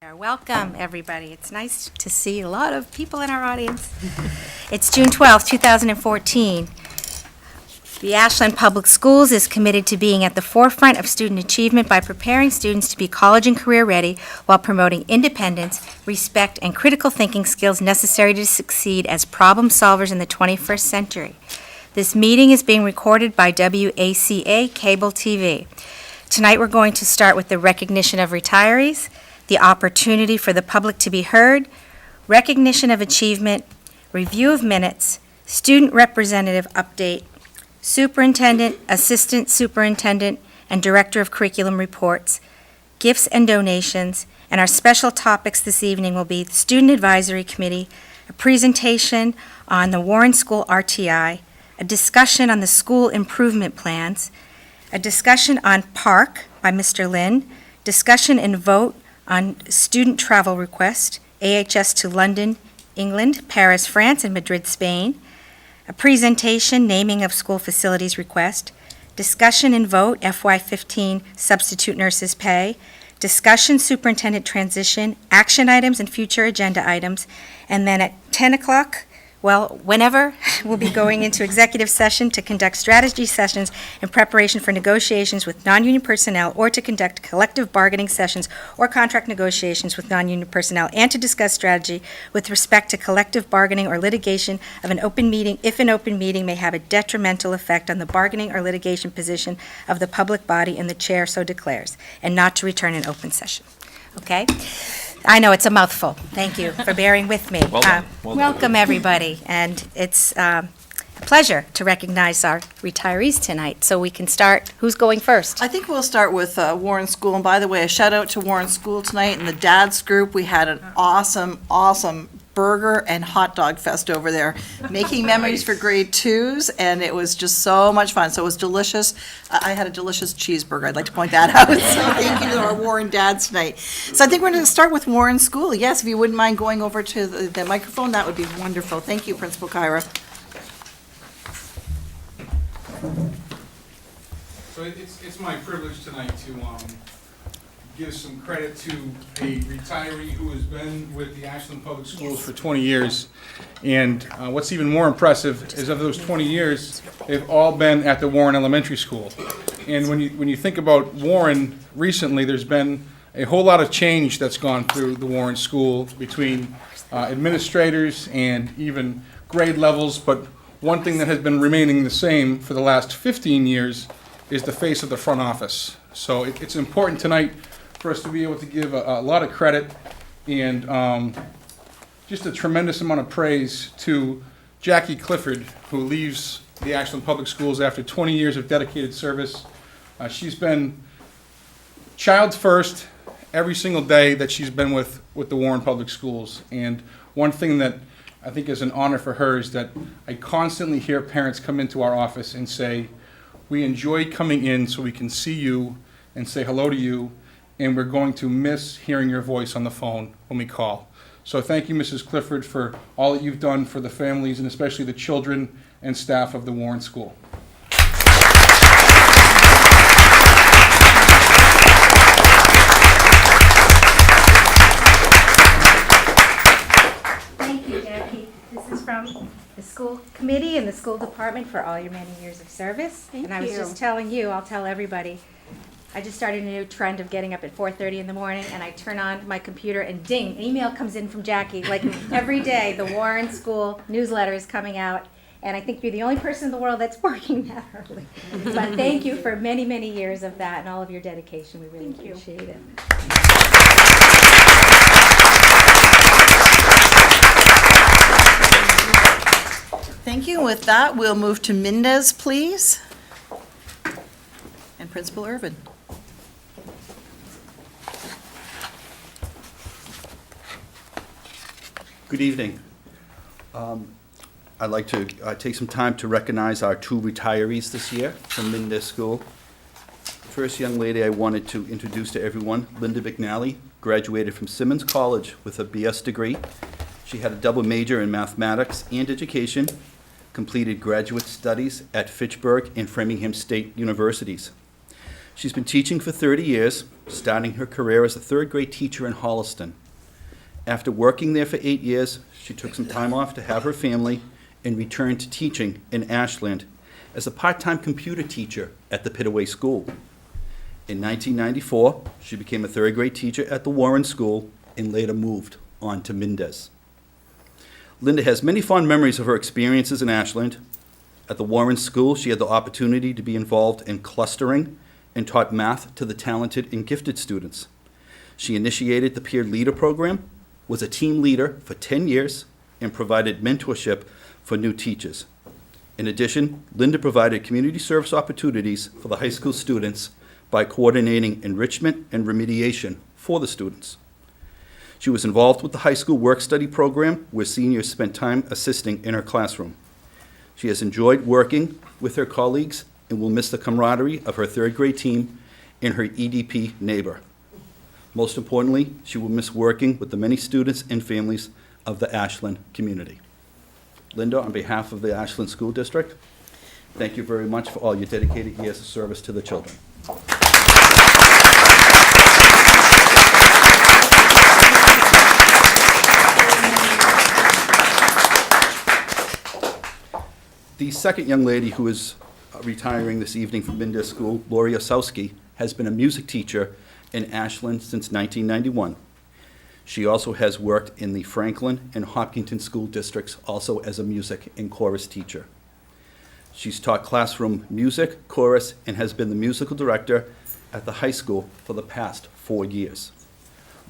Welcome, everybody. It's nice to see a lot of people in our audience. It's June 12th, 2014. The Ashland Public Schools is committed to being at the forefront of student achievement by preparing students to be college and career ready while promoting independence, respect, and critical thinking skills necessary to succeed as problem solvers in the 21st century. This meeting is being recorded by WACA Cable TV. Tonight we're going to start with the recognition of retirees, the opportunity for the public to be heard, recognition of achievement, review of minutes, student representative update, superintendent, assistant superintendent, and director of curriculum reports, gifts and donations, and our special topics this evening will be the Student Advisory Committee, a presentation on the Warren School RTI, a discussion on the school improvement plans, a discussion on Park by Mr. Lynn, discussion and vote on student travel request, AHS to London, England, Paris, France, and Madrid, Spain, a presentation naming of school facilities request, discussion and vote FY15 substitute nurses pay, discussion superintendent transition, action items and future agenda items, and then at 10 o'clock, whenever, we'll be going into executive session to conduct strategy sessions in preparation for negotiations with non-union personnel or to conduct collective bargaining sessions or contract negotiations with non-union personnel and to discuss strategy with respect to collective bargaining or litigation of an open meeting if an open meeting may have a detrimental effect on the bargaining or litigation position of the public body and the chair so declares, and not to return in open session. Okay? I know it's a mouthful. Thank you for bearing with me. Welcome, everybody, and it's a pleasure to recognize our retirees tonight. So we can start. Who's going first? I think we'll start with Warren School. And by the way, a shout out to Warren School tonight and the Dads group. We had an awesome burger and hot dog fest over there, making memories for grade twos, and it was just so much fun. So it was delicious. I had a delicious cheeseburger. I'd like to point that out. So thank you to our Warren Dads tonight. So I think we're going to start with Warren School. Yes, if you wouldn't mind going over to the microphone, that would be wonderful. Thank you, Principal Kyra. So it's my privilege tonight to give some credit to a retiree who has been with the Ashland Public Schools for 20 years. And what's even more impressive is of those 20 years, they've all been at the Warren Elementary School. And when you think about Warren recently, there's been a whole lot of change that's gone through the Warren School between administrators and even grade levels. But one thing that has been remaining the same for the last 15 years is the face of the front office. So it's important tonight for us to be able to give a lot of credit and just a tremendous amount of praise to Jackie Clifford, who leaves the Ashland Public Schools after 20 years of dedicated service. She's been child first every single day that she's been with the Warren Public Schools. And one thing that I think is an honor for her is that I constantly hear parents come into our office and say, we enjoy coming in so we can see you and say hello to you, and we're going to miss hearing your voice on the phone when we call. So thank you, Mrs. Clifford, for all that you've done for the families and especially the children and staff of the Warren School. Thank you, Jackie. This is from the school committee and the school department for all your many years of service. And I was just telling you, I'll tell everybody, I just started a new trend of getting up at 4:30 in the morning, and I turn on my computer and ding, an email comes in from Jackie. Like every day, the Warren School newsletter is coming out, and I think you're the only person in the world that's working that early. But thank you for many, many years of that and all of your dedication. We really appreciate it. Thank you. With that, we'll move to Mendez, please. And Principal Irvin. Good evening. I'd like to take some time to recognize our two retirees this year from Mendez School. First young lady I wanted to introduce to everyone, Linda McNally, graduated from Simmons College with a BS degree. She had a double major in mathematics and education, completed graduate studies at Fitchburg and Framingham State Universities. She's been teaching for 30 years, starting her career as a third-grade teacher in Holliston. After working there for 8 years, she took some time off to have her family and returned to teaching in Ashland as a part-time computer teacher at the Pitaway School. In 1994, she became a third-grade teacher at the Warren School and later moved on to Mendez. Linda has many fond memories of her experiences in Ashland. At the Warren School, she had the opportunity to be involved in clustering and taught math to the talented and gifted students. She initiated the Peer Leader Program, was a team leader for 10 years, and provided mentorship for new teachers. In addition, Linda provided community service opportunities for the high school students by coordinating enrichment and remediation for the students. She was involved with the high school work-study program, where seniors spent time assisting in her classroom. She has enjoyed working with her colleagues and will miss the camaraderie of her third-grade team and her EDP neighbor. Most importantly, she will miss working with the many students and families of the Ashland community. Linda, on behalf of the Ashland School District, thank you very much for all your dedicated years of service to the children. The second young lady who is retiring this evening from Mendez School, Lori Osowski, has been a music teacher in Ashland since 1991. She also has worked in the Franklin and Hopkinton school districts, also as a music and chorus teacher. She's taught classroom music, chorus, and has been the musical director at the high school for the past 4 years.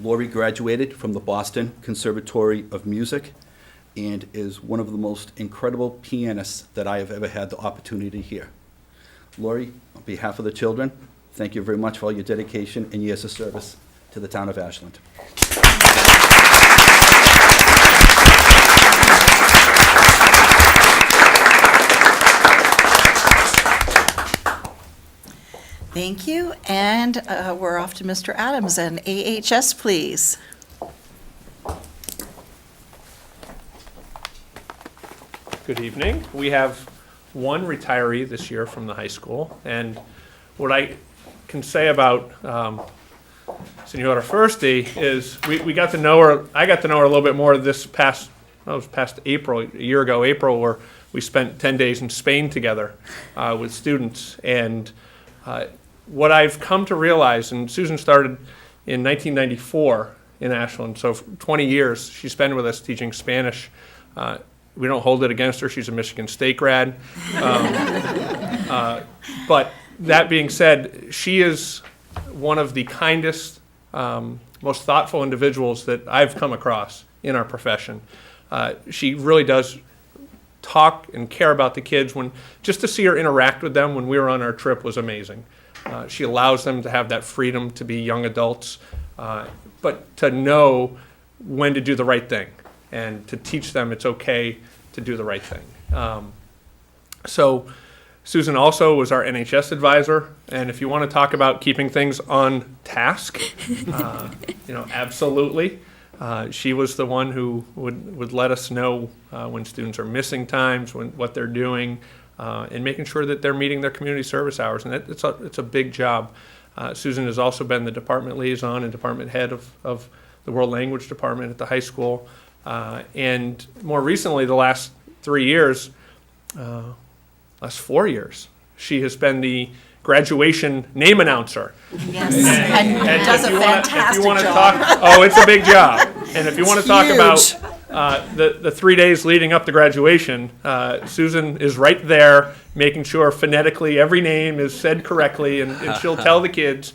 Lori graduated from the Boston Conservatory of Music and is one of the most incredible pianists that I have ever had the opportunity to hear. Lori, on behalf of the children, thank you very much for all your dedication and years of service to the town of Ashland. Thank you, and we're off to Mr. Adams and AHS, please. Good evening. We have one retiree this year from the high school, and what I can say about Senora Fursti is we got to know her. I got to know her a little bit more this past April, a year ago, April, where we spent 10 days in Spain together with students. And what I've come to realize, and Susan started in 1994 in Ashland, so for 20 years she's been with us teaching Spanish. We don't hold it against her. She's a Michigan State grad. But that being said, she is one of the kindest, most thoughtful individuals that I've come across in our profession. She really does talk and care about the kids. Just to see her interact with them when we were on our trip was amazing. She allows them to have that freedom to be young adults, but to know when to do the right thing and to teach them it's okay to do the right thing. So Susan also was our NHS advisor, and if you want to talk about keeping things on task, absolutely. She was the one who would let us know when students are missing times, what they're doing, and making sure that they're meeting their community service hours, and it's a big job. Susan has also been the department liaison and department head of the World Language Department at the high school. And more recently, the last 4 years, she has been the graduation name announcer. Yes, and does a fantastic job. It's a big job. And if you want to talk Huge. about the 3 days leading up to graduation, Susan is right there making sure phonetically every name is said correctly, and she'll tell the kids,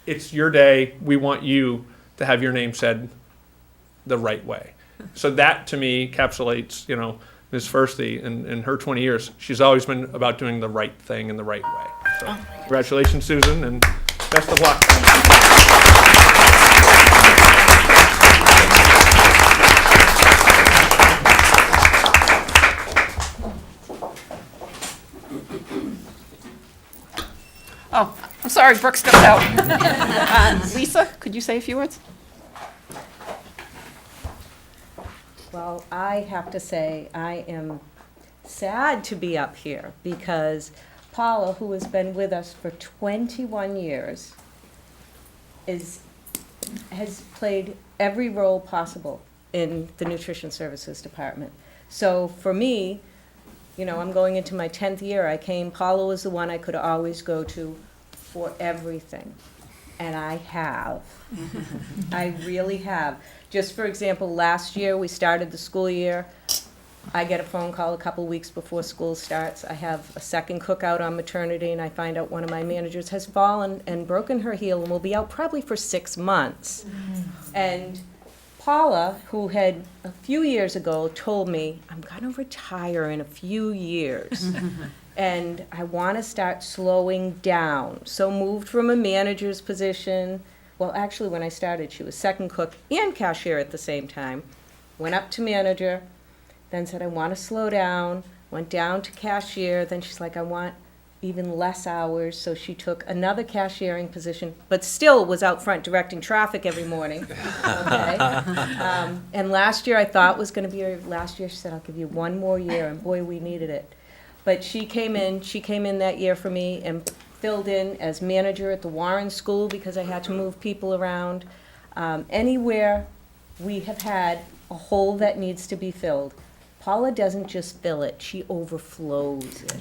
it's your day, we want you to have your name said the right way. So that, to me, encapsulates, Ms. Fursti in her 20 years. She's always been about doing the right thing in the right way. So congratulations, Susan, and best of luck. Oh, I'm sorry, Brooke stepped out. Lisa, could you say a few words? Well, I have to say, I am sad to be up here because Paula, who has been with us for 21 years, has played every role possible in the Nutrition Services Department. So for me, you know, I'm going into my 10th year. Paula was the one I could always go to for everything. And I have. I really have. Just for example, last year, we started the school year. I get a phone call a couple weeks before school starts. I have a second cook out on maternity, and I find out one of my managers has fallen and broken her heel and will be out probably for 6 months. And Paula, who had a few years ago told me, I'm going to retire in a few years, and I want to start slowing down. So moved from a manager's position. Well, actually, when I started, she was second cook and cashier at the same time. Went up to manager, then said, I want to slow down, went down to cashier, then she's like, I want even less hours, so she took another cashiering position, but still was out front directing traffic every morning, okay? And last year, I thought was gonna be her last year, she said, I'll give you one more year, and boy, we needed it. But she came in that year for me and filled in as manager at the Warren School because I had to move people around. Anywhere we have had a hole that needs to be filled, Paula doesn't just fill it, she overflows it.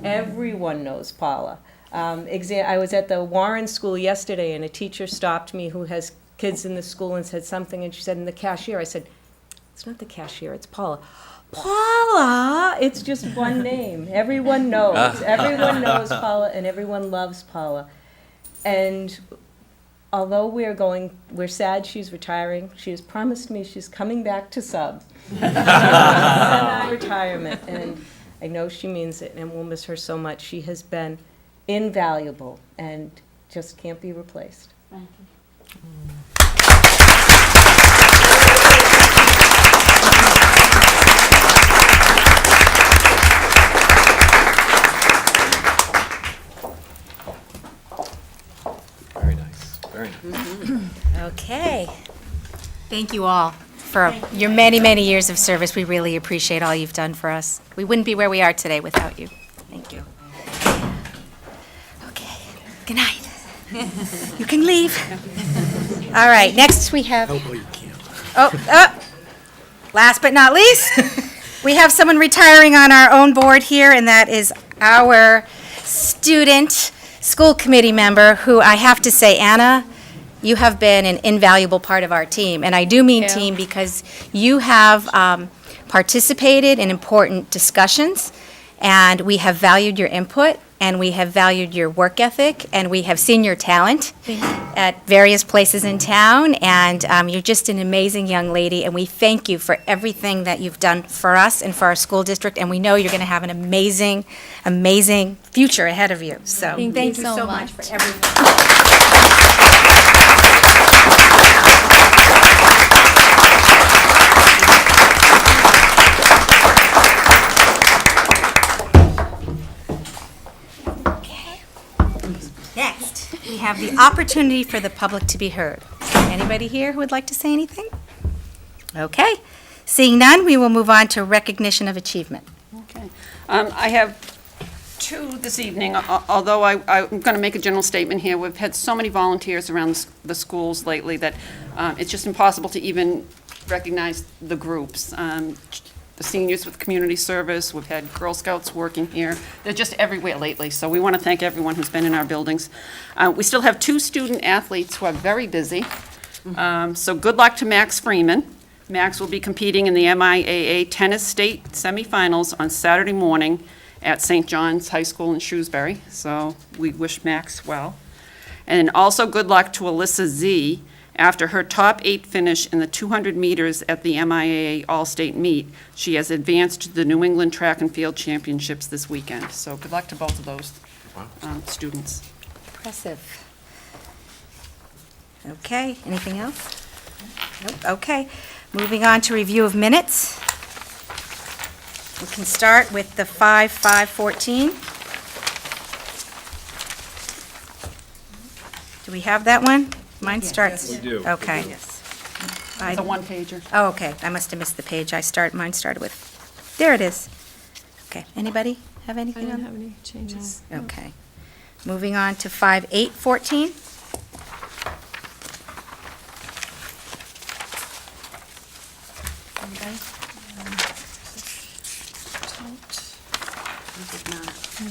Everyone knows Paula. I was at the Warren School yesterday, and a teacher stopped me who has kids in the school and said something, and she said, and the cashier, I said, it's not the cashier, it's Paula. Paula! It's just one name. Everyone knows. Everyone knows Paula, and everyone loves Paula. And although we're sad she's retiring, she has promised me she's coming back to sub. Retirement, and I know she means it, and we'll miss her so much. She has been invaluable and just can't be replaced. Thank you. Very nice, very nice. Okay. Thank you all for your many, many years of service. We really appreciate all you've done for us. We wouldn't be where we are today without you. Thank you. Okay, good night. You can leave. All right, next we have... Oh, you can't. Last but not least, we have someone retiring on our own board here, and that is our student school committee member, who I have to say, Anna, you have been an invaluable part of our team. And I do mean team because you have participated in important discussions, and we have valued your input, and we have valued your work ethic, and we have seen your talent at various places in town, and you're just an amazing young lady, and we thank you for everything that you've done for us and for our school district, and we know you're going to have an amazing, amazing future ahead of you. So thank you so much for everything. Next, we have the opportunity for the public to be heard. Anybody here who would like to say anything? Okay. Seeing none, we will move on to recognition of achievement. Okay. I have two this evening, although I'm going to make a general statement here. We've had so many volunteers around the schools lately that it's just impossible to even recognize the groups. The seniors with community service, we've had Girl Scouts working here. They're just everywhere lately, so we want to thank everyone who's been in our buildings. We still have two student athletes who are very busy, so good luck to Max Freeman. Max will be competing in the MIAA Tennis State Semifinals on Saturday morning at St. John's High School in Shrewsbury, so we wish Max well. And also good luck to Alyssa Z. After her top 8 finish in the 200 meters at the MIAA All-State Meet, she has advanced to the New England Track and Field Championships this weekend. So good luck to both of those students. Impressive. Okay, anything else? Nope, okay. Moving on to review of minutes. We can start with the 5/5/14. Do we have that one? Mine starts. We do. Okay. It's a one-pager. Oh, okay, I must have missed the page. Mine started with, there it is. Okay, anybody have I anything didn't on? have any changes. Okay. Moving on to 5/8/14. Anybody?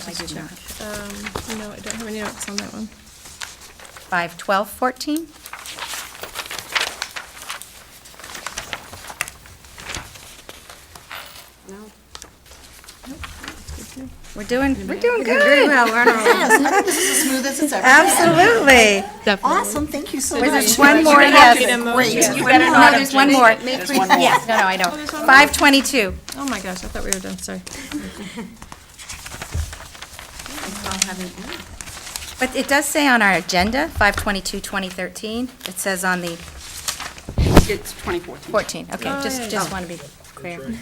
I did not. No, I don't have any notes on that one. 5/12/14. We're doing good. Very well, we're on a roll. Yes, I think this is as smooth as it's ever been. Absolutely. Awesome, thank you so much. There's one more, yes. Great. No, there's one more. There's one more. Yes, no, I know. there's one more? 5/22. Oh my gosh, I thought we were done, sorry. But it does say on our agenda, 5/22/2013. It says on the It's 2014. 14. Okay, Oh, just yeah, yeah. want to be clear.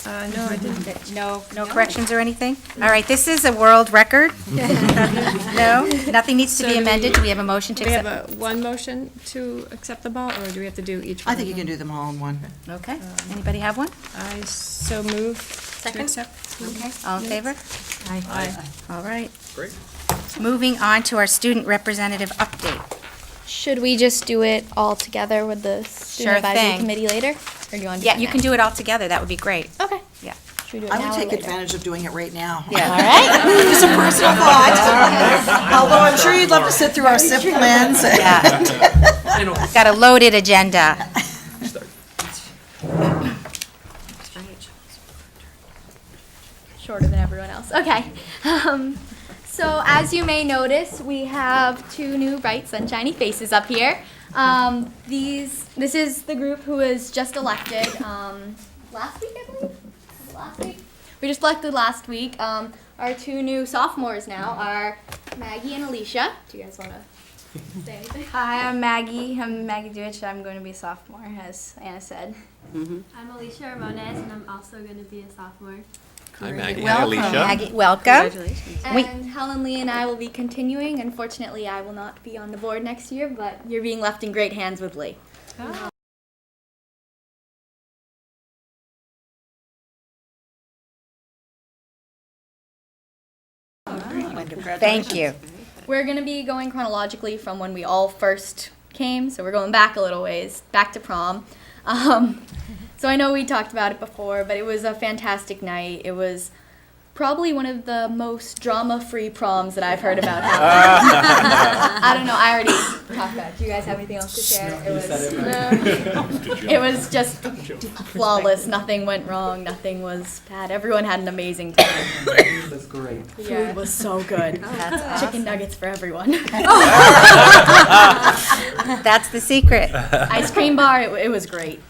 No, I didn't. No corrections or anything? All right, this is a world record. No, nothing needs to So be do we- amended. Do we have a motion to Do we have accept? one motion to accept them all, or do we have to do each one? I think you can do them all in one. Okay, anybody have one? I so move to accept. Okay, all in favor? Aye. All right. Great. Moving on to our student representative update. Should we just do it all together with the Sure student advisory thing. committee later? Or do you want to do Yeah, it you now? can do it all together. That would be great. Okay. Yeah. Should we do it I now would or take later? advantage of doing it right now. Yeah. All right. Just a personal thought. Although I'm sure you'd love to sit through our SIP plans. Yeah. Got a loaded agenda. Shorter than everyone else. Okay. So as you may notice, we have two new bright sunshiny faces up here. This is the group who was just elected last week, I believe. Last week. We just elected last week. Our two new sophomores now are Maggie and Alicia. Do you guys want to say anything? Hi, I'm Maggie. I'm Maggie Deutsch. I'm going to be a sophomore, as Anna said. I'm Alicia Ramones, and I'm also going to be a sophomore. Hi, Maggie. Hi, Welcome, Alicia. Maggie. Welcome. We- And Helen Lee and I will be continuing. Unfortunately, I will not be on the board next year, but you're being left in great hands with Lee. Thank you. We're going to be going chronologically from when we all first came, so we're going back a little ways, back to prom. So I know we talked about it before, but it was a fantastic night. It was probably one of the most drama-free proms that I've heard about happening. I don't know, I already talked about it. Do you guys have anything else to share? It was just flawless. Nothing went wrong. Nothing was bad. Everyone had an amazing time. It was great. Food was so good. Chicken nuggets for everyone. That's the secret. Ice cream bar, it was great.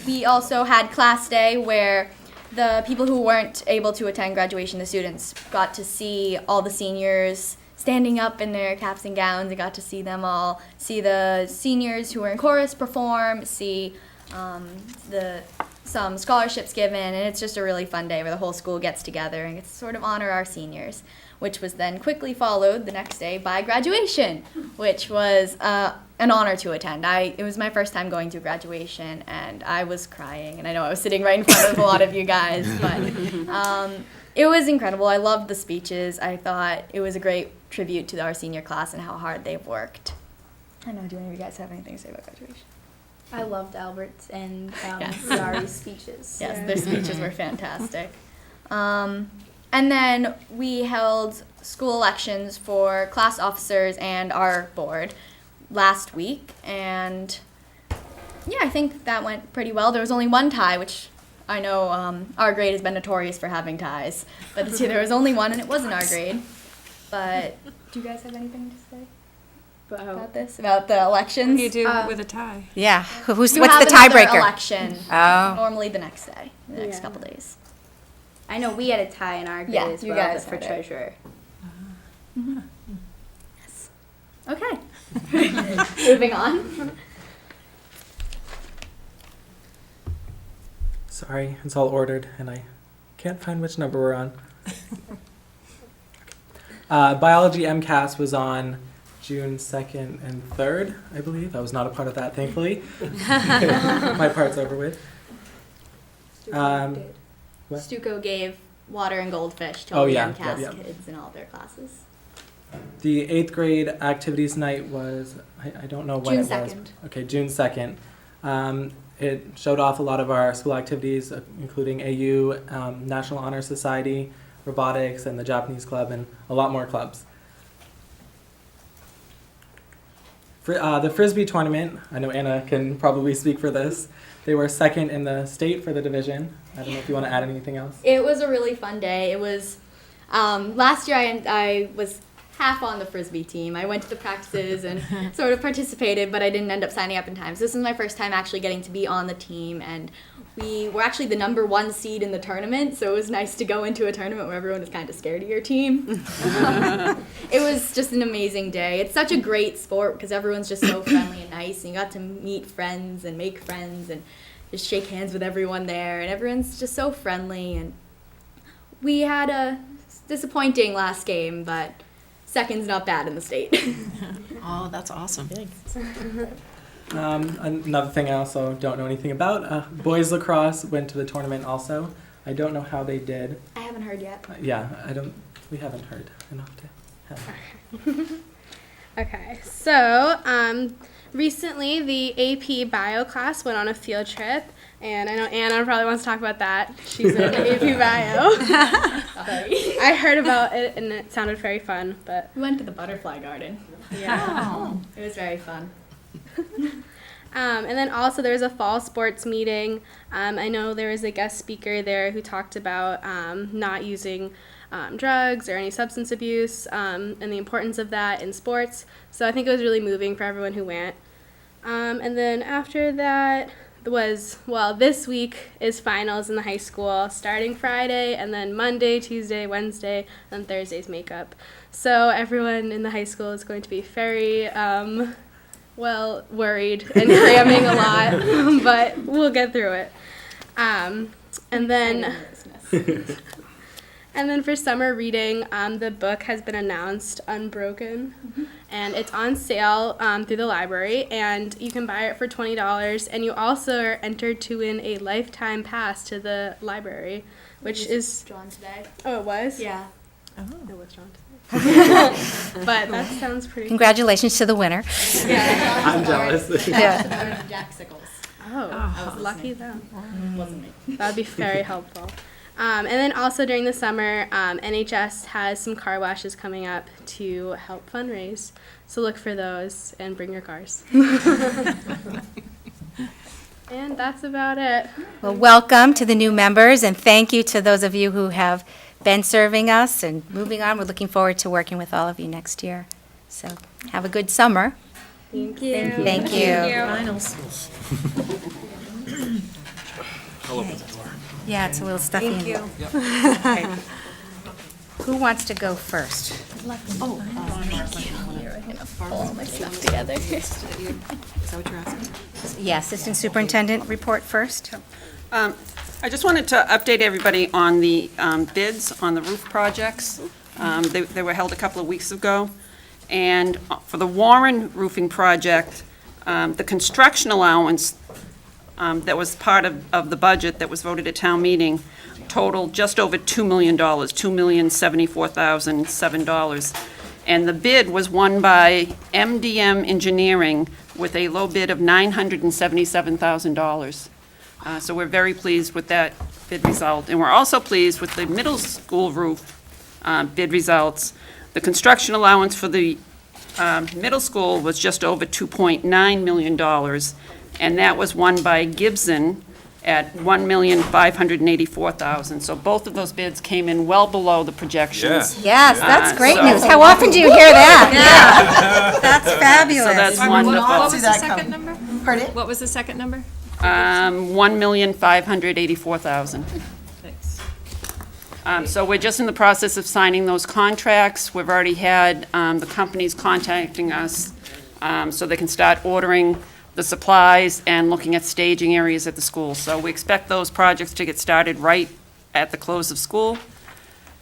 We also had class day where the people who weren't able to attend graduation, the students, got to see all the seniors standing up in their caps and gowns and got to see them all, see the seniors who were in chorus perform, see some scholarships given, and it's just a really fun day where the whole school gets together and gets to sort of honor our seniors, which was then quickly followed the next day by graduation, which was an honor to attend. It was my first time going to graduation, and I was crying, and I know I was sitting right in front of a lot of you guys, but it was incredible. I loved the speeches. I thought it was a great tribute to our senior class and how hard they've worked. I don't know, do any of you guys have anything to say about graduation? I loved Albert's and Yes. Yari's speeches. Yes, their speeches were fantastic. And then we held school elections for class officers and our board last week, and yeah, I think that went pretty well. There was only one tie, which I know our grade has been notorious for having ties, but this year there was only one, and it wasn't our grade. But do you guys have anything to say about this, about the elections? What do you do with a tie? Yeah. What's We the have another tiebreaker? election. Oh. Normally the next day, the next Yeah. couple days. I know we had a tie in our grade Yeah, as you well, guys but for had it. treasurer. Yes. Okay. Moving on. Sorry, it's all ordered, and I can't find which number we're on. Biology MCAS was on June 2nd and 3rd, I believe. I was not a part of that, thankfully. My part's over with. What? Stuco gave water and goldfish to Oh, all the yeah, MCAS yeah. kids in all their classes. The 8th grade activities night was, I don't know when June it was. 2nd. Okay, June 2nd. It showed off a lot of our school activities, including AU, National Honor Society, robotics, and the Japanese Club, and a lot more clubs. The Frisbee tournament, I know Anna can probably speak for this. They were second in the state for the division. I don't know if you want to add anything else. It was a really fun day. It was, last year I was half on the Frisbee team. I went to the practices and sort of participated, but I didn't end up signing up in time. So this is my first time actually getting to be on the team, and we were actually the #1 seed in the tournament, so it was nice to go into a tournament where everyone is kind of scared of your team. It was just an amazing day. It's such a great sport because everyone's just so friendly and nice, and you got to meet friends and make friends and just shake hands with everyone there, and everyone's just so friendly. And we had a disappointing last game, but second's not bad in the state. Oh, that's awesome. Another thing I also don't know anything about, boys lacrosse went to the tournament also. I don't know how they did. I haven't heard yet. Yeah, we haven't heard enough to have. Okay, so recently the AP Bio class went on a field trip, and I know Anna probably wants to talk about that. She's in AP Bio. I heard about it, and it sounded very fun. But We went to the butterfly garden. Yeah, it was very fun. And then also there was a fall sports meeting. I know there was a guest speaker there who talked about not using drugs or any substance abuse and the importance of that in sports. So I think it was really moving for everyone who went. And then after that was, well, this week is finals in the high school, starting Friday, and then Monday, Tuesday, Wednesday, and Thursday's makeup. So everyone in the high school is going to be very worried and cramming a lot, but we'll get through it. And then for summer reading, the book has been announced, Unbroken, and it's on sale through the library, and you can buy it for $20, and you also are entered to win a lifetime pass to the library, which is drawn today. Oh, it was? Yeah. It was drawn today. But that sounds pretty. Congratulations to the winner. Yeah. I'm jealous. Yeah. Jack Sickles. Oh, lucky them. Wasn't me. That would be very helpful. And then also during the summer, NHS has some car washes coming up to help fundraise. So look for those and bring your cars. And that's about it. Well, welcome to the new members, and thank you to those of you who have been serving us and moving on. We're looking forward to working with all of you next year. So have a good summer. Thank you. Thank you. Finals. Yeah, it's a little stuffy. Thank you. Okay. Who wants to go first? Pull all my stuff together. Is that what you're asking? Yeah, Assistant Superintendent report first. I just wanted to update everybody on the bids on the roof projects. They were held a couple of weeks ago. And for the Warren roofing project, the construction allowance that was part of the budget that was voted at town meeting totaled just over $2 million, $2,074,007. And the bid was won by MDM Engineering with a low bid of $977,000. So we're very pleased with that bid result. And we're also pleased with the middle school roof bid results. The construction allowance for the middle school was just over $2.9 million, and that was won by Gibson at $1,584,000. So both of those bids came in well below the projections. Yes, that's great so- news. How often do you hear that? Yeah. That's fabulous. So that's What wonderful. was the second number? Pardon? What was the second number? $1,584,000. Thanks. So we're just in the process of signing those contracts. We've already had the companies contacting us so they can start ordering the supplies and looking at staging areas at the school. So we expect those projects to get started right at the close of school.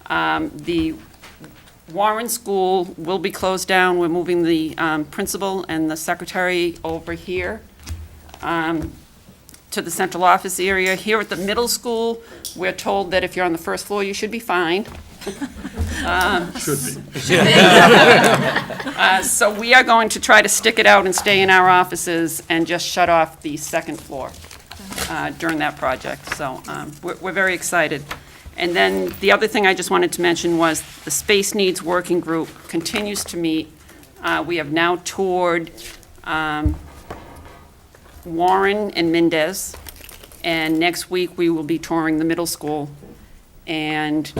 The Warren School will be closed down. We're moving the principal and the secretary over here to the central office area. Here at the middle school, we're told that if you're on the first floor, you should be fine. Should be. So we are going to try to stick it out and stay in our offices and just shut off the second floor during that project. So we're very excited. And then the other thing I just wanted to mention was the Space Needs Working Group continues to meet. We have now toured Warren and Mendez, and next week we will be touring the middle school. And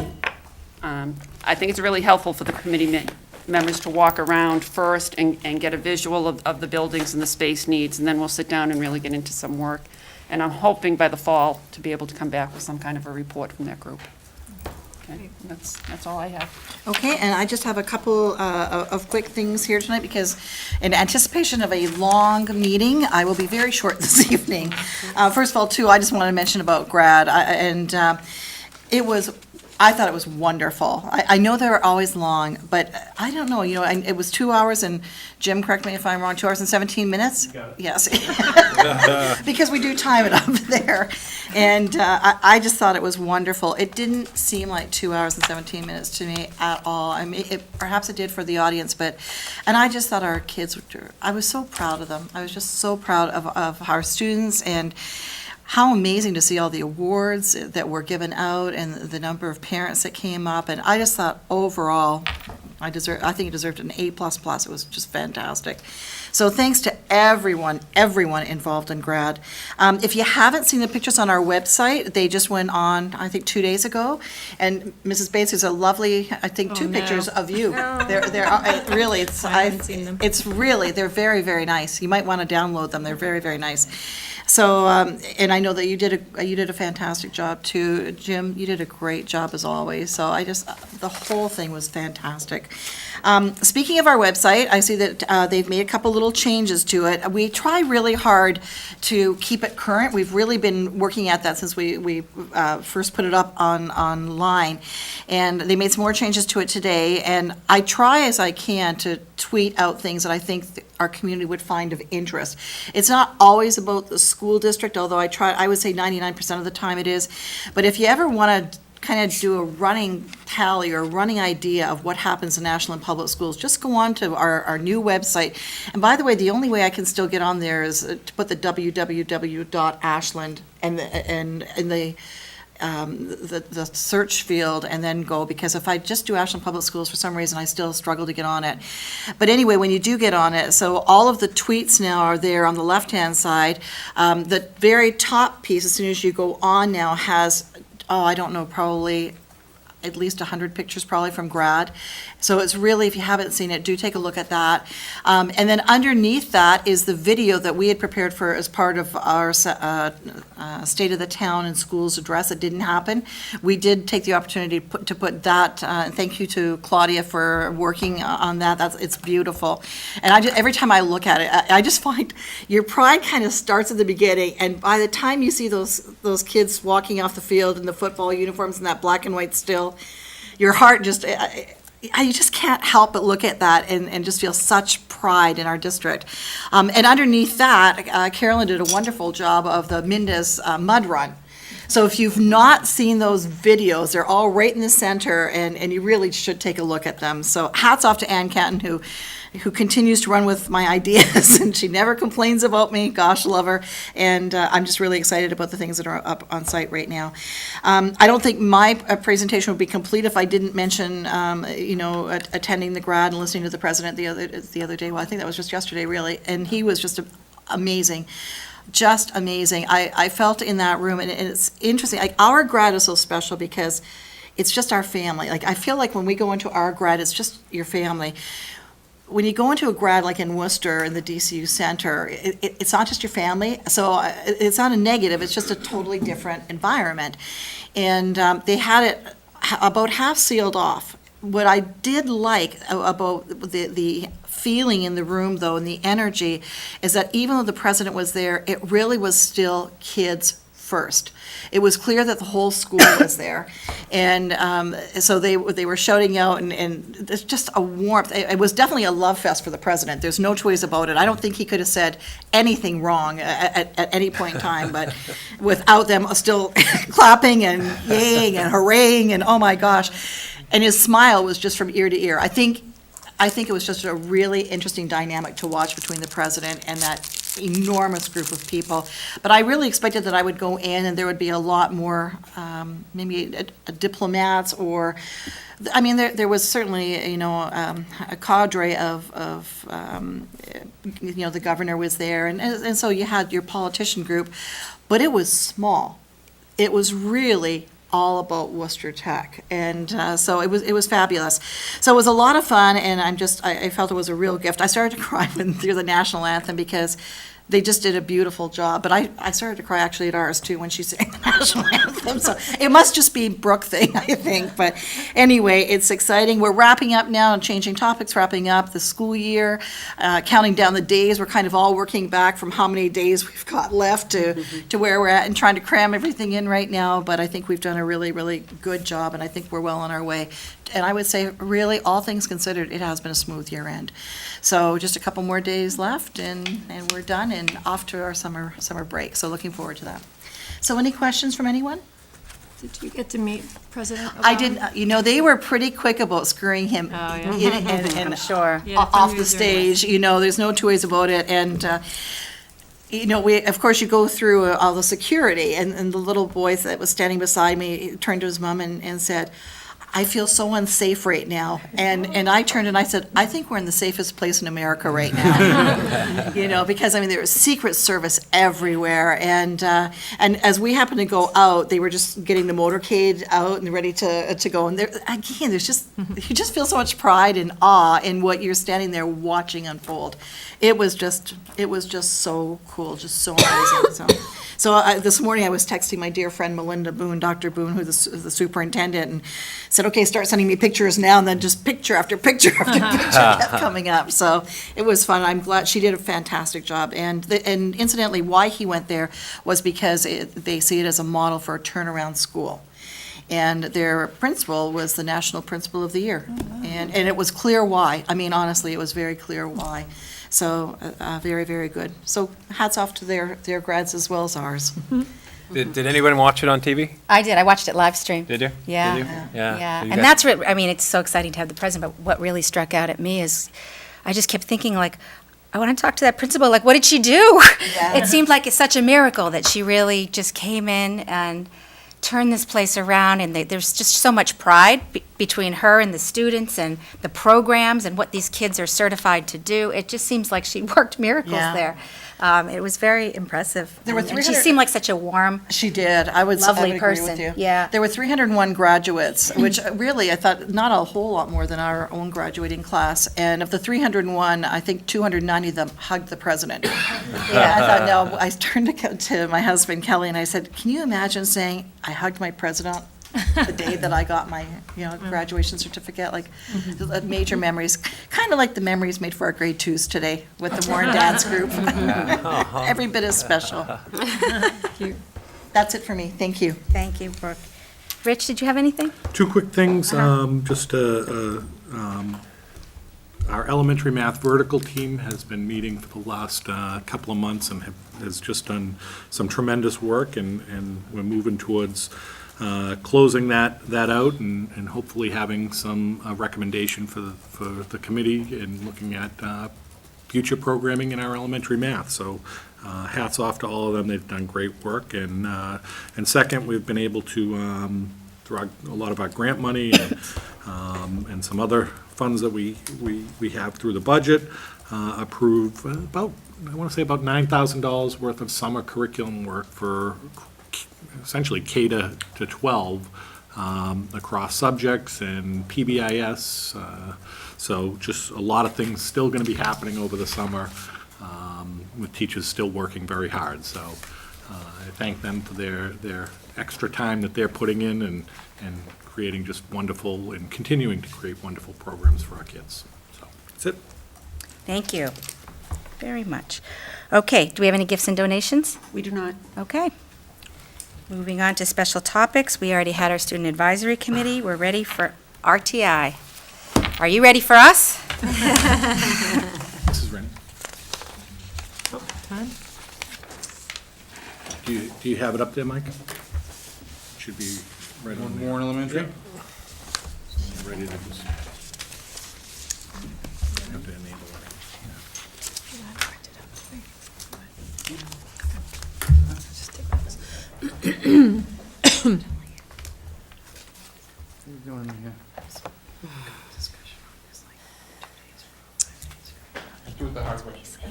I think it's really helpful for the committee members to walk around first and get a visual of the buildings and the space needs, and then we'll sit down and really get into some work. And I'm hoping by the fall to be able to come back with some kind of a report from that group. Okay, that's all I have. Okay, and I just have a couple of quick things here tonight, because in anticipation of a long meeting, I will be very short this evening. First of all, too, I just wanted to mention about grad, I thought it was wonderful. I know they're always long, but I don't know, it was 2 hours, and Jim, correct me if I'm wrong, 2 hours and 17 minutes? Got it. Yes. Because we do time it up there. And I just thought it was wonderful. It didn't seem like 2 hours and 17 minutes to me at all. I mean, perhaps it did for the audience, and I just thought our kids, I was so proud of them. I was just so proud of our students, and how amazing to see all the awards that were given out and the number of parents that came up. And I just thought overall, I think it deserved an A++. It was just fantastic. So thanks to everyone involved in grad. If you haven't seen the pictures on our website, they just went on, I think, 2 days ago. And Mrs. Bates, there's a lovely, I think, two pictures of you. They're really, I haven't seen them. it's really, they're very, very nice. You might want to download them. They're very, very nice. So, and I know that you did a fantastic job too, Jim. You did a great job as always. So the whole thing was fantastic. Speaking of our website, I see that they've made a couple little changes to it. We try really hard to keep it current. We've really been working at that since we first put it up online, and they made some more changes to it today. And I try as I can to tweet out things that I think our community would find of interest. It's not always about the school district, although I would say 99% of the time it is. But if you ever want to kind of do a running tally or a running idea of what happens in Ashland Public Schools, just go on to our new website. And by the way, the only way I can still get on there is to put the www.ashland and the search field and then go, because if I just do Ashland Public Schools, for some reason I still struggle to get on it. But anyway, when you do get on it, so all of the tweets now are there on the left-hand side. The very top piece, as soon as you go on now, has, I don't know, probably at least 100 pictures probably from grad. So it's really, if you haven't seen it, do take a look at that. And then underneath that is the video that we had prepared for as part of our State of the Town and Schools address. It didn't happen. We did take the opportunity to put that, thank you to Claudia for working on that. It's beautiful. And every time I look at it, I just find your pride kind of starts at the beginning, and by the time you see those kids walking off the field in the football uniforms and that black and white still, your heart just, you just can't help but look at that and just feel such pride in our district. And underneath that, Carolyn did a wonderful job of the Mendez mud run. So if you've not seen those videos, they're all right in the center, and you really should take a look at them. So hats off to Ann Canton, who continues to run with my ideas, and she never complains about me. Gosh, love her. And I'm just really excited about the things that are up on site right now. I don't think my presentation would be complete if I didn't mention, attending the grad and listening to the president the other day. Well, I think that was just yesterday, really, and he was just amazing. Just amazing. I felt in that room, and it's interesting. Like, our grad is so special because it's just our family. Like, I feel like when we go into our grad, it's just your family. When you go into a grad like in Worcester in the DCU Center, it's not just your family. So it's not a negative. It's just a totally different environment. And they had it about half sealed off. What I did like about the feeling in the room, though, and the energy, is that even though the president was there, it really was still kids first. It was clear that the whole school was there. And so they were shouting out, and there's just a warmth. It was definitely a love fest for the president. There's no two ways about it. I don't think he could have said anything wrong at any point in time, but without them still clapping and yaying and hooraying and oh my gosh. And his smile was just from ear to ear. I think it was just a really interesting dynamic to watch between the president and that enormous group of people. But I really expected that I would go in and there would be a lot more, maybe diplomats or, I mean, there was certainly, you know, a cadre of you know, the governor was there, and so you had your politician group, but it was small. It was really all about Worcester Tech, and so it was fabulous. So it was a lot of fun, and I felt it was a real gift. I started to cry through the national anthem because they just did a beautiful job. But I started to cry actually at ours too when she sang the national anthem. So it must just be Brooke thing, I think. But anyway, it's exciting. We're wrapping up now and changing topics, wrapping up the school year, counting down the days. We're kind of all working back from how many days we've got left to where we're at and trying to cram everything in right now. But I think we've done a really, really good job, and I think we're well on our way. And I would say, really, all things considered, it has been a smooth year end. So just a couple more days left, and we're done and off to our summer break. So looking forward to that. So any questions from anyone? Did you get to meet President Obama? I did. You know, they were pretty quick about screwing him I'm sure. off the stage. You know, there's no two ways about it. And you know, of course, you go through all the security, and the little boy that was standing beside me turned to his mom and said, I feel so unsafe right now. And I turned and I said, I think we're in the safest place in America right now. You know, because I mean, there was Secret Service everywhere. And as we happened to go out, they were just getting the motorcade out and ready to go. And there, again, there's just, you just feel so much pride and awe in what you're standing there watching unfold. It was just so cool, just so amazing. So this morning I was texting my dear friend Melinda Boone, Dr. Boone, who's the superintendent, and said, okay, start sending me pictures now, and then just picture after picture after picture kept coming up. So it was fun. I'm glad she did a fantastic job. And incidentally, why he went there was because they see it as a model for a turnaround school. And their principal was the National Principal of the Year. And it was clear why. I mean, honestly, it was very clear why. So very, very good. So hats off to their grads as well as ours. Did anyone watch it on TV? I did. I watched it live stream. Did you? Yeah. Did you? Yeah. So you And got- that's what, I mean, it's so exciting to have the president, but what really struck out at me is I just kept thinking, like, I want to talk to that principal. Like, what did she do? Yeah. It seemed like it's such a miracle that she really just came in and turned this place around, and there's just so much pride between her and the students and the programs and what these kids are certified to do. It just seems like she worked miracles Yeah. there. It was very impressive. There were And she 300 seemed like such a warm, She did. I would Lovely agree person. with you. Yeah. There were 301 graduates, which really I thought not a whole lot more than our own graduating class. And of the 301, I think 290 of them hugged the president. Yeah, I thought, no. I turned to my husband Kelly and I said, "Can you imagine saying I hugged my president the day that I got my graduation certificate?" Like major memories, kind of like the memories made for our grade twos today with the Warren Dads group. Every bit as special. That's it for me. Thank you. thank you, Brooke. Rich, did you have anything? Two quick things, our elementary math vertical team has been meeting for the last couple of months and has just done some tremendous work, and we're moving towards closing that out and hopefully having some recommendation for the committee and looking at future programming in our elementary math. So hats off to all of them. They've done great work. And second, we've been able to, through a lot of our grant money and some other funds that we have through the budget, approve about $9,000 worth of summer curriculum work for essentially K to 12 across subjects and PBIS. So just a lot of things still going to be happening over the summer, with teachers still working very hard. So I thank them for their extra time that they're putting in and creating just wonderful and continuing to create wonderful programs for our kids. So that's it. Thank you very much. Okay, do we have any gifts and donations? We do not. Okay. Moving on to special topics, we already had our Student Advisory Committee. We're ready for RTI. Are you ready for us? This is Ren. Do you have it up there, Mike? Should be right on there. Warren Elementary? Yeah. Ready to just. Have to enable it. What are you doing in here? Let's do it the hard way. Stick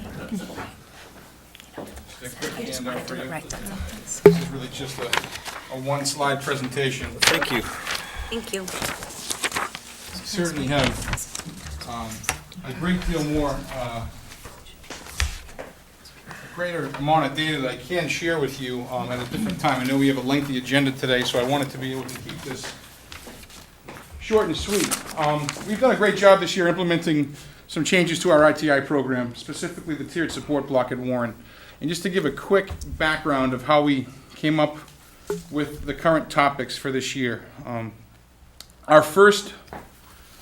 quick hand up for you. This is really just a one-slide presentation. Thank you. Thank you. Certainly have a great deal more, a greater amount of data that I can share with you at a different time. I know we have a lengthy agenda today, so I wanted to be able to keep this short and sweet. We've done a great job this year implementing some changes to our ITI program, specifically the tiered support block at Warren. And just to give a quick background of how we came up with the current topics for this year. Our first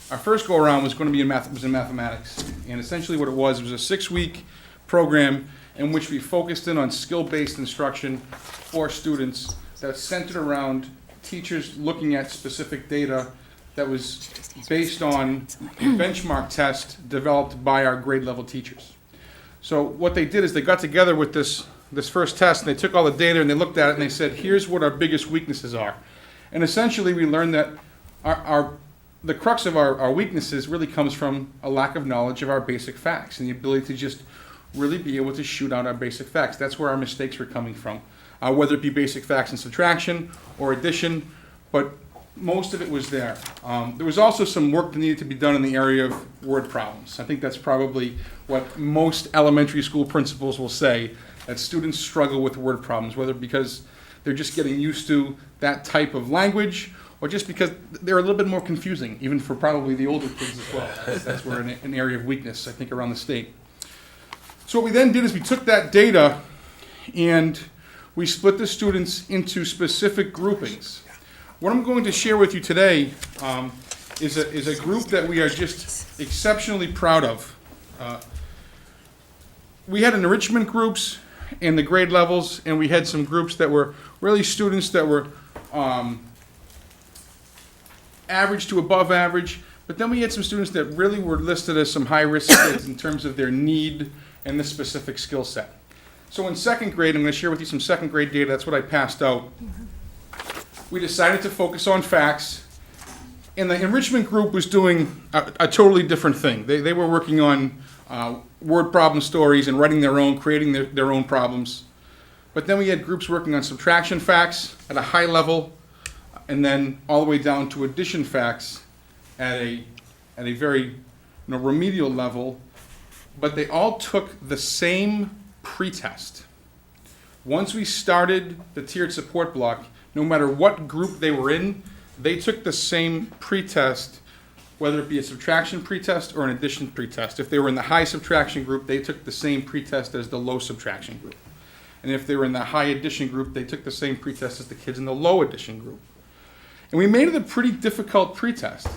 go-around was going to be in mathematics. And essentially what it was a 6-week program in which we focused in on skill-based instruction for students that centered around teachers looking at specific data that was based on a benchmark test developed by our grade level teachers. So what they did is they got together with this first test, and they took all the data and they looked at it and they said, here's what our biggest weaknesses are. And essentially we learned that the crux of our weaknesses really comes from a lack of knowledge of our basic facts and the ability to just really be able to shoot out our basic facts. That's where our mistakes were coming from, whether it be basic facts in subtraction or addition, but most of it was there. There was also some work that needed to be done in the area of word problems. I think that's probably what most elementary school principals will say, that students struggle with word problems, whether because they're just getting used to that type of language or just because they're a little bit more confusing, even for probably the older kids as well. That's where an area of weakness, I think, around the state. So what we then did is we took that data and we split the students into specific groupings. What I'm going to share with you today is a group that we are just exceptionally proud of. We had enrichment groups in the grade levels, and we had some groups that were really students that were average to above average, but then we had some students that really were listed as some high-risk kids in terms of their need and the specific skill set. So in second grade, I'm going to share with you some second grade data. That's what I passed out. We decided to focus on facts, and the enrichment group was doing a totally different thing. They were working on word problem stories and writing their own, creating their own problems. But then we had groups working on subtraction facts at a high level, and then all the way down to addition facts at a very remedial level. But they all took the same pretest. Once we started the tiered support block, no matter what group they were in, they took the same pretest, whether it be a subtraction pretest or an addition pretest. If they were in the high subtraction group, they took the same pretest as the low subtraction group. And if they were in the high addition group, they took the same pretest as the kids in the low addition group. And we made it a pretty difficult pretest.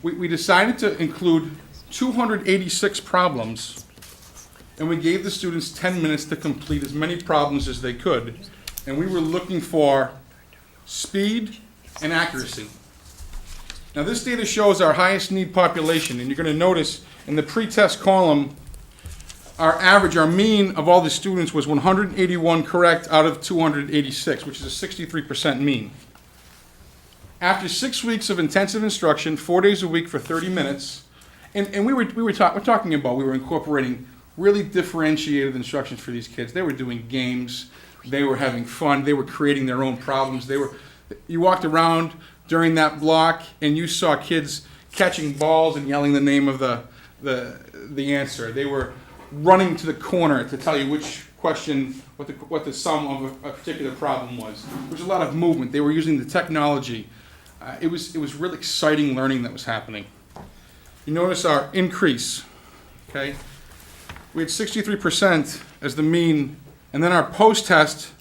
We decided to include 286 problems, and we gave the students 10 minutes to complete as many problems as they could. And we were looking for speed and accuracy. Now this data shows our highest need population, and you're going to notice in the pretest column, our average, our mean of all the students was 181 correct out of 286, which is a 63% mean. After 6 weeks of intensive instruction, 4 days a week for 30 minutes, and we're talking about, we were incorporating really differentiated instructions for these kids. They were doing games, they were having fun, they were creating their own problems. You walked around during that block and you saw kids catching balls and yelling the name of the answer. They were running to the corner to tell you which question, what the sum of a particular problem was. There was a lot of movement. They were using the technology. It was really exciting learning that was happening. You notice our increase, okay? We had 63% as the mean, and then our post-test,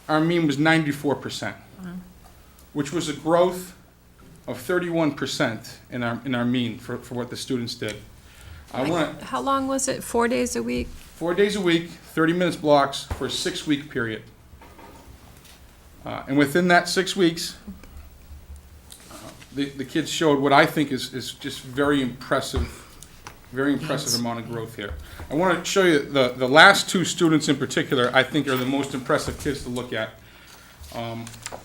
our mean was 94%, which was a growth of 31% in our mean for what the students did. I want How long was it? 4 days a week? 4 days a week, 30 minutes blocks for a 6-week period. And within that 6 weeks, the kids showed what I think is just very impressive amount of growth here. I want to show you the last 2 students in particular, I think are the most impressive kids to look at.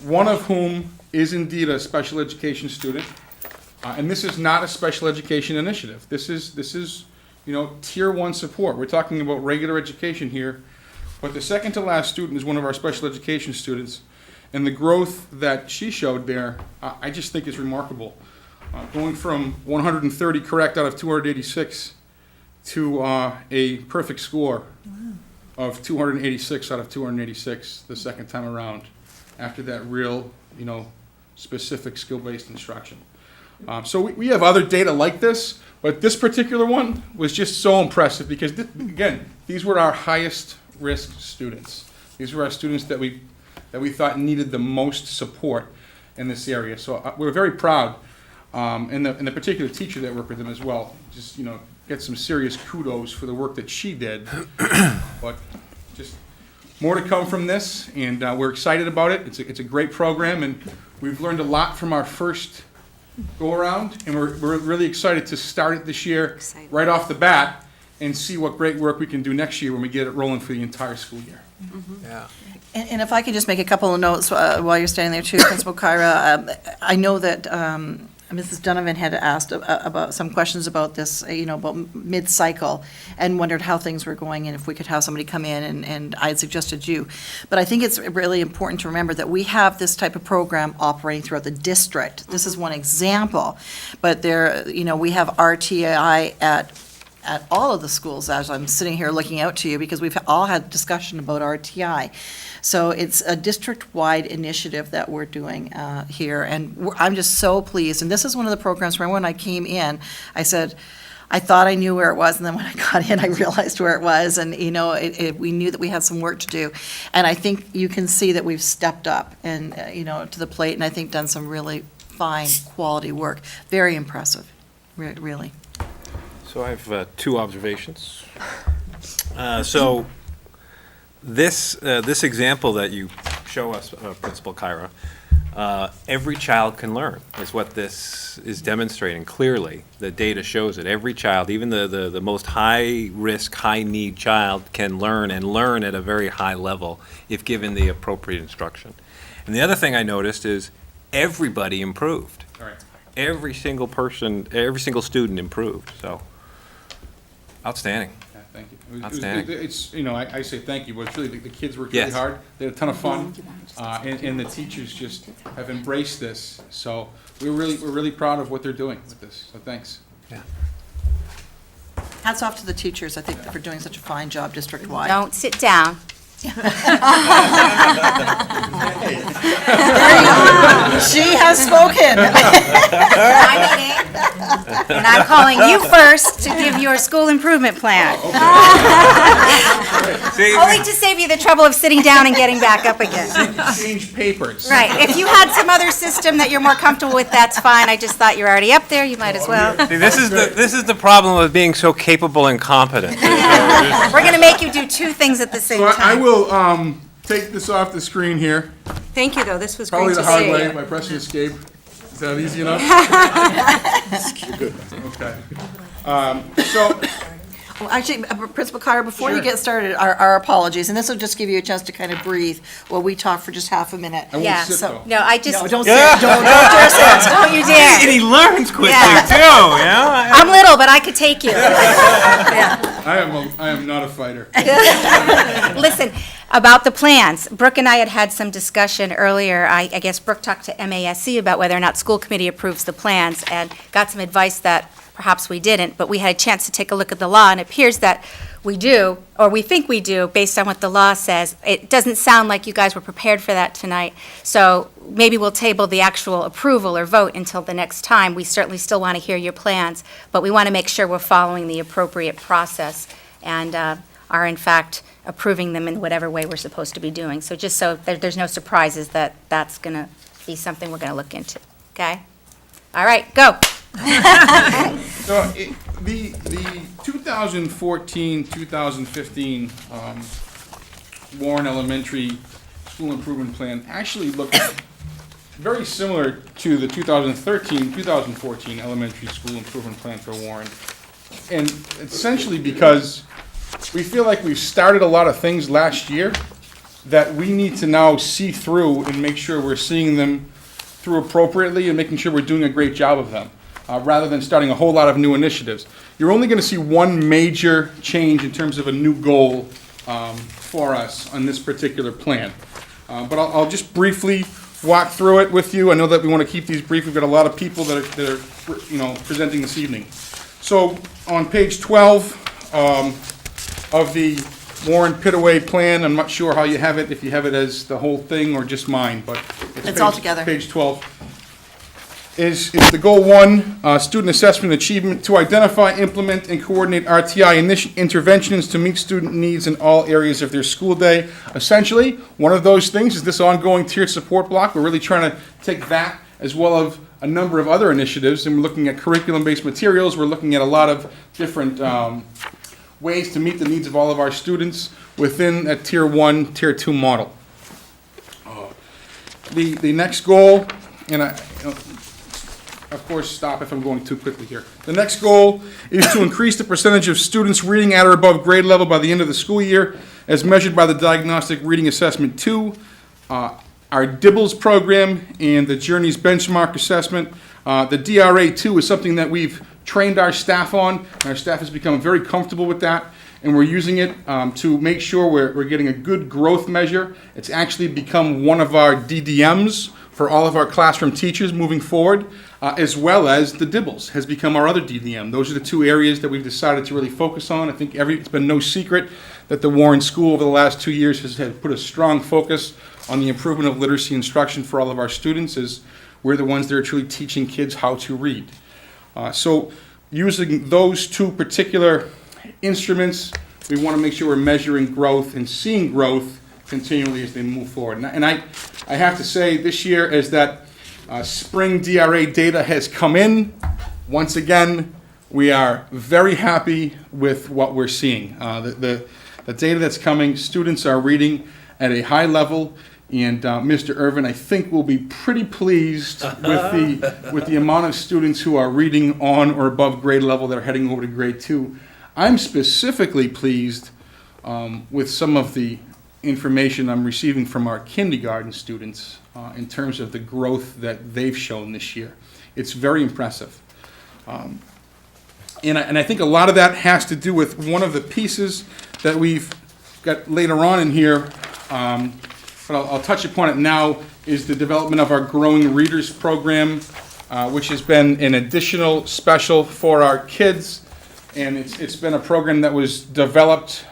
One of whom is indeed a special education student. And this is not a special education initiative. This is, you know, tier 1 support. We're talking about regular education here. But the second to last student is one of our special education students. And the growth that she showed there, I just think is remarkable. Going from 130 correct out of 286 to a perfect score of 286 out of 286 the second time around, after that real, you know, specific skill-based instruction. So we have other data like this, but this particular one was just so impressive because, again, these were our highest risk students. These were our students that we thought needed the most support in this area. So we're very proud, and the particular teacher that worked with them as well. Just, you know, get some serious kudos for the work that she did. But just more to come from this, and we're excited about it. It's a great program, and we've learned a lot from our first go-around, and we're really excited to start it this year right off the bat and see what great work we can do next year when we get it rolling for the entire school year. Yeah. And if I could just make a couple of notes while you're standing there too, Principal Kyra, I know that Mrs. Donovan had asked about some questions about this, you know, about mid-cycle, and wondered how things were going and if we could have somebody come in, and I had suggested you. But I think it's really important to remember that we have this type of program operating throughout the district. This is one example, but there, you know, we have RTI at all of the schools, as I'm sitting here looking out to you, because we've all had discussion about RTI. So it's a district-wide initiative that we're doing here, and I'm just so pleased. And this is one of the programs where when I came in, I said, I thought I knew where it was, and then when I got in, I realized where it was, and, you know, we knew that we had some work to do. And I think you can see that we've stepped up and, you know, to the plate, and I think done some really fine, quality work. Very impressive, really. So I have 2 observations. So this example that you show us, Principal Kyra, every child can learn, is what this is demonstrating clearly. The data shows it. Every child, even the most high-risk, high-need child, can learn, and learn at a very high level if given the appropriate instruction. And the other thing I noticed is everybody improved. All right. Every single person, every single student improved, so outstanding. Yeah, thank you. Outstanding. It's, you know, I say thank you, but it's really, the kids worked really Yes. hard. They had a ton of fun, and the teachers just have embraced this. So we're really proud of what they're doing with this, so thanks. Yeah. Hats off to the teachers, I think, for doing such a fine job district-wide. Don't sit down. She has spoken. My meeting, and I'm calling you first to give your school improvement plan. Only to save you the trouble of sitting down and getting back up again. Change papers. Right, if you had some other system that you're more comfortable with, that's fine. I just thought you're already up there, you might as well. See, this is the problem of being so capable and competent. We're gonna make you do 2 things at the same So I time. will take this off the screen here, Thank you, though, this was great probably to the hard see. way, by pressing escape. Is that easy enough? Good, okay. So, Well, actually, Principal Carter, before you get started, our apologies, and this will just give you a chance to kind of breathe while we talk for just half a minute. I won't Yeah, sit though. no, I just, No, don't sit, don't dare sit. don't you dare. And he learns quickly, Yeah. too, you know? I'm little, but I could take you. I am not a fighter. Listen, about the plans, Brooke and I had some discussion earlier. I guess Brooke talked to MASC about whether or not school committee approves the plans and got some advice that perhaps we didn't, but we had a chance to take a look at the law, and it appears that we do, or we think we do, based on what the law says. It doesn't sound like you guys were prepared for that tonight, so maybe we'll table the actual approval or vote until the next time. We certainly still want to hear your plans, but we want to make sure we're following the appropriate process. And are in fact approving them in whatever way we're supposed to be doing. So just so there's no surprises that that's going to be something we're going to look into, okay? All right, go. So the 2014-2015 Warren Elementary School Improvement Plan actually looked very similar to the 2013-2014 Elementary School Improvement Plan for Warren. And essentially because we feel like we've started a lot of things last year that we need to now see through and make sure we're seeing them through appropriately and making sure we're doing a great job of them, rather than starting a whole lot of new initiatives. You're only going to see one major change in terms of a new goal for us on this particular plan. But I'll just briefly walk through it with you. I know that we want to keep these brief. We've got a lot of people that are presenting this evening. So on page 12 of the Warren Pitaway plan, I'm not sure how you have it, if you have it as the whole thing or just mine, but It's all together. Page 12 is the goal 1, student assessment achievement, to identify, implement, and coordinate RTI interventions to meet student needs in all areas of their school day. Essentially, one of those things is this ongoing tiered support block. We're really trying to take that as well as a number of other initiatives, and we're looking at curriculum-based materials. We're looking at a lot of different ways to meet the needs of all of our students within a Tier 1, Tier 2 model. The next goal, and of course, stop if I'm going too quickly here. The next goal is to increase the percentage of students reading at or above grade level by the end of the school year, as measured by the Diagnostic Reading Assessment 2, our DIBBLS program, and the Journeys Benchmark Assessment. The DRA2 is something that we've trained our staff on, and our staff has become very comfortable with that, and we're using it to make sure we're getting a good growth measure. It's actually become one of our DDMs for all of our classroom teachers moving forward, as well as the DIBBLS has become our other DDM. Those are the two areas that we've decided to really focus on. I think it's been no secret that the Warren School over the last 2 years has put a strong focus on the improvement of literacy instruction for all of our students, as we're the ones that are truly teaching kids how to read. So using those two particular instruments, we want to make sure we're measuring growth and seeing growth continually as they move forward. And I have to say, this year, as that spring DRA data has come in, once again, we are very happy with what we're seeing. The data that's coming, students are reading at a high level, and Mr. Irvin, I think, will be pretty pleased with the amount of students who are reading on or above grade level that are heading over to grade 2. I'm specifically pleased with some of the information I'm receiving from our kindergarten students in terms of the growth that they've shown this year. It's very impressive. And I think a lot of that has to do with one of the pieces that we've got later on in here, but I'll touch upon it now, is the development of our Growing Readers program, which has been an additional special for our kids. And it's been a program that was developed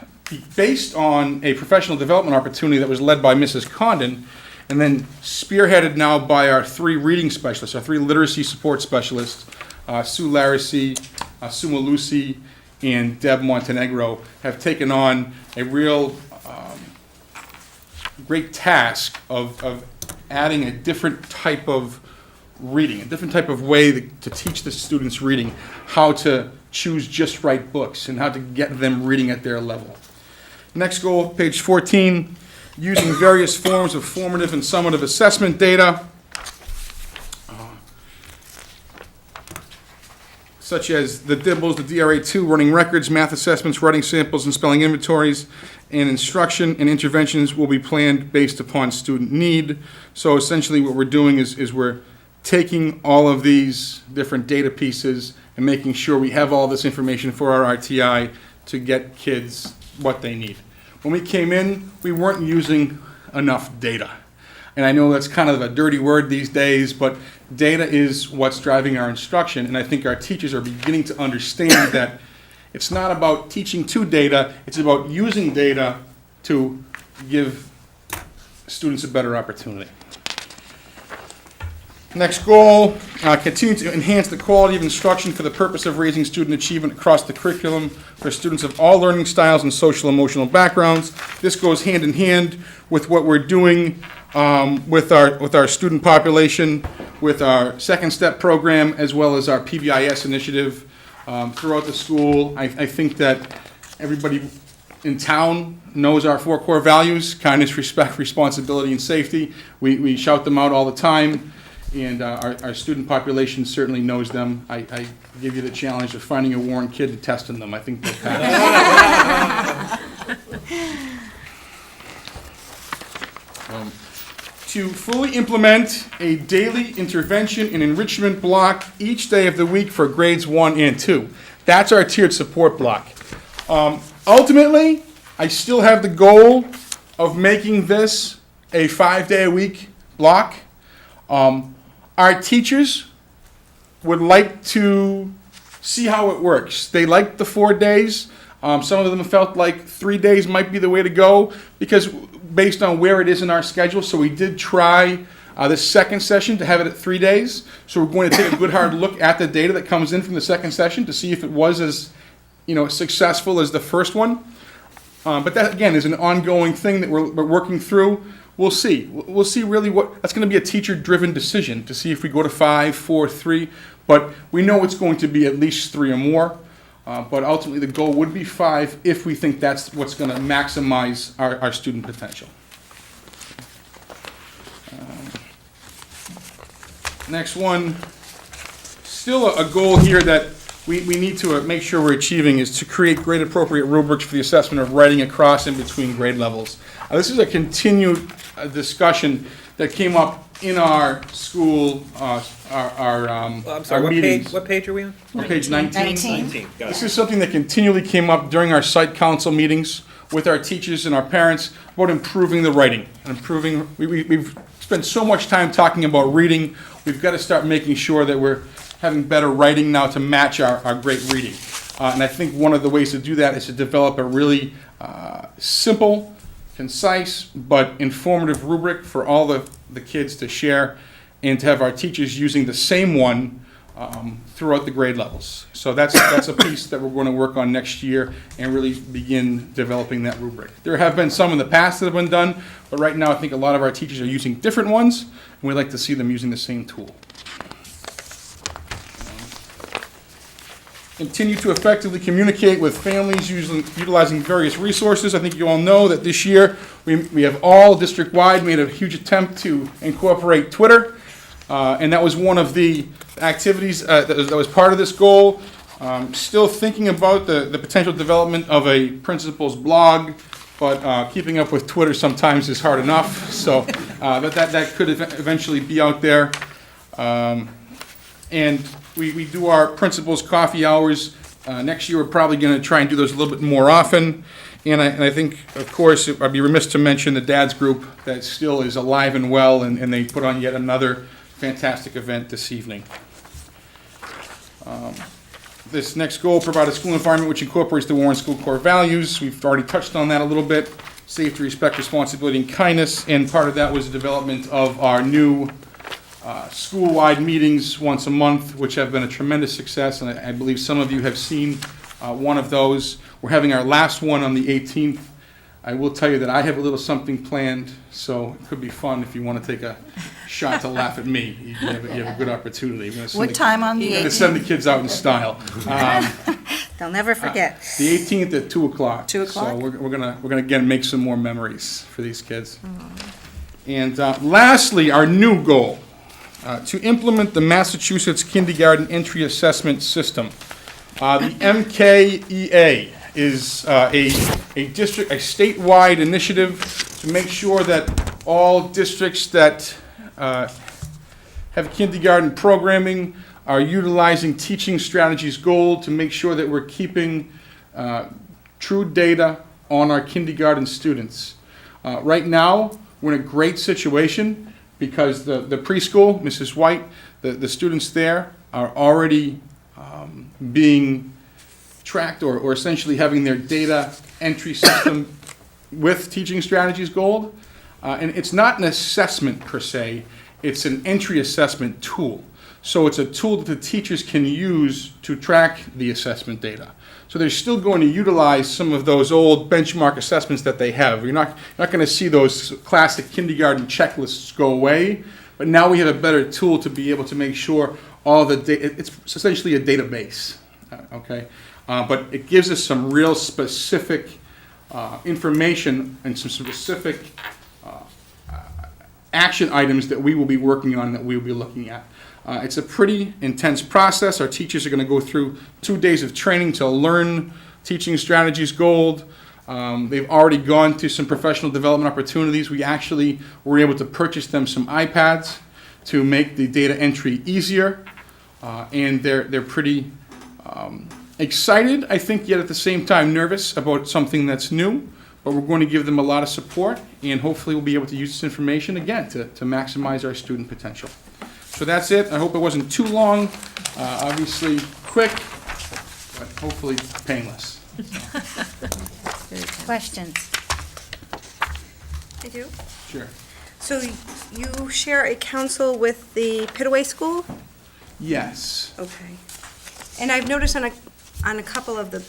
based on a professional development opportunity that was led by Mrs. Condon, and then spearheaded now by our 3 reading specialists, our 3 literacy support specialists, Sue Laracy, Sue Malusi, and Deb Montenegro, have taken on a real great task of adding a different type of reading, a different type of way to teach the students reading, how to choose just right books, and how to get them reading at their level. Next goal, page 14, using various forms of formative and summative assessment data, such as the DIBBLS, the DRA2, running records, math assessments, writing samples, and spelling inventories, and instruction and interventions will be planned based upon student need. So essentially what we're doing is we're taking all of these different data pieces and making sure we have all this information for our RTI to get kids what they need. When we came in, we weren't using enough data. And I know that's kind of a dirty word these days, but data is what's driving our instruction, and I think our teachers are beginning to understand that it's not about teaching to data, it's about using data to give students a better opportunity. Next goal, continue to enhance the quality of instruction for the purpose of raising student achievement across the curriculum for students of all learning styles and social emotional backgrounds. This goes hand in hand with what we're doing with our student population, with our Second Step program, as well as our PBIS initiative throughout the school. I think that everybody in town knows our 4 core values: kindness, respect, responsibility, and safety. We shout them out all the time. And our student population certainly knows them. I give you the challenge of finding a Warren kid to test in them. I think they'll pass. To fully implement a daily intervention and enrichment block each day of the week for grades 1 and 2. That's our tiered support block. Ultimately, I still have the goal of making this a 5-day-a-week block. Our teachers would like to see how it works. They like the 4 days. Some of them felt like 3 days might be the way to go because based on where it is in our schedule. So we did try this second session to have it at 3 days. So we're going to take a good hard look at the data that comes in from the second session to see if it was as successful as the first one. But that, again, is an ongoing thing that we're working through. We'll see. We'll see really that's going to be a teacher-driven decision to see if we go to 5, 4, 3. But we know it's going to be at least 3 or more. But ultimately, the goal would be 5 if we think that's what's going to maximize our student potential. Next one, still a goal here that we need to make sure we're achieving is to create grade appropriate rubrics for the assessment of writing across and between grade levels. This is a continued discussion that came up in our school, our meetings. What page are we on? On page 19. 19, got it. This is something that continually came up during our site council meetings with our teachers and our parents about improving the writing. We've spent so much time talking about reading. We've got to start making sure that we're having better writing now to match our great reading. And I think one of the ways to do that is to develop a really simple, concise, but informative rubric for all the kids to share and to have our teachers using the same one throughout the grade levels. So that's a piece that we're going to work on next year and really begin developing that rubric. There have been some in the past that have been done, but right now I think a lot of our teachers are using different ones, and we'd like to see them using the same tool. Continue to effectively communicate with families utilizing various resources. I think you all know that this year we have all district-wide made a huge attempt to incorporate Twitter, and that was one of the activities that was part of this goal. Still thinking about the potential development of a principal's blog, but keeping up with Twitter sometimes is hard enough, so that could eventually be out there. And we do our principals' coffee hours. Next year, we're probably going to try and do those a little bit more often. And I think, of course, I'd be remiss to mention the dads group that still is alive and well, and they put on yet another fantastic event this evening. This next goal, provide a school environment which incorporates the Warren School core values. We've already touched on that a little bit. Safety, respect, responsibility, and kindness. And part of that was the development of our new school-wide meetings once a month, which have been a tremendous success, and I believe some of you have seen one of those. We're having our last one on the 18th. I will tell you that I have a little something planned, so it could be fun if you want to take a shot to laugh at me. You have a good opportunity. What time on the 18th? We're going to send the kids out in style. They'll never forget. The 18th at 2 o'clock. 2 o'clock? So we're gonna again make some more memories for these kids. And lastly, our new goal. To implement the Massachusetts Kindergarten Entry Assessment System. The MKEA is a statewide initiative to make sure that all districts that have kindergarten programming are utilizing Teaching Strategies Gold to make sure that we're keeping true data on our kindergarten students. Right now, we're in a great situation because the preschool, Mrs. White, the students there are already being tracked or essentially having their data entry system with Teaching Strategies Gold. And it's not an assessment per se, it's an entry assessment tool. So it's a tool that the teachers can use to track the assessment data. So they're still going to utilize some of those old benchmark assessments that they have. You're not going to see those classic kindergarten checklists go away, but now we have a better tool to be able to make sure all the data, it's essentially a database, okay? But it gives us some real specific information and some specific action items that we will be working on, that we will be looking at. It's a pretty intense process. Our teachers are going to go through 2 days of training to learn Teaching Strategies Gold. They've already gone through some professional development opportunities. We actually were able to purchase them some iPads to make the data entry easier. And they're pretty excited, I think, yet at the same time nervous about something that's new. But we're going to give them a lot of support, and hopefully we'll be able to use this information again to maximize our student potential. So that's it. I hope it wasn't too long, obviously quick, but hopefully painless. Questions? I do. Sure. So you share a council with the Pitaway School? Yes. Okay. And I've noticed on a couple of the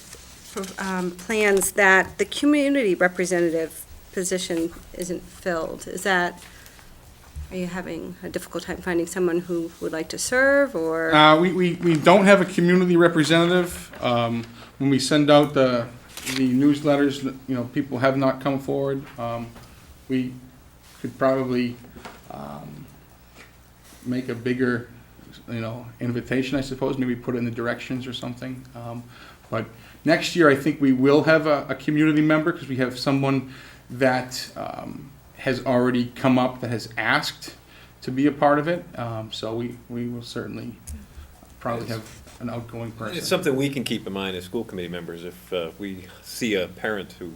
plans that the community representative position isn't filled. Are you having a difficult time finding someone who would like to serve, or? We don't have a community representative. When we send out the newsletters, people have not come forward. We could probably make a bigger, invitation, I suppose, maybe put it in the directions or something. But next year, I think we will have a community member, because we have someone that has already come up, that has asked to be a part of it. So we will certainly probably have an outgoing person. It's something we can keep in mind as school committee members if we see a parent who,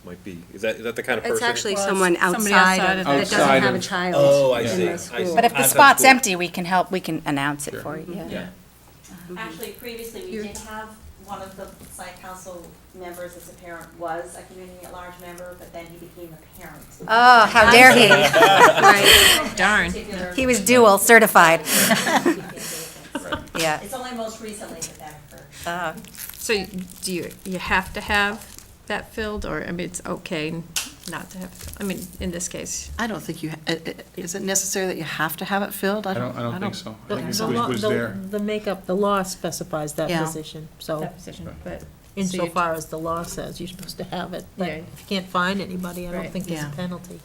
might be, is that the kind of person? It's actually someone somebody outside outside of of that it. doesn't have a child Oh, I in see. the I school. see. But if the Outside spot's school. empty, we can announce it for you. Yeah. Actually, previously, we did have one of the site council members as a parent was a community at large member, but then he became a parent. Oh, how dare he? Right. Darn. He was dual certified. Yeah. It's only most recently that occurred. So do you have to have that filled, or, it's okay not to have, in this case? I don't think is it necessary that you have to have it filled? I don't think so. I think The it law- was the- there. The makeup, the law specifies that Yeah. position, so That position, but. insofar as the law says you're supposed to have it. But Yeah. if you can't find anybody, I don't Right. think there's a Yeah. penalty.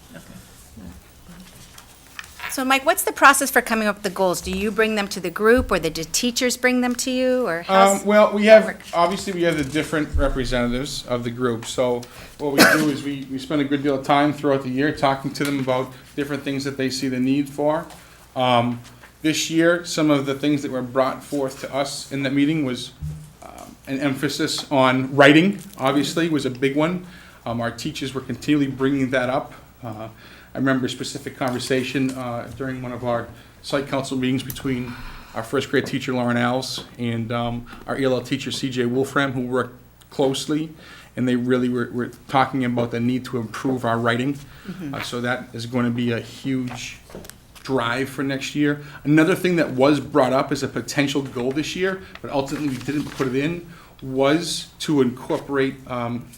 So Mike, what's the process for coming up with the goals? Do you bring them to the group, or do teachers bring them to you, or how's? Well, we have the different representatives of the group. So what we do is we spend a good deal of time throughout the year talking to them about different things that they see the need for. This year, some of the things that were brought forth to us in that meeting was an emphasis on writing, obviously, was a big one. Our teachers were continually bringing that up. I remember a specific conversation during one of our site council meetings between our first grade teacher, Lauren Alves, and our ELL teacher, CJ Wolfram, who worked closely, and they really were talking about the need to improve our writing. So that is going to be a huge drive for next year. Another thing that was brought up as a potential goal this year, but ultimately we didn't put it in, was to incorporate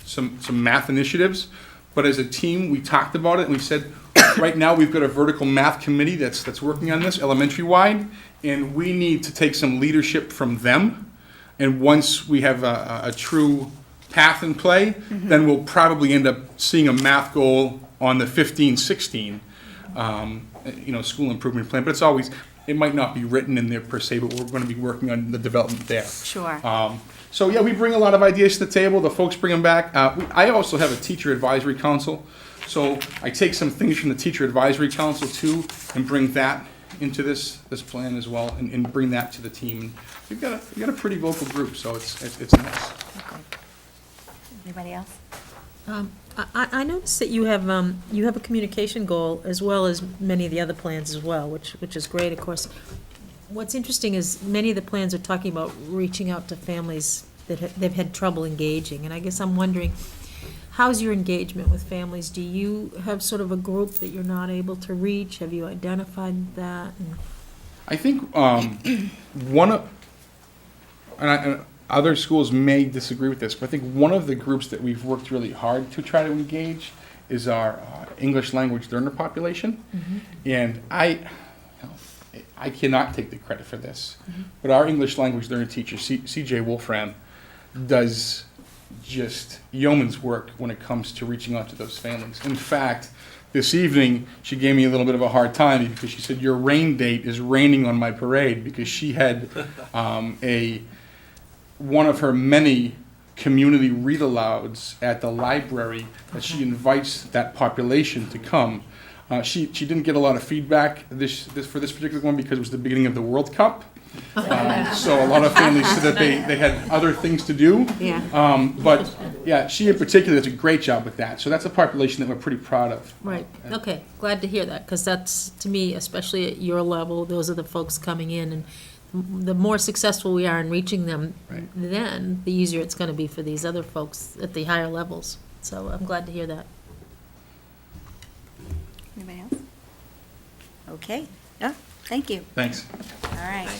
some math initiatives. But as a team, we talked about it, and we said, right now, we've got a vertical math committee that's working on this, elementary-wide, and we need to take some leadership from them. And once we have a true path in play, then we'll probably end up seeing a math goal on the 15-16, school improvement plan. But it might not be written in there per se, but we're going to be working on the development there. Sure. So yeah, we bring a lot of ideas to the table. The folks bring them back. I also have a teacher advisory council, so I take some things from the teacher advisory council too, and bring that into this plan as well, and bring that to the team. And we've got a pretty vocal group, so it's nice. Anybody else? I noticed that you have a communication goal as well as many of the other plans as well, which is great, of course. What's interesting is many of the plans are talking about reaching out to families that they've had trouble engaging, and I guess I'm wondering, how's your engagement with families? Do you have sort of a group that you're not able to reach? Have you identified that? And I think and other schools may disagree with this, but I think one of the groups that we've worked really hard to try to engage is our English language learner population. And I cannot take the credit for this, but our English language learner teacher, CJ Wolfram, does just yeoman's work when it comes to reaching out to those families. In fact, this evening, she gave me a little bit of a hard time because she said, your rain date is raining on my parade, because she had one of her many community read-alouds at the library that she invites that population to come. She didn't get a lot of feedback for this particular one because it was the beginning of the World Cup. So a lot of families said that they had other things to do. But yeah, she in particular does a great job with that. So that's a population that we're pretty proud of. right, okay, glad to hear that, because that's, to me, especially at your level, those are the folks coming in, and the more successful we are in reaching them, then the easier it's going to be for these other folks at the higher levels. So I'm glad to hear that. Anybody else? Okay. Oh, thank you. Thanks. All right.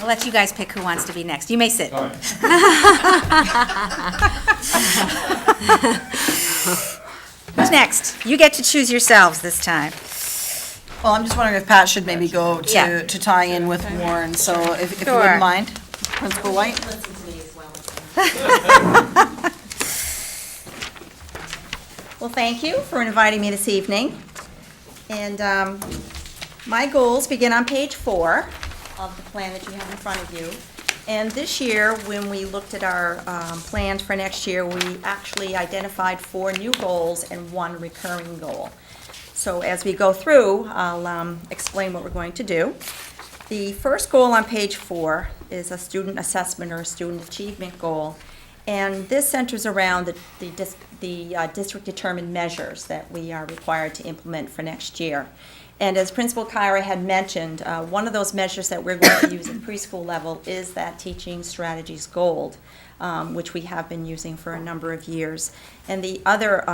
I'll let you guys pick who wants to be next. You may sit. All right. Who's next? You get to choose yourselves this time. Well, I'm just wondering if Pat should maybe go Yeah. to tie in with Warren, so if you Sure. wouldn't mind. Principal White? Listen to me as well. Well, thank you for inviting me this evening. And my goals begin on page 4 of the plan that you have in front of you. And this year, when we looked at our plans for next year, we actually identified 4 new goals and 1 recurring goal. So as we go through, I'll explain what we're going to do. The first goal on page 4 is a student assessment or a student achievement goal. And this centers around the district-determined measures that we are required to implement for next year. And as Principal Kyra had mentioned, one of those measures that we're going to use at preschool level is that Teaching Strategies Gold, which we have been using for a number of years. And the other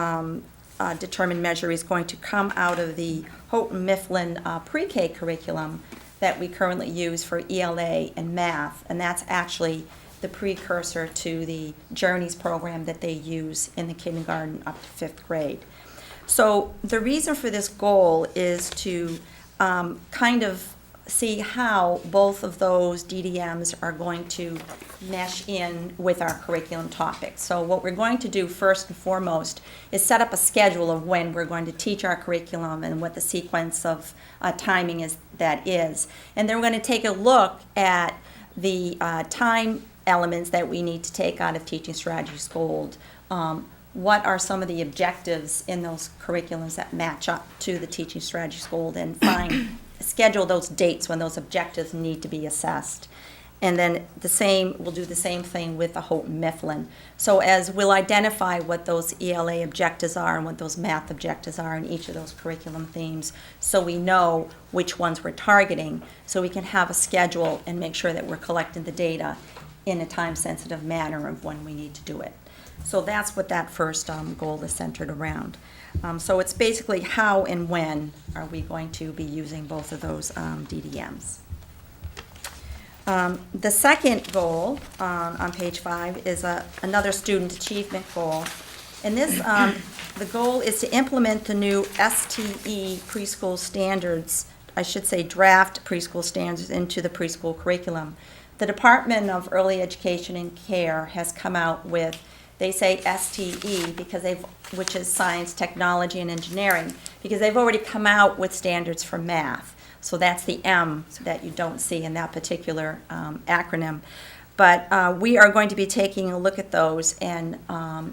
determined measure is going to come out of the Houghton Mifflin pre-K curriculum that we currently use for ELA and math, and that's actually the precursor to the Journeys program that they use in the kindergarten up to 5th grade. So the reason for this goal is to kind of see how both of those DDMs are going to mesh in with our curriculum topics. So what we're going to do first and foremost is set up a schedule of when we're going to teach our curriculum and what the sequence of timing is. And then we're going to take a look at the time elements that we need to take out of Teaching Strategies Gold. What are some of the objectives in those curriculums that match up to the Teaching Strategies Gold, and schedule those dates when those objectives need to be assessed. And then we'll do the same thing with the Houghton Mifflin. So as we'll identify what those ELA objectives are and what those math objectives are in each of those curriculum themes, so we know which ones we're targeting, so we can have a schedule and make sure that we're collecting the data in a time-sensitive manner of when we need to do it. So that's what that first goal is centered around. So it's basically how and when are we going to be using both of those DDMs. The second goal on page 5 is another student achievement goal. And this, the goal is to implement the new STE preschool standards, I should say draft preschool standards, into the preschool curriculum. The Department of Early Education and Care has come out with, they say STE which is science, technology, and engineering, because they've already come out with standards for math. So that's the M that you don't see in that particular acronym. But we are going to be taking a look at those and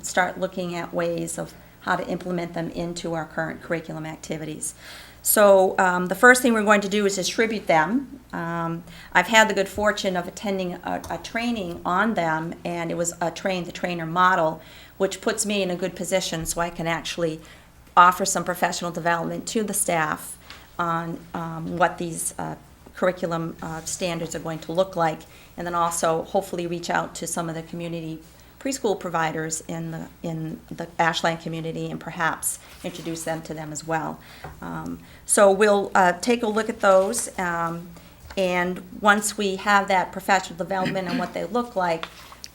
start looking at ways of how to implement them into our current curriculum activities. So the first thing we're going to do is distribute them. I've had the good fortune of attending a training on them, and it was a train-the-trainer model, which puts me in a good position so I can actually offer some professional development to the staff on what these curriculum standards are going to look like, and then also hopefully reach out to some of the community preschool providers in the Ashland community and perhaps introduce them to them as well. So we'll take a look at those, and once we have that professional development and what they look like,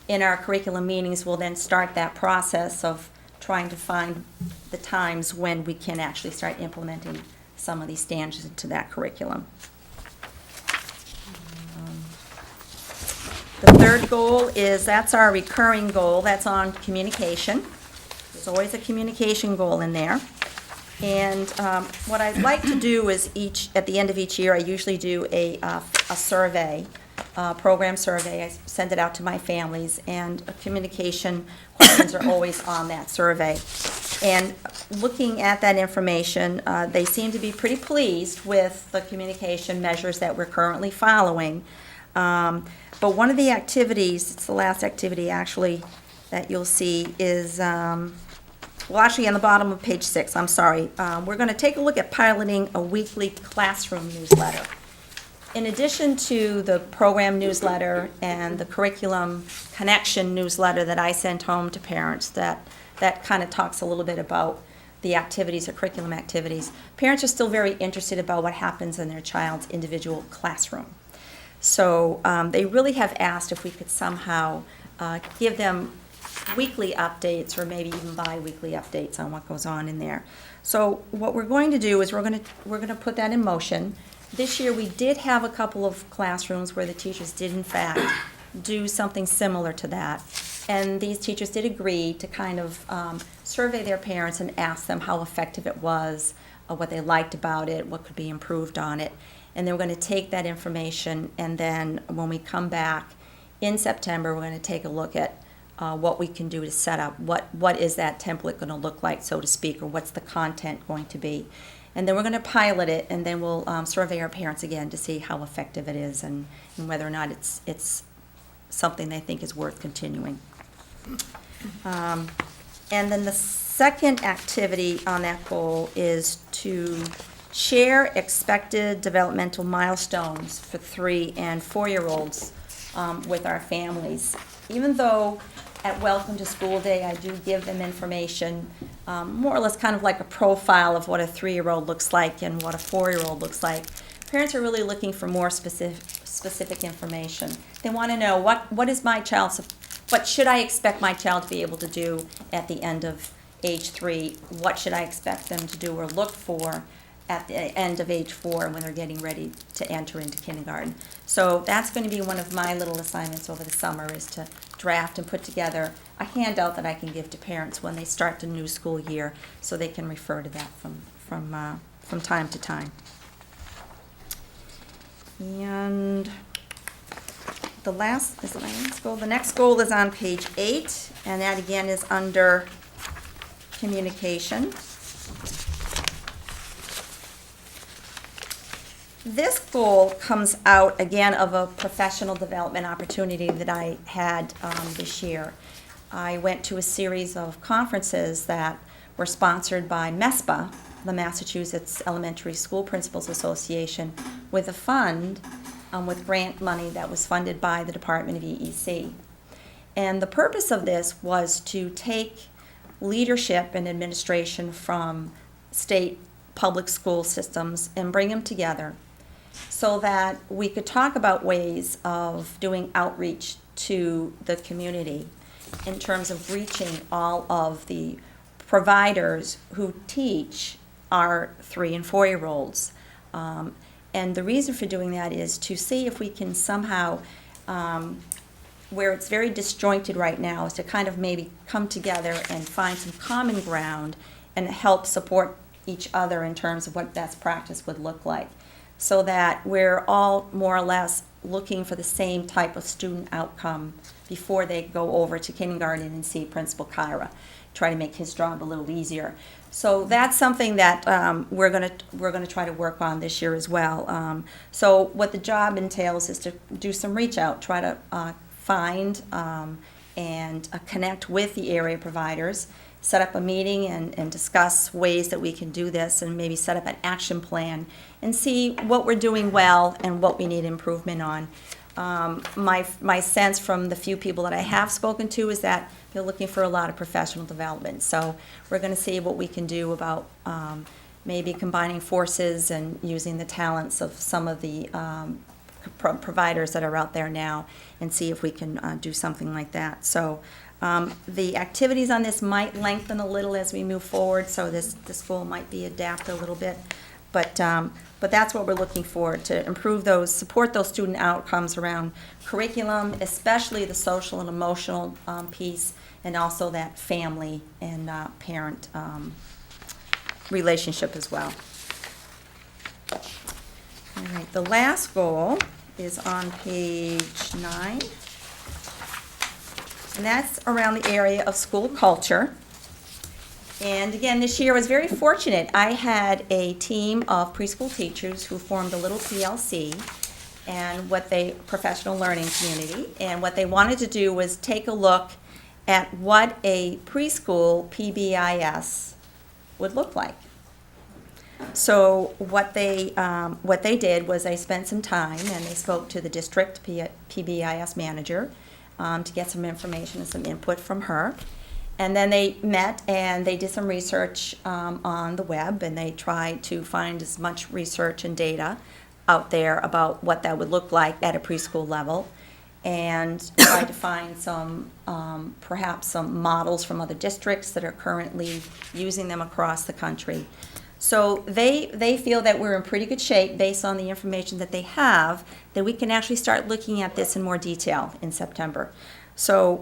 in our curriculum meetings, we'll then start that process of trying to find the times when we can actually start implementing some of these standards into that curriculum. The third goal is, that's our recurring goal, that's on communication. There's always a communication goal in there. And what I'd like to do is at the end of each year, I usually do a survey, program survey. I send it out to my families, and communication questions are always on that survey. And looking at that information, they seem to be pretty pleased with the communication measures that we're currently following. But one of the activities, it's the last activity actually that you'll see, is, well, actually on the bottom of page 6, I'm sorry. We're going to take a look at piloting a weekly classroom newsletter. In addition to the program newsletter and the curriculum connection newsletter that I send home to parents, that kind of talks a little bit about the activities or curriculum activities, parents are still very interested about what happens in their child's individual classroom. So they really have asked if we could somehow give them weekly updates or maybe even bi-weekly updates on what goes on in there. So what we're going to do is we're going to put that in motion. This year we did have a couple of classrooms where the teachers did in fact do something similar to that. And these teachers did agree to kind of survey their parents and ask them how effective it was, what they liked about it, what could be improved on it. And then we're going to take that information, and then when we come back in September, we're going to take a look at what we can do to set up, what is that template going to look like, so to speak, or what's the content going to be. And then we're going to pilot it, and then we'll survey our parents again to see how effective it is and whether or not it's something they think is worth continuing. And then the second activity on that goal is to share expected developmental milestones for 3- and 4-year-olds with our families. Even though at Welcome to School Day I do give them information, more or less kind of like a profile of what a 3-year-old looks like and what a 4-year-old looks like, parents are really looking for more specific information. They want to know what should I expect my child to be able to do at the end of age 3? What should I expect them to do or look for at the end of age 4 when they're getting ready to enter into kindergarten? So that's going to be one of my little assignments over the summer, is to draft and put together a handout that I can give to parents when they start the new school year, so they can refer to that from time to time. And the next goal is on page 8, and that again is under communication. This goal comes out again of a professional development opportunity that I had this year. I went to a series of conferences that were sponsored by MESPA, the Massachusetts Elementary School Principals Association, with a fund with grant money that was funded by the Department of EEC. And the purpose of this was to take leadership and administration from state public school systems and bring them together so that we could talk about ways of doing outreach to the community in terms of reaching all of the providers who teach our 3- and 4-year-olds. And the reason for doing that is to see if we can somehow, where it's very disjointed right now, is to kind of maybe come together and find some common ground and help support each other in terms of what best practice would look like, so that we're all more or less looking for the same type of student outcome before they go over to kindergarten and see Principal Kyra, try to make his job a little easier. So that's something that we're gonna try to work on this year as well. So what the job entails is to do some reach out, try to find and connect with the area providers, set up a meeting and discuss ways that we can do this, and maybe set up an action plan and see what we're doing well and what we need improvement on. My sense from the few people that I have spoken to is that they're looking for a lot of professional development. So we're going to see what we can do about maybe combining forces and using the talents of some of the providers that are out there now and see if we can do something like that. So the activities on this might lengthen a little as we move forward, so the school might be adapted a little bit. But that's what we're looking for, to improve those, support those student outcomes around curriculum, especially the social and emotional piece, and also that family and parent relationship as well. All right, the last goal is on page 9, and that's around the area of school culture. And again, this year I was very fortunate. I had a team of preschool teachers who formed a little PLC, and professional learning community, and what they wanted to do was take a look at what a preschool PBIS would look like. So what they did was they spent some time and they spoke to the district PBIS manager to get some information and some input from her. And then they met and they did some research on the web, and they tried to find as much research and data out there about what that would look like at a preschool level, and tried to find some, perhaps some models from other districts that are currently using them across the country. So they feel that we're in pretty good shape based on the information that they have, that we can actually start looking at this in more detail in September. So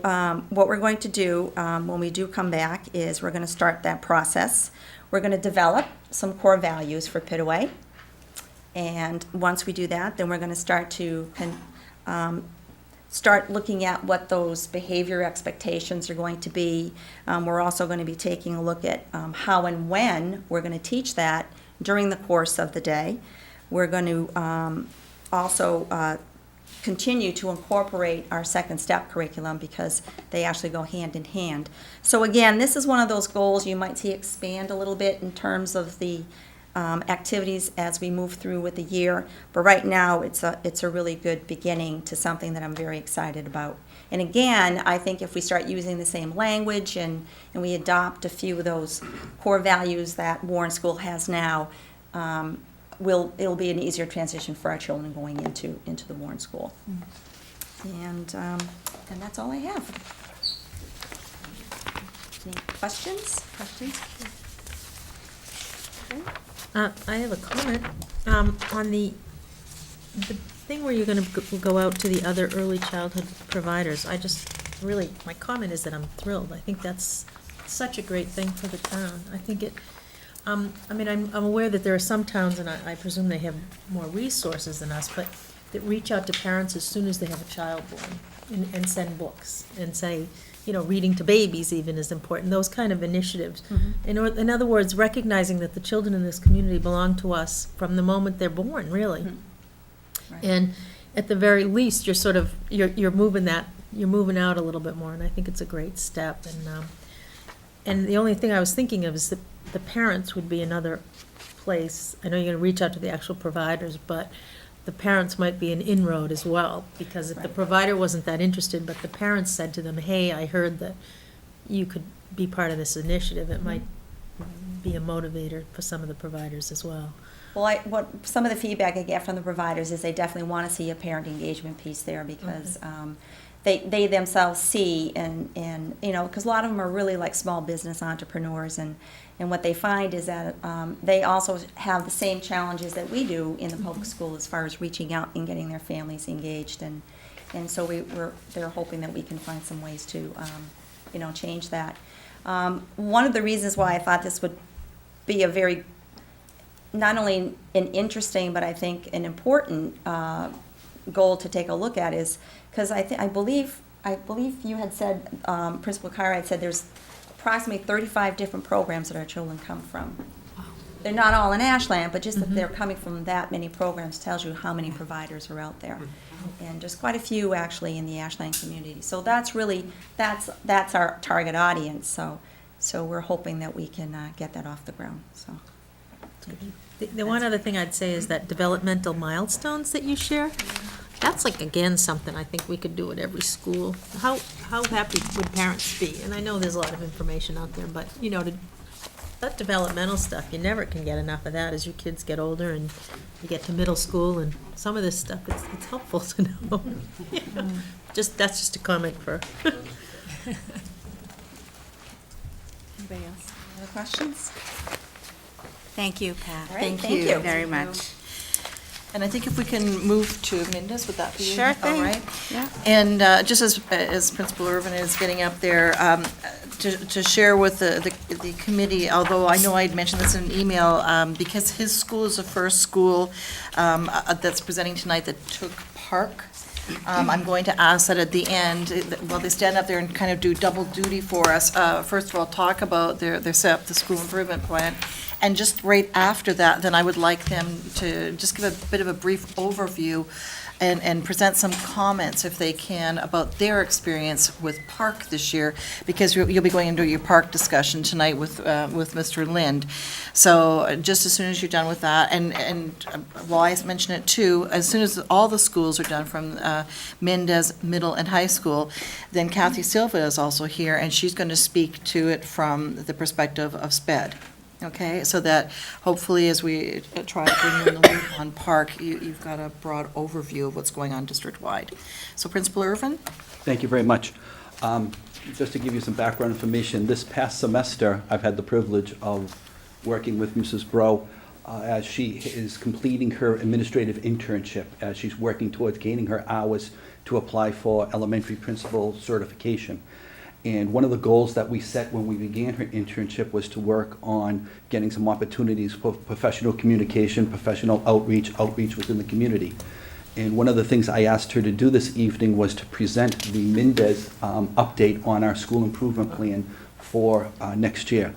what we're going to do when we do come back is we're going to start that process. We're going to develop some core values for Pitaway. And once we do that, then we're going to start to start looking at what those behavior expectations are going to be. We're also going to be taking a look at how and when we're going to teach that during the course of the day. We're going to also continue to incorporate our second step curriculum because they actually go hand in hand. So again, this is one of those goals you might see expand a little bit in terms of the activities as we move through with the year. But right now, it's a really good beginning to something that I'm very excited about. And again, I think if we start using the same language and we adopt a few of those core values that Warren School has now, it'll be an easier transition for our children going into the Warren School. And that's all I have. Any questions? Okay. I have a comment on the thing where you're going to go out to the other early childhood providers. My comment is that I'm thrilled. I think that's such a great thing for the town. I think it, I'm aware that there are some towns, and I presume they have more resources than us, but that reach out to parents as soon as they have a child born and send books and say, reading to babies even is important, those kind of initiatives. Mm-hmm. In other words, recognizing that the children in this community belong to us from the moment they're born, really. Mm-hmm. Right. And at the very least, you're moving out a little bit more, and I think it's a great step. And the only thing I was thinking of is that the parents would be another place. I know you're going to reach out to the actual providers, but the parents might be an inroad as well, because if the provider wasn't that interested, but the parents said to them, hey, I heard that you could be part of this initiative, it might be a motivator for some of the providers as well. Well, what some of the feedback I get from the providers is they definitely want to see a parent engagement piece there, because they themselves see and because a lot of them are really like small business entrepreneurs, and what they find is that they also have the same challenges that we do in the public school as far as reaching out and getting their families engaged, and so they're hoping that we can find some ways to change that. One of the reasons why I thought this would be a very, not only an interesting, but I think an important goal to take a look at is because I believe you had said, Principal Kyra had said there's approximately 35 different programs that our children come from. They're not all in Ashland, but just that they're coming from that many programs tells you how many providers are out there. And just quite a few actually in the Ashland community. So that's our target audience. So we're hoping that we can get that off the ground. So. The one other thing I'd say is that developmental milestones that you share, That's like, again, something I think we could do at every school. How happy would parents be? And I know there's a lot of information out there, but, you know, that developmental stuff, you never can get enough of that as your kids get older and you get to middle school, and some of this stuff, it's helpful to know. That's just a comment for. Anybody else? Other questions? Thank you, Pat. All right, Thank thank you you. very much. And I think if we can move to Minda's, would that be Sure thing. all right? Yeah. And just as Principal Irvin is getting up there, to share with the committee, although I know I'd mentioned this in an email, because his school is the first school that's presenting tonight that took Park. I'm going to ask that at the end, while they stand up there and kind of do double duty for us, first of all, talk about the school improvement plan. And just right after that, then I would like them to just give a bit of a brief overview and present some comments, if they can, about their experience with Park this year, because you'll be going into your Park discussion tonight with Mr. Lind. So just as soon as you're done with that, and while I mention it too, as soon as all the schools are done from Mendez Middle and High School, then Kathy Silva is also here, and she's going to speak to it from the perspective of SPED. Okay, so that hopefully as we try to bring you in the loop on Park, you've got a broad overview of what's going on district-wide. So Principal Irvin? Thank you very much. Just to give you some background information, this past semester, I've had the privilege of working with Mrs. Bro as she is completing her administrative internship, as she's working towards gaining her hours to apply for elementary principal certification. And one of the goals that we set when we began her internship was to work on getting some opportunities for professional communication, professional outreach within the community. And one of the things I asked her to do this evening was to present the Mendez update on our school improvement plan for next year.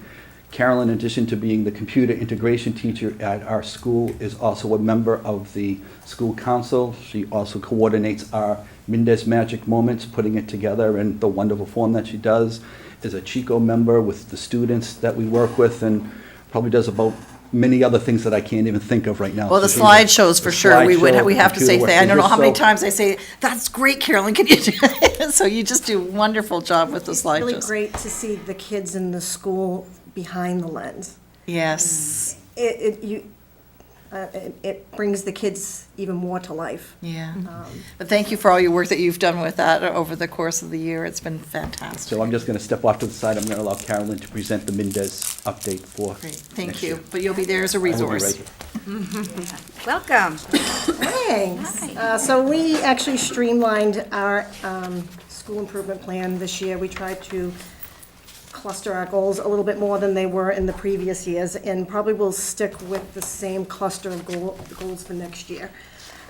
Carol, in addition to being the computer integration teacher at our school, is also a member of the school council. She also coordinates our Mendez Magic Moments, putting it together in the wonderful form that she does, is a Chico member with the students that we work with, and probably does about many other things that I can't even think of right now. Well, the So she's slideshows, for sure, we have to say, computer I don't know work. how many So- times I say, that's great, Carolyn, can you do it? So you just do a wonderful job with the slideshows. Really great to see the kids in the school behind the lens. Yes. It brings the kids even more to life. Yeah. But thank you for all your work that you've done with that over the course of the year. It's been fantastic. So I'm just going to step off to the side. I'm going to allow Carolyn to present the Mendez update for Great, thank next you. year. But you'll be there as a I will be resource. right here. Welcome. Thanks. So we actually streamlined our school improvement plan this year. We tried to cluster our goals a little bit more than they were in the previous years, and probably will stick with the same cluster of goals for next year.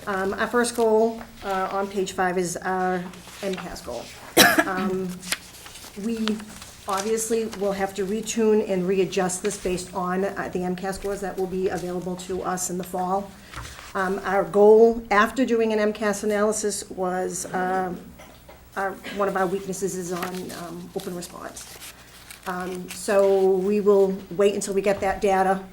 Our first goal on page 5 is our MCAS goal. We obviously will have to retune and readjust this based on the MCAS scores that will be available to us in the fall. Our goal after doing an MCAS analysis was one of our weaknesses is on open response. So we will wait until we get that data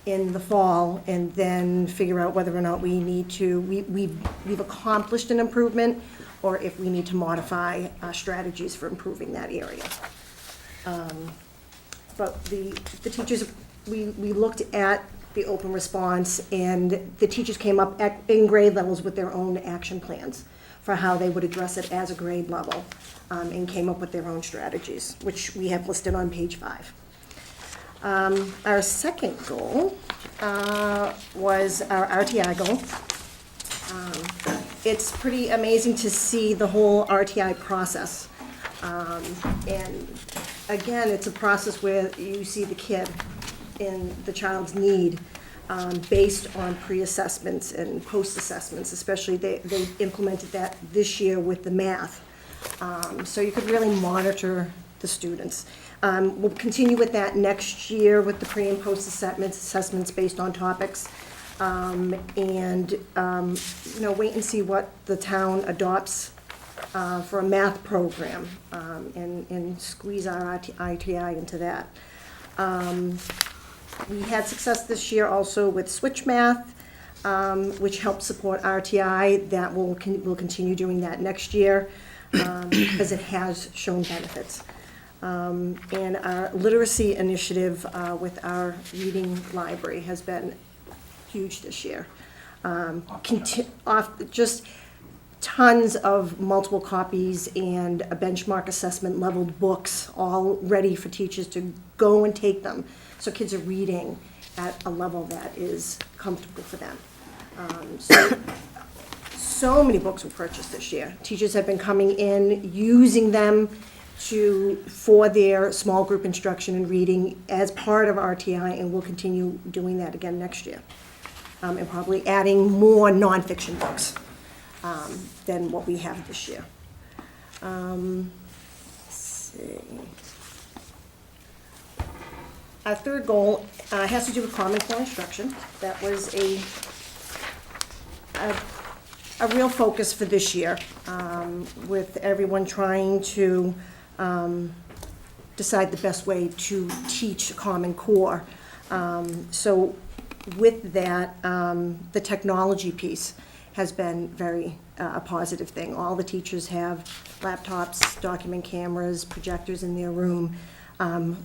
in the fall and then figure out whether or not we need to, we've accomplished an improvement, or if we need to modify strategies for improving that area. But the teachers, we looked at the open response, and the teachers came up in grade levels with their own action plans for how they would address it as a grade level, and came up with their own strategies, which we have listed on page 5. Our second goal was our RTI goal. It's pretty amazing to see the whole RTI process. And again, it's a process where you see the kid and the child's need based on pre-assessments and post-assessments, especially they implemented that this year with the math. So you could really monitor the students. We'll continue with that next year with the pre and post assessments based on topics. And wait and see what the town adopts for a math program, and squeeze our ITI into that. We had success this year also with switch math. which helps support RTI. That will continue doing that next year, because it has shown benefits. And our literacy initiative with our reading library has been huge this year. Just tons of multiple copies and a benchmark assessment leveled books, all ready for teachers to go and take them. So kids are reading at a level that is comfortable for them. So many books were purchased this year. Teachers have been coming in, using them for their small group instruction and reading as part of RTI, and we'll continue doing that again next year. And probably adding more nonfiction books than what we have this year. Let's see. Our third goal has to do with Common Core instruction. That was a real focus for this year, with everyone trying to decide the best way to teach Common Core. So with that, the technology piece has been a positive thing. All the teachers have laptops, document cameras, projectors in their room,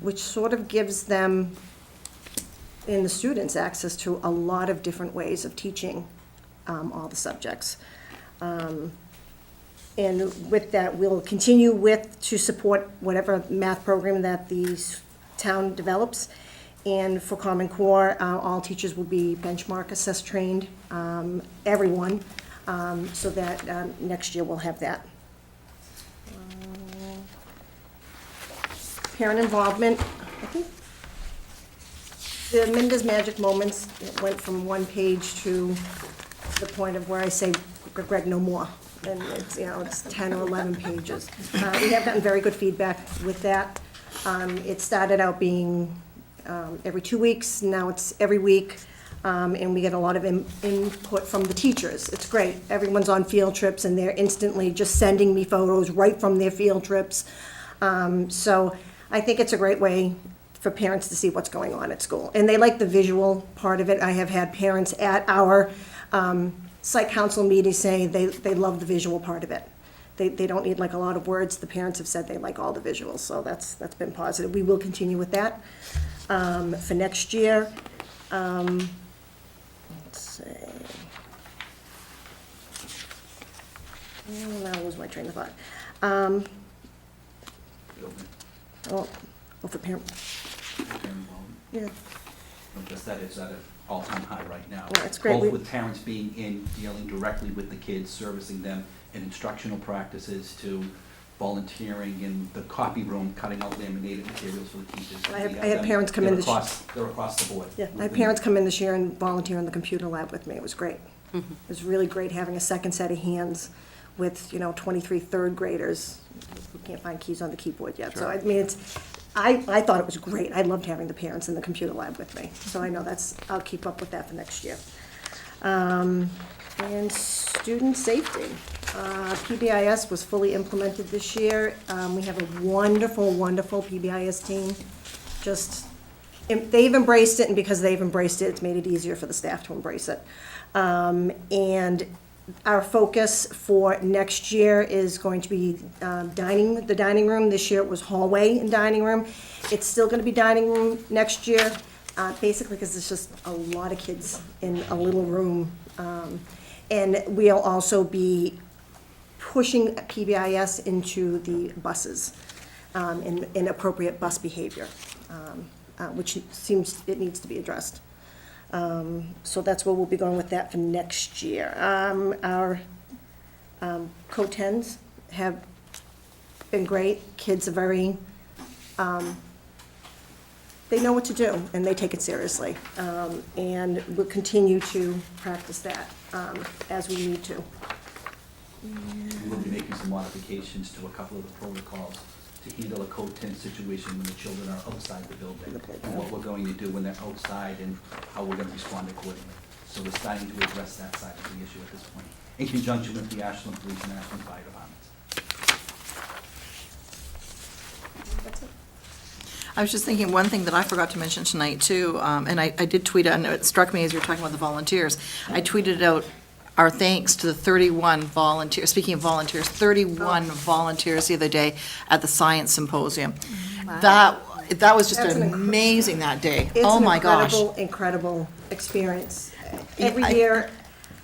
which sort of gives them and the students access to a lot of different ways of teaching all the subjects. And with that, we'll continue to support whatever math program that the town develops. And for Common Core, all teachers will be benchmark assessed trained, everyone, so that next year we'll have that. Parent involvement, I think the Minda's Magic Moments went from one page to the point of where I say, Greg, no more. And it's, it's 10 or 11 pages. We have gotten very good feedback with that. It started out being every 2 weeks, now it's every week, and we get a lot of input from the teachers. It's great. Everyone's on field trips, and they're instantly just sending me photos right from their field trips. So I think it's a great way for parents to see what's going on at school. And they like the visual part of it. I have had parents at our site council meetings say they love the visual part of it. They don't need like a lot of words. The parents have said they like all the visuals, so that's been positive. We will continue with that for next year. Let's see. Now I lose my train of thought. For parent. Yeah. Just that it's at an all-time high right now. Yeah, it's great. Both with parents being in, dealing directly with the kids, servicing them in instructional practices, to volunteering in the copy room, cutting out laminated materials for the teachers. I had parents come in this year. They're across the board. Yeah, I had parents come in this year and volunteer in the computer lab with me. It was great. It was really great having a second set of hands with, 23 third graders who can't find keys on the keyboard yet. So, I mean, I thought it was great. I loved having the parents in the computer lab with me. So I know I'll keep up with that for next year. And student safety. PBIS was fully implemented this year. We have a wonderful, wonderful PBIS team. They've embraced it, and because they've embraced it, it's made it easier for the staff to embrace it. And our focus for next year is going to be the dining room. This year it was hallway and dining room. It's still going to be dining room next year, basically because it's just a lot of kids in a little room. And we'll also be pushing PBIS into the buses in appropriate bus behavior, which it needs to be addressed. So that's where we'll be going with that for next year. Our co-10s have been great. Kids are very, they know what to do, and they take it seriously. And we'll continue to practice that as we need to. We'll be making some modifications to a couple of the protocols to handle a code 10 situation when the children are outside the building, and what we're going to do when they're outside and how we're going to respond accordingly. So we're starting to address that side of the issue at this point, in conjunction with the Ashland Police and Ashland Fire Departments. That's it. I was just thinking, one thing that I forgot to mention tonight, too, and I did tweet it, and it struck me as you were talking about the volunteers. I tweeted out our thanks to the 31 volunteers, speaking of volunteers, 31 volunteers the other day at the Science Symposium. That was just That's amazing that day. It's Oh, an my gosh. incredible experience. Every I- year,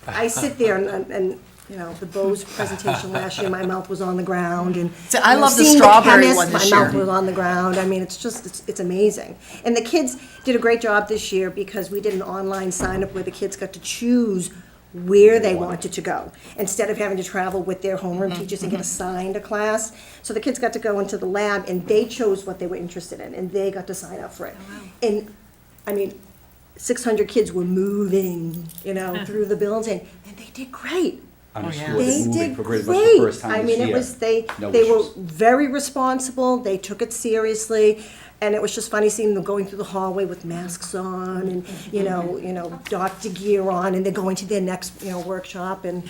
I sit there and, you know, the Bose presentation last year, my mouth was on the ground, and See, I you know, love the seeing strawberry chemist, one this my year. mouth was on the ground. I mean, it's amazing. And the kids did a great job this year because we did an online sign-up where the kids got to choose where they wanted to go, instead of having to travel with their homeroom teachers and get assigned a class. So the kids got to go into the lab, and they chose what they were interested in, and they got to sign up for it. And, I mean, 600 kids were moving, you know, through the building, and they did great. Understood They moving did for pretty much great. the first time I this mean, year. it was, they No were issues. very responsible, they took it seriously, and it was just funny seeing them going through the hallway with masks on and, you know, doctor gear on, and they're going to their next, you know, workshop, and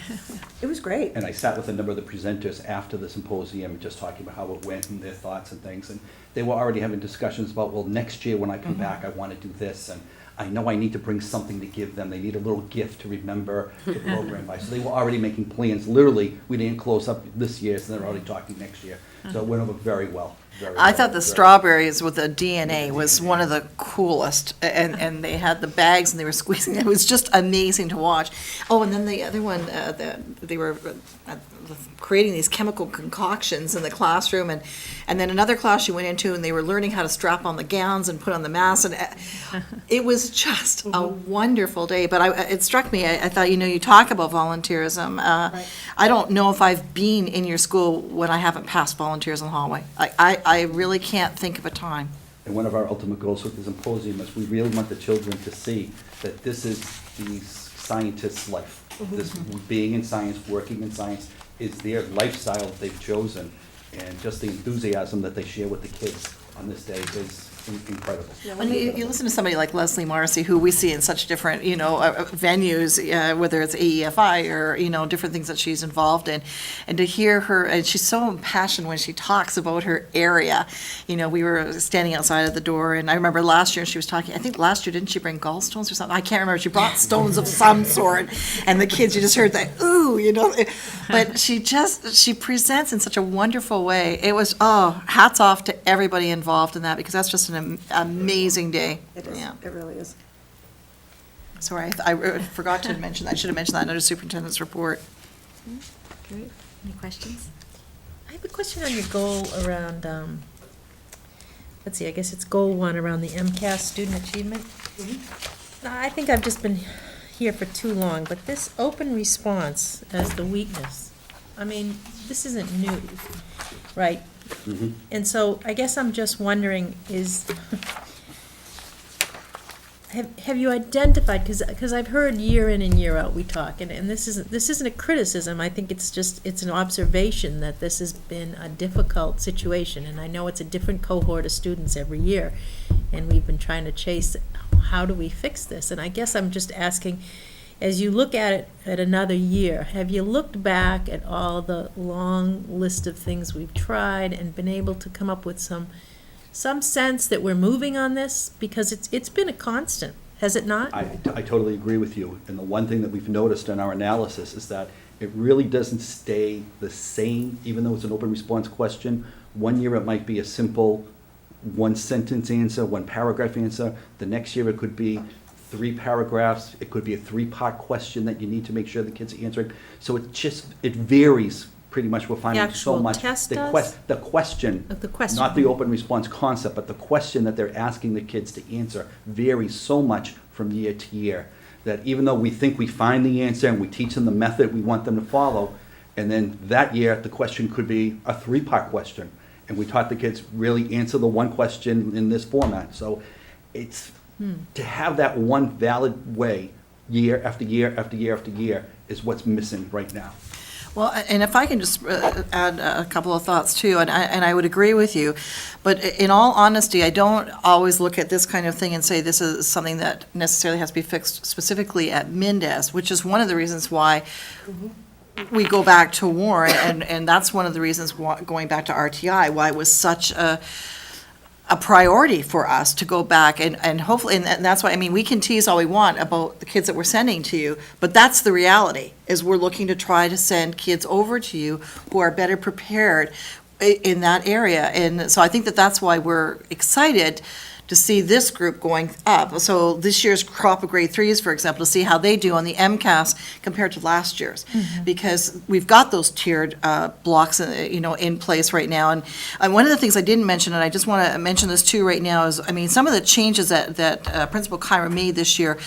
it was great. And I sat with a number of the presenters after the symposium, just talking about how it went and their thoughts and things. And they were already having discussions about, well, next year when I come back, I want to do this. And I know I need to bring something to give them. They need a little gift to remember the program by. So they were already making plans. Literally, we didn't close up this year, so they're already talking next year. So it went over very well. I thought the strawberries with the DNA was one of the coolest, and they had the bags and they were squeezing. It was just amazing to watch. Oh, and then the other one, they were creating these chemical concoctions in the classroom, and then another class you went into, and they were learning how to strap on the gowns and put on the masks, and it was just a wonderful day. But it struck me, I thought, you talk about volunteerism. I don't know if I've been in your school when I haven't passed volunteers in the hallway. I really can't think of a time. And one of our ultimate goals with the symposium is we really want the children to see that this is these scientists' life. This being in science, working in science, is their lifestyle that they've chosen. And just the enthusiasm that they share with the kids on this day is incredible. When you listen to somebody like Leslie Marcy, who we see in such different, venues, whether it's AEFI or, different things that she's involved in, and to hear her, and she's so impassioned when she talks about her area. We were standing outside of the door, and I remember last year she was talking, I think last year, didn't she bring gallstones or something? I can't remember. She brought stones of some sort, and the kids, you just heard that, ooh, But she presents in such a wonderful way. It was, hats off to everybody involved in that, because that's just an amazing day. It is, Yeah. it really is. Sorry, I forgot to mention that. I should have mentioned that under superintendent's report. Great. Any questions? I have a question on your goal around, let's see, I guess it's goal 1 around the MCAS student achievement. I think I've just been here for too long, but this open response as the weakness, I mean, this isn't new, right? And so I guess I'm just wondering have you identified, because I've heard year in and year out we talk, and this isn't a criticism, I think it's an observation that this has been a difficult situation, and I know it's a different cohort of students every year, and we've been trying to chase, how do we fix this? And I guess I'm just asking, as you look at it at another year, have you looked back at all the long list of things we've tried and been able to come up with some sense that we're moving on this? Because it's been a constant, has it not? I totally agree with you. And the one thing that we've noticed in our analysis is that it really doesn't stay the same, even though it's an open response question. One year it might be a simple one-sentence answer, one-paragraph answer. The next year it could be 3 paragraphs. It could be a 3-part question that you need to make sure the kids are answering. So it varies pretty much. We're finding so actual much. test The does? question, The question. not the open response concept, but the question that they're asking the kids to answer varies so much from year to year that even though we think we find the answer and we teach them the method we want them to follow, and then that year the question could be a 3-part question. And we taught the kids really answer the one question in this format. So it's to have that one valid way year after year after year after year is what's missing right now. Well, and if I can just add a couple of thoughts too, and I would agree with you, but in all honesty, I don't always look at this kind of thing and say this is something that necessarily has to be fixed specifically at Mendez, which is one of the reasons why we go back to Warren, and that's one of the reasons why, going back to RTI, why it was such a a priority for us to go back and hopefully, and that's why, I mean, we can tease all we want about the kids that we're sending to you, but that's the reality, is we're looking to try to send kids over to you who are better prepared in that area. And so I think that that's why we're excited to see this group going up. So this year's crop of grade threes, for example, to see how they do on the MCAS compared to last year's. Because we've got those tiered blocks, in place right now. And one of the things I didn't mention, and I just want to mention this too right now, is, I mean, some of the changes that Principal Kyra made this year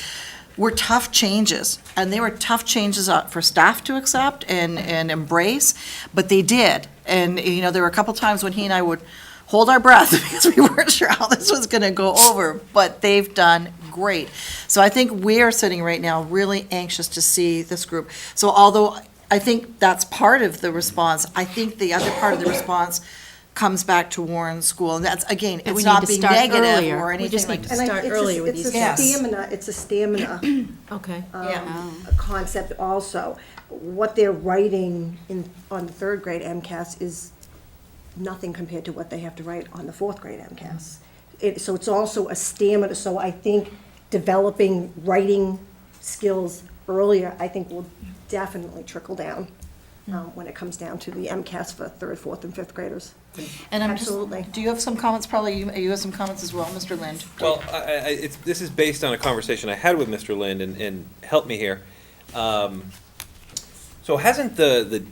were tough changes, and they were tough changes for staff to accept and embrace, but they did. And, there were a couple times when he and I would hold our breath because we weren't sure how this was going to go over, but they've done great. So I think we are sitting right now really anxious to see this group. So although I think that's part of the response, I think the other part of the response comes back to Warren School, and that's, again, And we it's need not to being start negative earlier. or We anything just like need that. to start earlier with these kids. It's a stamina Okay. concept also. What they're writing on the third grade MCAS is nothing compared to what they have to write on the fourth grade MCAS. So it's also a stamina, so I think developing writing skills earlier, I think will definitely trickle down when it comes down to the MCAS for third, fourth, and fifth graders. And I'm Absolutely. do you have some comments? Probably you have some comments as well, Mr. Lind. Well, this is based on a conversation I had with Mr. Lind, and help me here. So hasn't the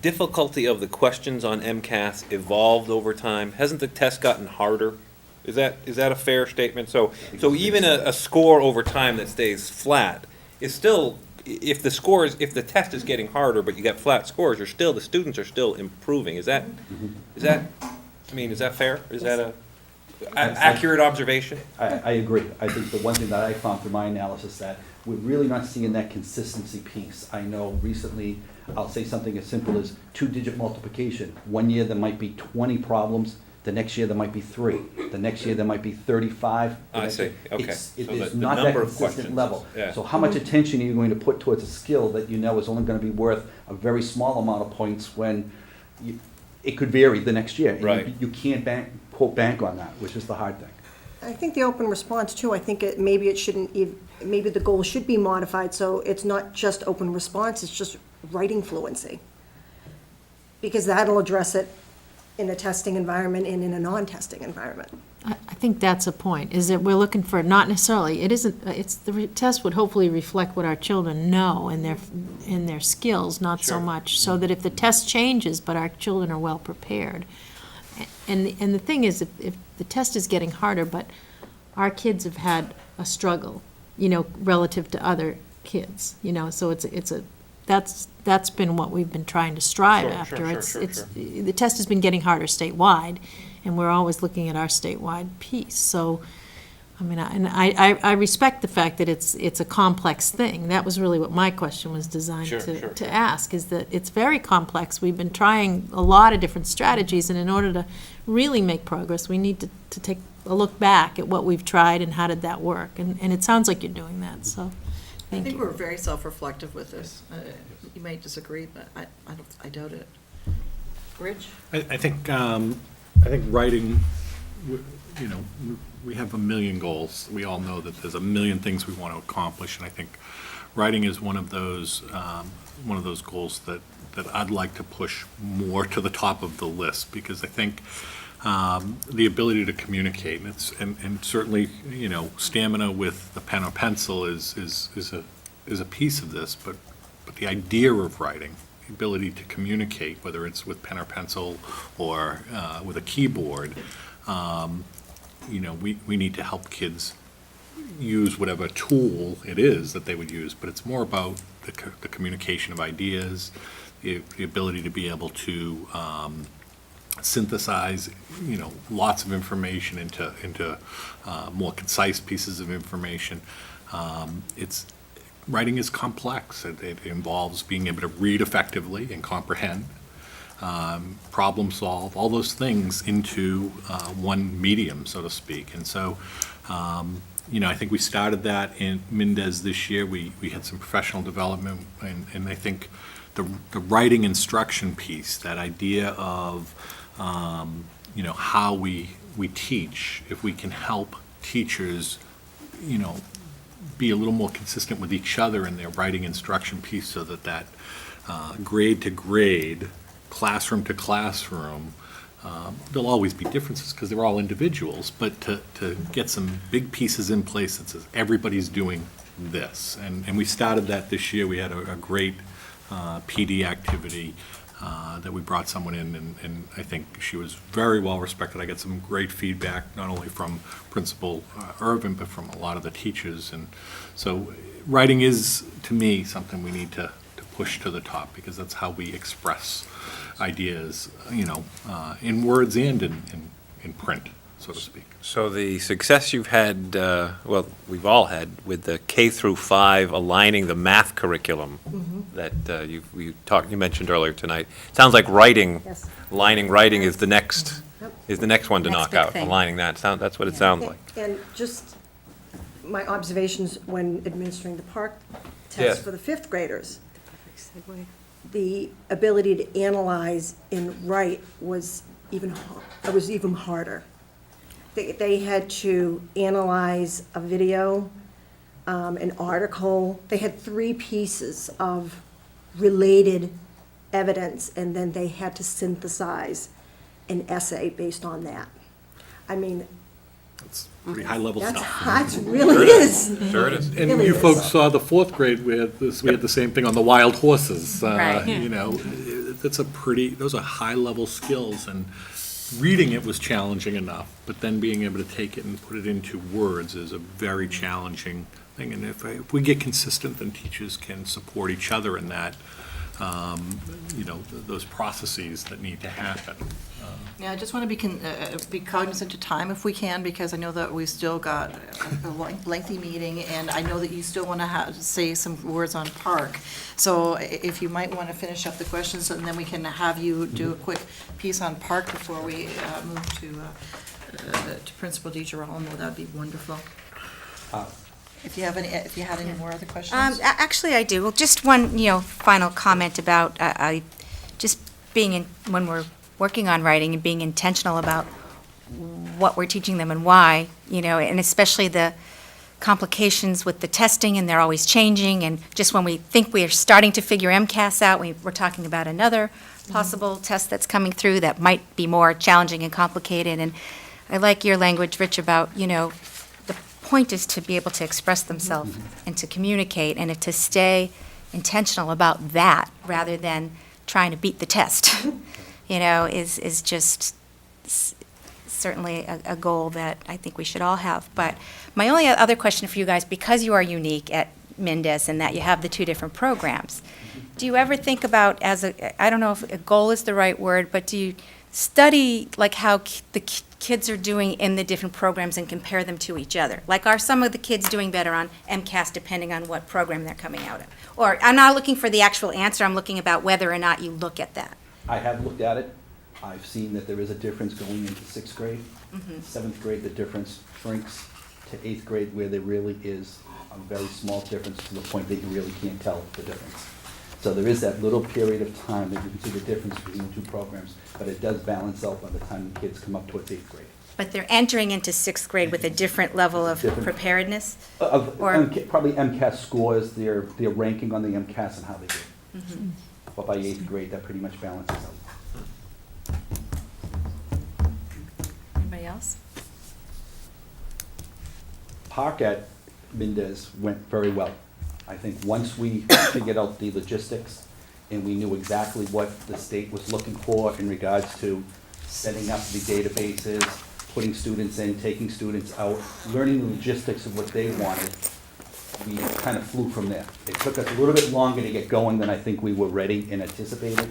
difficulty of the questions on MCAS evolved over time? Hasn't the test gotten harder? Is that a fair statement? So even a score over time that stays flat is still, if the test is getting harder, but you got flat scores, the students are still improving. Is that fair? Is that a accurate observation? I agree. I think the one thing that I found through my analysis that we're really not seeing that consistency piece. I know recently, I'll say something as simple as 2-digit multiplication. One year there might be 20 problems, the next year there might be 3. The next year there might be 35. I see, okay. It So is the not that number of consistent questions level. is- yeah. So how much attention are you going to put towards a skill that you know is only going to be worth a very small amount of points when it could vary the next year? And Right. You can't bank on that, which is the hard thing. I think the open response too, I think maybe the goal should be modified, so it's not just open response, it's just writing fluency. Because that'll address it in a testing environment and in a non-testing environment. I think that's a point, is that we're looking for, not necessarily, the test would hopefully reflect what our children know and their skills, not so Sure. much, so that if the test changes, but our children are well prepared. And the thing is, if the test is getting harder, but our kids have had a struggle, relative to other kids, so that's been what we've been trying to strive after. Sure. The test has been getting harder statewide, and we're always looking at our statewide piece. So, I mean, I respect the fact that it's a complex thing. That was really what my question was designed to ask, is that it's very complex. We've been trying a lot of different strategies, and in order to really make progress, we need to take a look back at what we've tried and how did that work. And it sounds like you're doing that, so I thank think you. we're very self-reflective with this. You might disagree, but I doubt it. Rich? I think writing, we have a million goals. We all know that there's a million things we want to accomplish, and I think writing is one of those goals that I'd like to push more to the top of the list, because I think the ability to communicate, and certainly, stamina with the pen or pencil is a piece of this, but the idea of writing, the ability to communicate, whether it's with pen or pencil or with a keyboard, we need to help kids use whatever tool it is that they would use, but it's more about the communication of ideas, the ability to be able to synthesize, lots of information into more concise pieces of information. Writing is complex. It involves being able to read effectively and comprehend, problem solve, all those things into one medium, so to speak. And so, I think we started that in Mendez this year. We had some professional development, and I think the writing instruction piece, that idea of, how we we teach, if we can help teachers, you know, be a little more consistent with each other in their writing instruction piece so that grade to grade, classroom to classroom, there'll always be differences because they're all individuals, but to get some big pieces in place that says everybody's doing this. And we started that this year. We had a great PD activity that we brought someone in, and I think she was very well respected. I got some great feedback, not only from Principal Irvin, but from a lot of the teachers. And so writing is, to me, something we need to push to the top, because that's how we express ideas, you know, in words and in print, so to speak. So the success you've had, well, we've all had with the K through 5 aligning the math curriculum that you mentioned earlier tonight. Sounds like writing, Yes. aligning writing is the next one to Next knock big out. thing. Aligning that, that's what it sounds like. And just my observations when administering the PARC Yeah. test for the fifth graders. The ability to analyze and write was even harder. They had to analyze a video, an article. They had 3 pieces of related evidence, and then they had to synthesize an essay based on that. I mean, It's pretty high-level that's, stuff. that really is. Sure it is. And Really you is. folks saw the 4th grade, we had the same thing on the wild horses. Right. You know, those are high-level skills, and reading it was challenging enough, but then being able to take it and put it into words is a very challenging thing. And if we get consistent, then teachers can support each other in that, you know, those processes that need to happen. Yeah, I just want to be cognizant of time if we can, because I know that we've still got a lengthy meeting, and I know that you still want to say some words on Park. So if you might want to finish up the questions, and then we can have you do a quick piece on Park before we move to Principal DiGirolamo, that'd be wonderful. If you had any more other questions? Actually, I do. Well, just one, final comment about just being when we're working on writing and being intentional about what we're teaching them and why, and especially the complications with the testing, and they're always changing, and just when we think we are starting to figure MCAS out, we're talking about another possible test that's coming through that might be more challenging and complicated. And I like your language, Rich, about, the point is to be able to express themselves and to communicate, and to stay intentional about that rather than trying to beat the test, is just certainly a goal that I think we should all have. But my only other question for you guys, because you are unique at Mendez and that you have the 2 different programs, do you ever think about, I don't know if a goal is the right word, but do you study like how the kids are doing in the different programs and compare them to each other? Like, are some of the kids doing better on MCAS depending on what program they're coming out of? Or, I'm not looking for the actual answer, I'm looking about whether or not you look at that. I have looked at it. I've seen that there is a difference going into 6th grade. 7th grade, the difference shrinks to 8th grade, where there really is a very small difference to the point that you really can't tell the difference. So there is that little period of time that you can see the difference between the 2 programs, but it does balance out by the time the kids come up towards 8th grade. But they're entering into 6th grade with a different level of preparedness? Probably MCAS scores, their ranking on the MCAS and how they do. But by 8th grade, that pretty much balances out. Anybody else? Park at Mendez went very well. I think once we figured out the logistics and we knew exactly what the state was looking for in regards to setting up the databases, putting students in, taking students out, learning the logistics of what they wanted, we kind of flew from there. It took us a little bit longer to get going than I think we were ready and anticipated.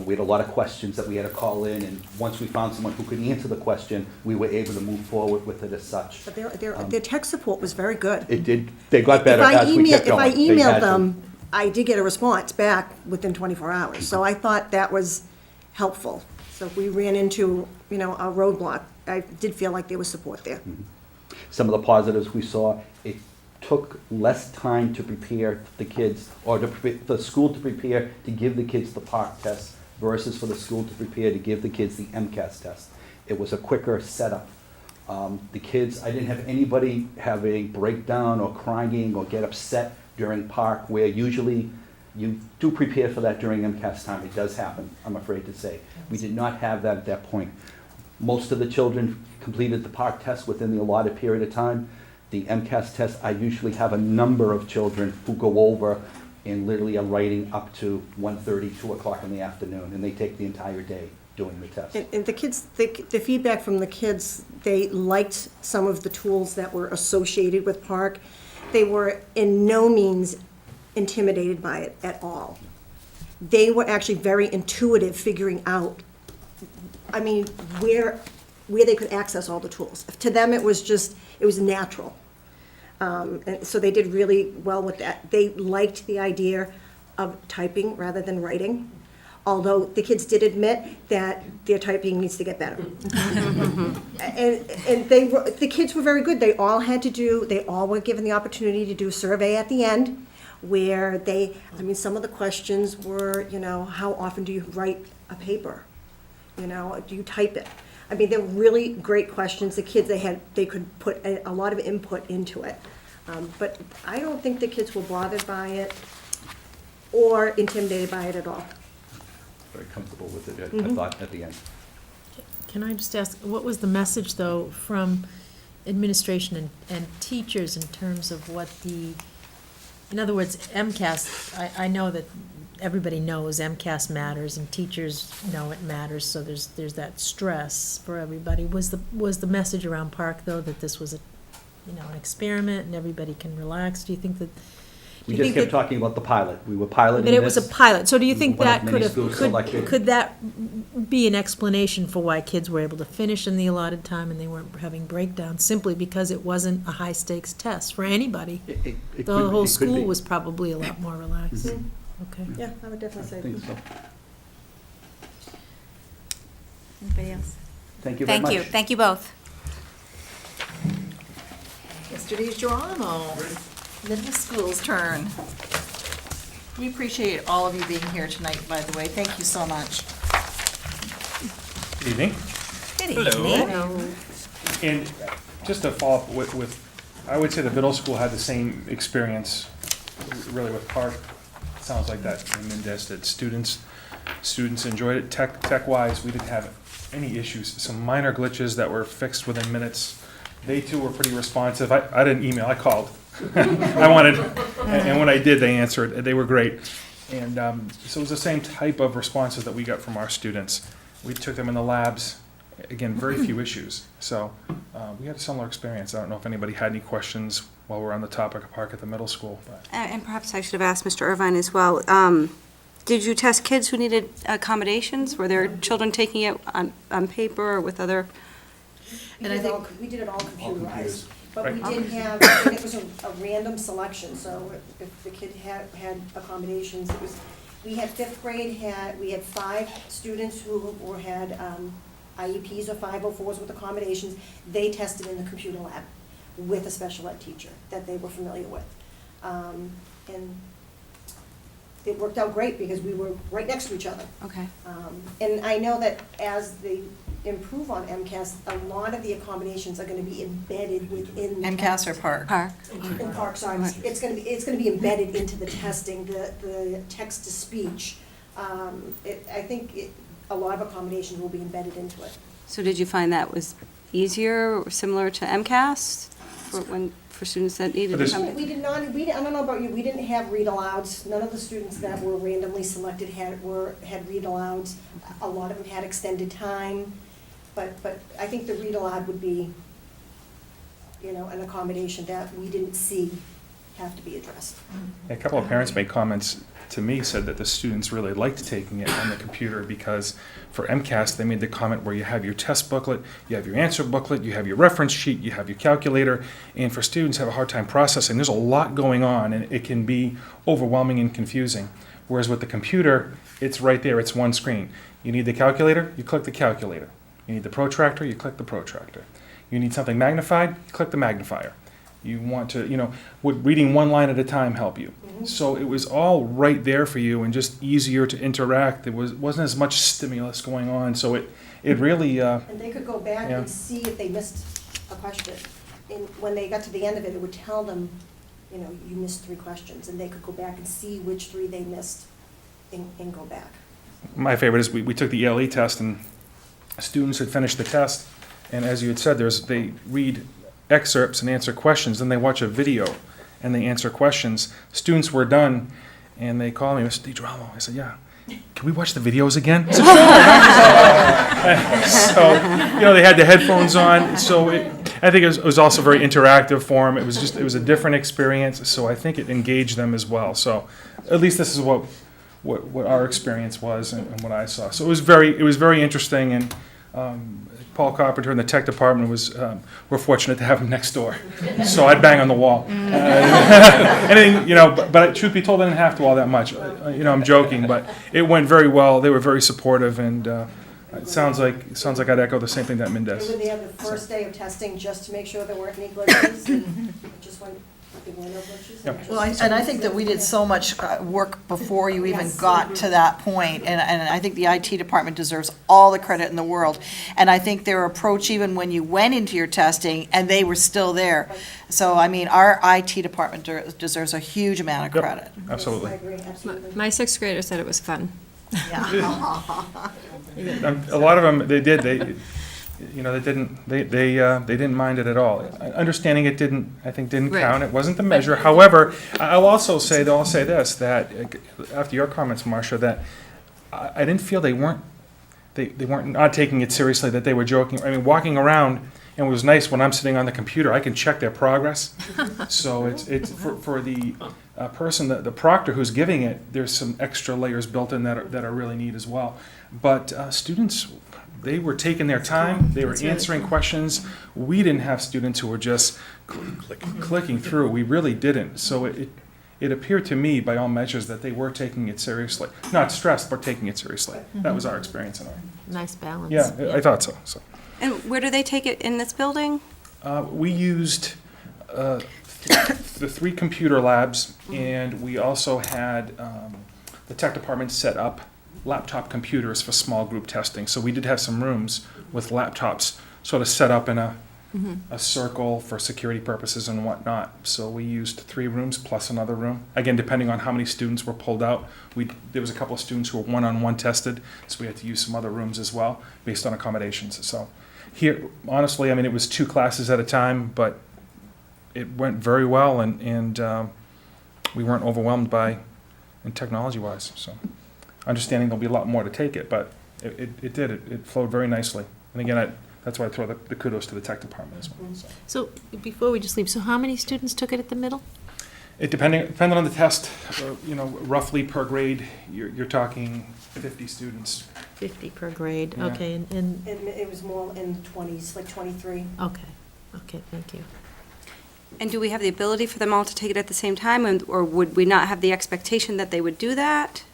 We had a lot of questions that we had to call in, and once we found someone who could answer the question, we were able to move forward with it as such. But their tech support was very good. It did, they got better as we kept going. If I emailed them, I did get a response back within 24 hours, so I thought that was helpful. So if we ran into, a roadblock, I did feel like there was support there. Some of the positives we saw, it took less time to prepare the kids, or the school to prepare to give the kids the PARC test versus for the school to prepare to give the kids the MCAS test. It was a quicker setup. The kids, I didn't have anybody have a breakdown or crying or get upset during park, where usually you do prepare for that during MCAS time. It does happen, I'm afraid to say. We did not have that at that point. Most of the children completed the park test within the allotted period of time. The MCAS test, I usually have a number of children who go over and literally are writing up to 1:30, 2 o'clock in the afternoon, and they take the entire day doing the test. And the kids, the feedback from the kids, they liked some of the tools that were associated with Park. They were in no means intimidated by it at all. They were actually very intuitive figuring out, I mean, where they could access all the tools. To them, it was natural. And so they did really well with that. They liked the idea of typing rather than writing, although the kids did admit that their typing needs to get better. And the kids were very good. They all were given the opportunity to do a survey at the end, where some of the questions were, how often do you write a paper? Do you type it? I mean, they're really great questions. The kids, they could put a lot of input into it. But I don't think the kids were bothered by it or intimidated by it at all. Very comfortable with it, I thought, at the end. Can I just ask, what was the message, though, from administration and teachers in terms of what in other words, MCAS, I know that everybody knows MCAS matters and teachers know it matters, so there's that stress for everybody. Was the message around Park, though, that this was an experiment and everybody can relax? Do you think that? We just kept talking about the pilot. We were piloting this. That it was a pilot. So do you think One of that many schools selected. could that be an explanation for why kids were able to finish in the allotted time and they weren't having breakdowns, simply because it wasn't a high-stakes test for anybody? The whole school was probably a lot more relaxed. Okay. Yeah, I would definitely say. I think so. Anybody else? Thank you very much. Thank you both. Yesterday's Geronimo. Middle school's turn. We appreciate all of you being here tonight, by the way. Thank you so much. Good evening. Good evening. And just to follow up with, I would say the middle school had the same experience really with Park. Sounds like that in Mendez, that students enjoyed it. Tech-wise, we didn't have any issues. Some minor glitches that were fixed within minutes. They too were pretty responsive. I didn't email, I called. I wanted, and when I did, they answered. They were great. And so it was the same type of responses that we got from our students. We took them in the labs. Again, very few issues. So we had a similar experience. I don't know if anybody had any questions while we're on the topic of Park at the middle school. But. And perhaps I should have asked Mr. Irvine as well. Did you test kids who needed accommodations? Were there children taking it on paper or with other? We did it all computerized. But Right. we did have, and it was a random selection, so if the kid had accommodations, we had fifth grade, we had 5 students who had IEPs or 504s with accommodations. They tested in the computer lab with a special ed teacher that they were familiar with. And it worked out great because we were right next to each other. Okay. And I know that as they improve on MCAS, a lot of the accommodations are gonna be embedded within. MCAS or Park? Park. In Park, sorry. It's gonna be embedded into the testing, the text-to-speech. I think a lot of accommodations will be embedded into it. So did you find that was easier or similar to MCAS for students that needed But to there's- come? We did not, I don't know about you, we didn't have read-alouds. None of the students that were randomly selected had read-alouds. A lot of them had extended time, but I think the read-aloud would be, an accommodation that we didn't see have to be addressed. A couple of parents made comments to me, said that the students really liked taking it on the computer because for MCAS, they made the comment where you have your test booklet, you have your answer booklet, you have your reference sheet, you have your calculator, and for students who have a hard time processing, there's a lot going on and it can be overwhelming and confusing. Whereas with the computer, it's right there, it's one screen. You need the calculator, you click the calculator. You need the protractor, you click the protractor. You need something magnified, you click the magnifier. You want to, would reading one line at a time help you? So it was all right there for you and just easier to interact. There wasn't as much stimulus going on, so it really, And they could go back Yeah. and see if they missed a question. And when they got to the end of it, it would tell them, you know, you missed 3 questions, and they could go back and see which 3 they missed and go back. my favorite is we took the ELE test, and students had finished the test, and as you had said, they read excerpts and answer questions, then they watch a video and they answer questions. Students were done, and they called me, Mr. DiGirolamo. I said, yeah. Can we watch the videos again? I said, sure. So, you know, they had the headphones on, so I think it was also very interactive for them. It was a different experience, so I think it engaged them as well. So at least this is what our experience was and what I saw. So it was very interesting, and Paul Carpenter in the tech department we're fortunate to have him next door. So I'd bang on the wall. Anything, you know, but truth be told, I didn't have to all that much. You know, I'm joking, but it went very well. They were very supportive, and it sounds like I'd echo the same thing that Min does. Did they have the first day of testing just to make sure there weren't any glitches? And just when there were no glitches? Yep. Well, and I think that we did so much work before you even got to that point, and I think the IT department deserves all the credit in the world. And I think their approach, even when you went into your testing, and they were still there. So, I mean, our IT department deserves a huge amount of Yep. credit. Absolutely. I agree, absolutely. My 6th grader said it was fun. A lot of them, they didn't mind it at all. Understanding it didn't Right. count. It wasn't the measure. However, they'll say this, that after your comments, Marcia, that I didn't feel they weren't not taking it seriously, that they were joking. I mean, walking around, and it was nice when I'm sitting on the computer, I can check their progress. So it's for the person, the proctor who's giving it, there's some extra layers built in that are really neat as well. But students, they were taking their time, they were answering questions. We didn't have students who were just clicking through. We really didn't. So it appeared to me, by all measures, that they were taking it seriously. Not stressed, but taking it seriously. That was our experience in our. Nice balance. Yeah, I thought so. And where do they take it, in this building? We used the 3 computer labs, and we also had the tech department set up laptop computers for small group testing. So we did have some rooms with laptops sort of set up in a circle for security purposes and whatnot. So we used 3 rooms plus another room. Again, depending on how many students were pulled out. There was a couple of students who were one-on-one tested, so we had to use some other rooms as well based on accommodations. So here, honestly, I mean, it was 2 classes at a time, but it went very well, and we weren't overwhelmed by, and technology-wise. So, understanding there'll be a lot more to take it, but it flowed very nicely. And again, that's why I throw the kudos to the tech department as well. So before we just leave, so how many students took it at the middle? It depending on the test, you know, roughly per grade, you're talking 50 students. 50 per grade, Yeah. okay, and, It was more in the 20s, like 23. okay, thank you. And do we have the ability for them all to take it at the same time, or would we not have the expectation that they would do that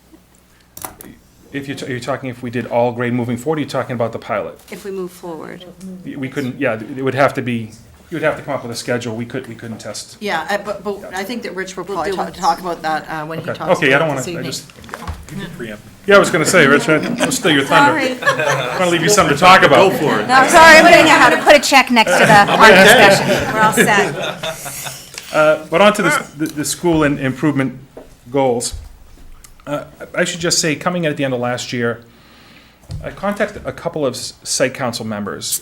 If you're talking if we did all grade moving forward, you're talking about the pilot. if we move forward? We couldn't, yeah, it would have to be, you would have to come up with a schedule. We couldn't test. Yeah, but I think that Rich will probably do it. talk about that when he Okay. talks Okay, I don't about want this to, evening. Preempt. Yeah, I was going to say, Rich, I'll steal your thunder. Sorry. I'm going to leave you something to talk about. Go for it. No, I'm sorry, I'm getting I'm ahead gonna of put a check next to the art discussion. We're all set. But on to the school and improvement goals. I should just say, coming in at the end of last year, I contacted a couple of site council members.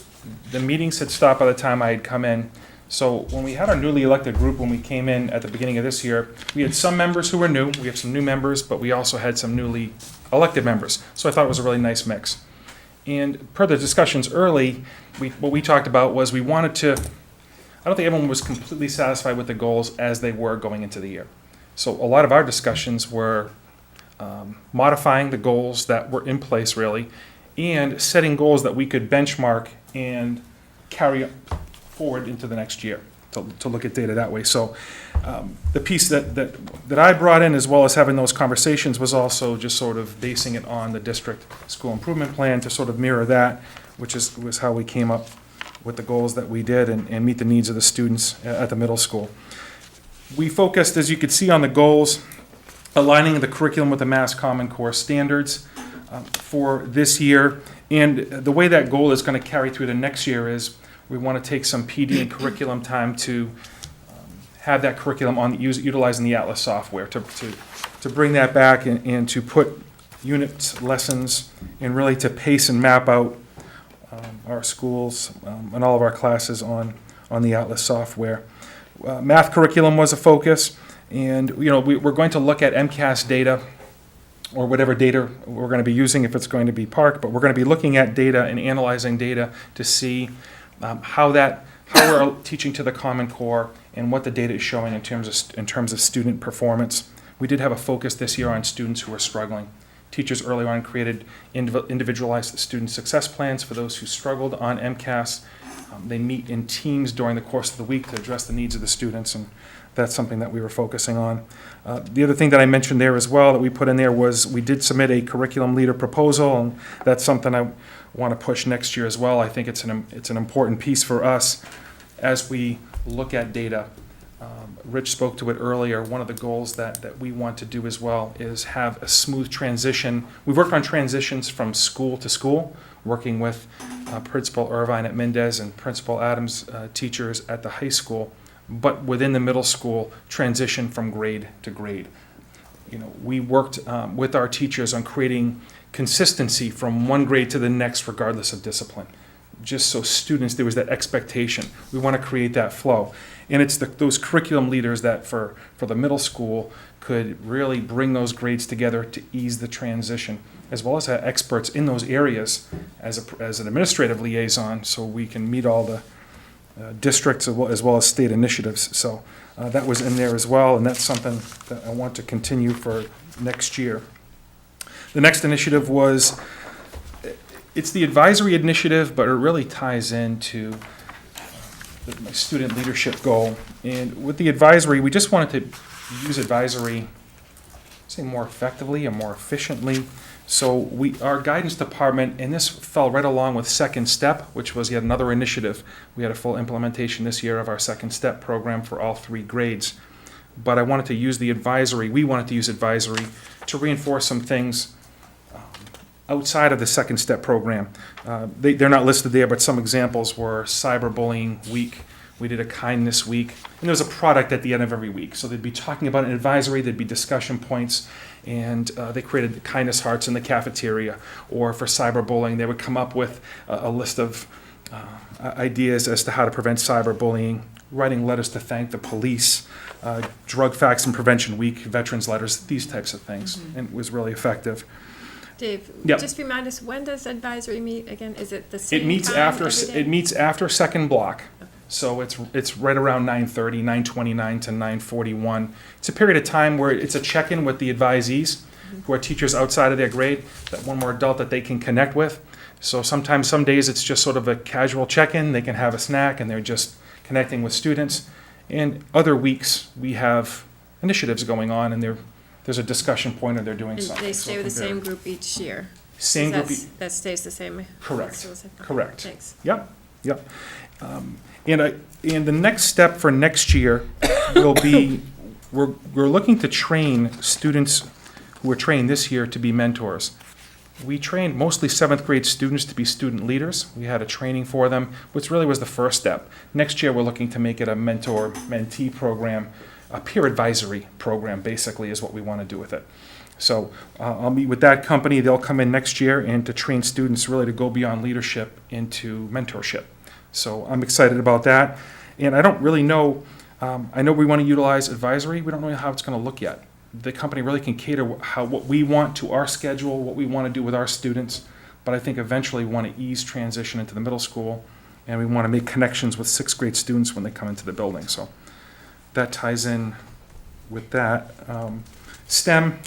The meetings had stopped by the time I had come in. So when we had our newly elected group, when we came in at the beginning of this year, we had some members who were new. We have some new members, but we also had some newly elected members. So I thought it was a really nice mix. And per the discussions early, what we talked about was we wanted to, I don't think everyone was completely satisfied with the goals as they were going into the year. So a lot of our discussions were modifying the goals that were in place, really, and setting goals that we could benchmark and carry forward into the next year, to look at data that way. So the piece that I brought in, as well as having those conversations, was also just sort of basing it on the district school improvement plan to sort of mirror that, was how we came up with the goals that we did and meet the needs of the students at the middle school. We focused, as you could see on the goals, aligning the curriculum with the Mass Common Core standards for this year, And the way that goal is going to carry through the next year is we want to take some PD and curriculum time to have that curriculum on utilizing the Atlas software to bring that back and to put units, lessons, and really to pace and map out our schools and all of our classes on the Atlas software. Math curriculum was a focus, and we're going to look at MCAS data or whatever data we're going to be using if it's going to be PARC, but we're going to be looking at data and analyzing data to see how we're teaching to the Common Core and what the data is showing in terms of student performance. We did have a focus this year on students who are struggling. Teachers early on created individualized student success plans for those who struggled on MCAS. They meet in teams during the course of the week to address the needs of the students, and that's something that we were focusing on. The other thing that I mentioned there as well that we put in there was we did submit a curriculum leader proposal, and that's something I want to push next year as well. I think it's an important piece for us as we look at data. Rich spoke to it earlier. One of the goals that we want to do as well is have a smooth transition. We've worked on transitions from school to school, working with Principal Irvine at Mendez and Principal Adams teachers at the high school, but within the middle school, transition from grade to grade. We worked with our teachers on creating consistency from one grade to the next, regardless of discipline. Just so students, there was that expectation. We want to create that flow. And it's those curriculum leaders that for the middle school could really bring those grades together to ease the transition, as well as have experts in those areas as an administrative liaison, so we can meet all the districts as well as state initiatives. So that was in there as well, and that's something that I want to continue for next year. The next initiative was, it's the advisory initiative, but it really ties into my student leadership goal. And with the advisory, we just wanted to use advisory, say, more effectively and more efficiently. So our guidance department, and this fell right along with Second Step, which was yet another initiative. We had a full implementation this year of our Second Step program for all 3 grades. But I wanted to use the advisory, we wanted to use advisory to reinforce some things outside of the Second Step program. They're not listed there, but some examples were Cyberbullying Week. We did a Kindness Week. And there was a product at the end of every week. So they'd be talking about an advisory, there'd be discussion points, and they created kindness hearts in the cafeteria. Or for cyberbullying, they would come up with a list of ideas as to how to prevent cyberbullying, writing letters to thank the police, Drug Facts and Prevention Week, veterans letters, these types of things. And it was really effective. Dave, Yep. just remind us, when does advisory meet again? Is it the same It meets time after every day? it meets after second block, so it's right around 9:30, 9:29 to 9:41. It's a period of time where it's a check-in with the advisees, who are teachers outside of their grade, that one more adult that they can connect with. So sometimes, some days it's just sort of a casual check-in. They can have a snack and they're just connecting with students. And other weeks we have initiatives going on, and there's a discussion point, or they're doing And something. they So stay with the compare- same group each year? Same group. That stays the same? Correct. Still the same? Correct. Thanks. Yep. And the next step for next year will be, we're looking to train students who were trained this year to be mentors. We trained mostly 7th grade students to be student leaders. We had a training for them, which really was the first step. Next year, we're looking to make it a mentor-mentee program, a peer advisory program, basically, is what we want to do with it. So I'll meet with that company. They'll come in next year and to train students really to go beyond leadership into mentorship. So I'm excited about that. And I don't really know, I know we want to utilize advisory. We don't know how it's going to look yet. The company really can cater what we want to our schedule, what we want to do with our students. But I think eventually we want to ease transition into the middle school, and we want to make connections with 6th grade students when they come into the building. So that ties in with that. STEM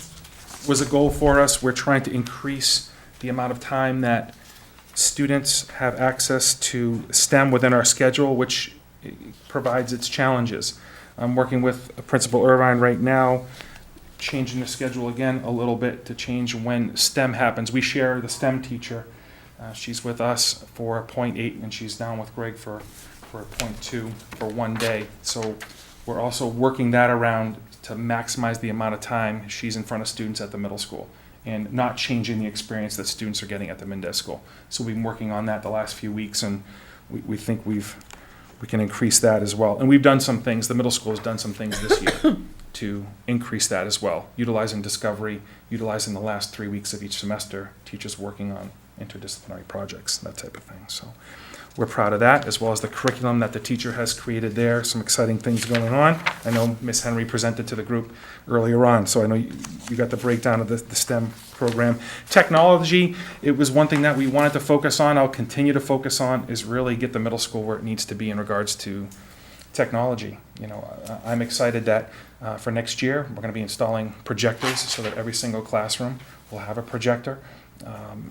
was a goal for us. We're trying to increase the amount of time that students have access to STEM within our schedule, which provides its challenges. I'm working with Principal Irvine right now, changing the schedule again a little bit to change when STEM happens. We share the STEM teacher. She's with us for 0.8, and she's down with Greg for 0.2 for one day. So we're also working that around to maximize the amount of time she's in front of students at the middle school. and not changing the experience that students are getting at the Mendez School. So we've been working on that the last few weeks, and we think we can increase that as well. And we've done some things, the middle school has done some things this year to increase that as well, utilizing Discovery, utilizing the last 3 weeks of each semester, teachers working on interdisciplinary projects, that type of thing. So we're proud of that, as well as the curriculum that the teacher has created there, some exciting things going on. I know Ms. Henry presented to the group earlier on, so I know you got the breakdown of the STEM program. Technology, it was one thing that we wanted to focus on, I'll continue to focus on, is really get the middle school where it needs to be in regards to technology. You know, I'm excited that for next year, we're going to be installing projectors so that every single classroom will have a projector.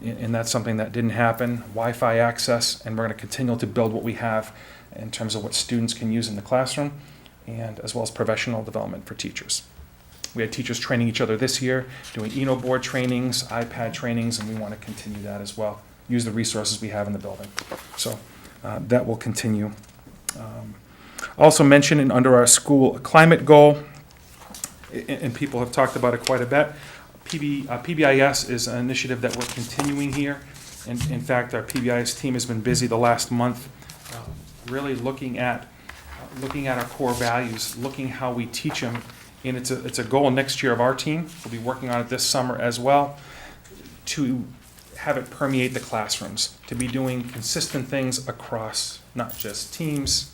And that's something that didn't happen. Wi-Fi access, and we're going to continue to build what we have in terms of what students can use in the classroom, and as well as professional development for teachers. We had teachers training each other this year, doing board trainings, iPad trainings, and we want to continue that as well. Use the resources we have in the building. So that will continue. Also mentioned under our school climate goal, and people have talked about it quite a bit, PBIS is an initiative that we're continuing here. And in fact, our PBIS team has been busy the last month, really looking at our core values, looking how we teach them. And it's a goal next year of our team. We'll be working on it this summer as well, to have it permeate the classrooms, to be doing consistent things across not just teams,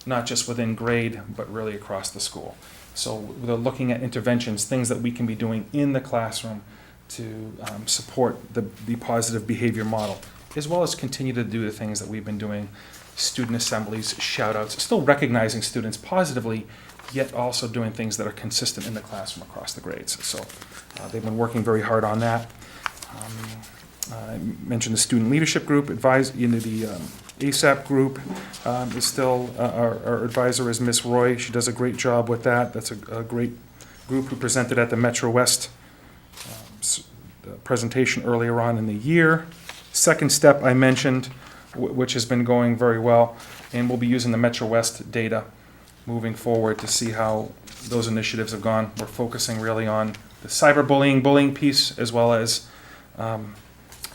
not just within grade, but really across the school. So they're looking at interventions, things that we can be doing in the classroom to support the positive behavior model, as well as continue to do the things that we've been doing, student assemblies, shout-outs, still recognizing students positively, yet also doing things that are consistent in the classroom across the grades. So they've been working very hard on that. I mentioned the student leadership group, the ASAP group is still, our advisor is Miss Roy. She does a great job with that. That's a great group who presented at the Metro West presentation earlier on in the year. Second step I mentioned, which has been going very well, and we'll be using the Metro West data moving forward to see how those initiatives have gone. We're focusing really on the cyberbullying, bullying piece, as well as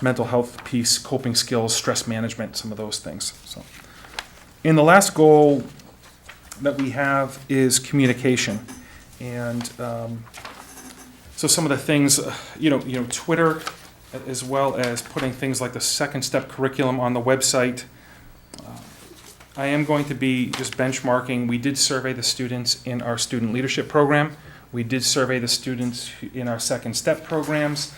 mental health piece, coping skills, stress management, some of those things. So, and the last goal that we have is communication, and so some of the things, Twitter, as well as putting things like the second step curriculum on the website. I am going to be just benchmarking. We did survey the students in our student leadership program. We did survey the students in our second step programs.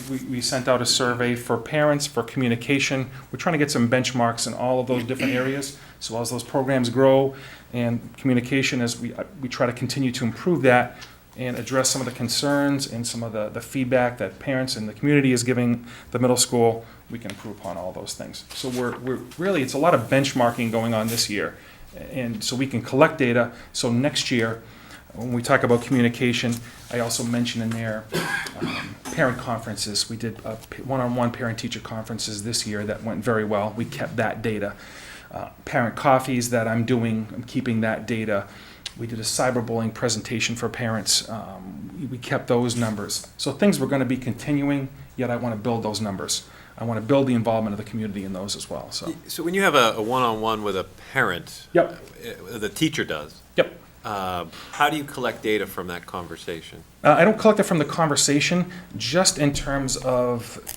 We sent out a survey for parents, for communication. We're trying to get some benchmarks in all of those different areas. So as those programs grow and communication, as we try to continue to improve that and address some of the concerns and some of the feedback that parents and the community is giving the middle school, we can improve upon all those things. So we're really, it's a lot of benchmarking going on this year. And so we can collect data. So next year, when we talk about communication, I also mentioned in there parent conferences. We did one-on-one parent-teacher conferences this year that went very well. We kept that data. Parent coffees that I'm doing, I'm keeping that data. We did a cyberbullying presentation for parents. We kept those numbers. So things we're going to be continuing, yet I want to build those numbers. I want to build the involvement of the community in those as well. So when you have a one-on-one with a parent, yep, the teacher does. Yep. How do you collect data from that conversation? I don't collect it from the conversation, just in terms of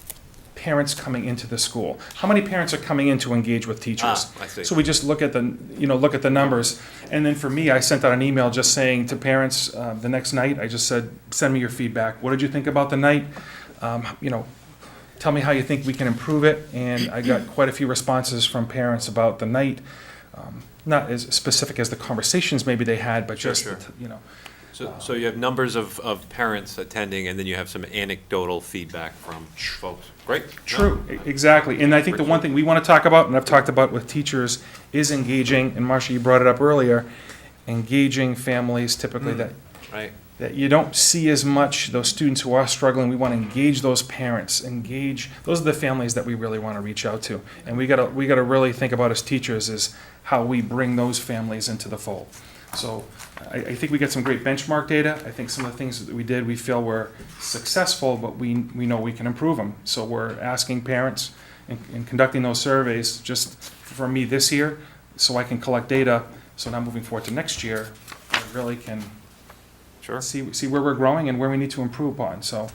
parents coming into the school. How many parents are coming in to engage with teachers? I see. So we just look at the numbers. And then for me, I sent out an email just saying to parents the next night, I just said, send me your feedback. What did you think about the night? Tell me how you think we can improve it. And I got quite a few responses from parents about the night. Not as specific as the conversations maybe they had, but Sure. So you have numbers of parents attending, and then you have some anecdotal feedback from folks. Great. True, exactly. And I think the one thing we want to talk about, and I've talked about with teachers, is engaging, and Marcia, you brought it up earlier, engaging families typically that you don't see as much, those students who are struggling. We want to engage those parents, those are the families that we really want to reach out to. And we got to really think about as teachers is how we bring those families into the fold. So I think we get some great benchmark data. I think some of the things that we did, we feel were successful, but we know we can improve them. So we're asking parents and conducting those surveys just for me this year, so I can collect data, so now moving forward to next year, I really can see where we're growing and where we need to improve on. So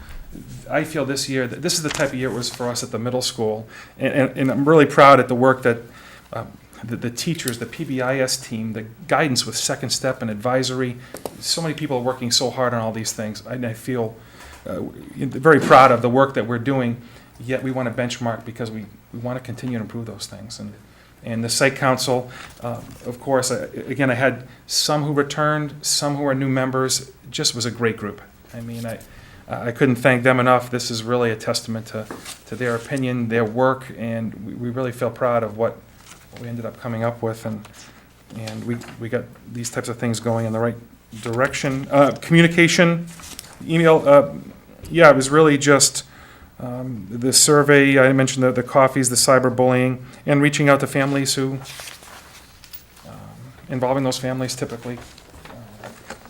I feel this year, that this is the type of year it was for us at the middle school. And I'm really proud at the work that the teachers, the PBIS team, the guidance with Second Step and advisory, so many people are working so hard on all these things. And I feel very proud of the work that we're doing, yet we want to benchmark because we want to continue to improve those things. And the site council, of course, again, I had some who returned, some who are new members. It just was a great group. I mean, I couldn't thank them enough. This is really a testament to their opinion, their work, and we really feel proud of what we ended up coming up with, and we got these types of things going in the right direction. Communication, email, yeah, it was really just the survey. I mentioned the coffees, the cyberbullying, and reaching out to families who, involving those families typically,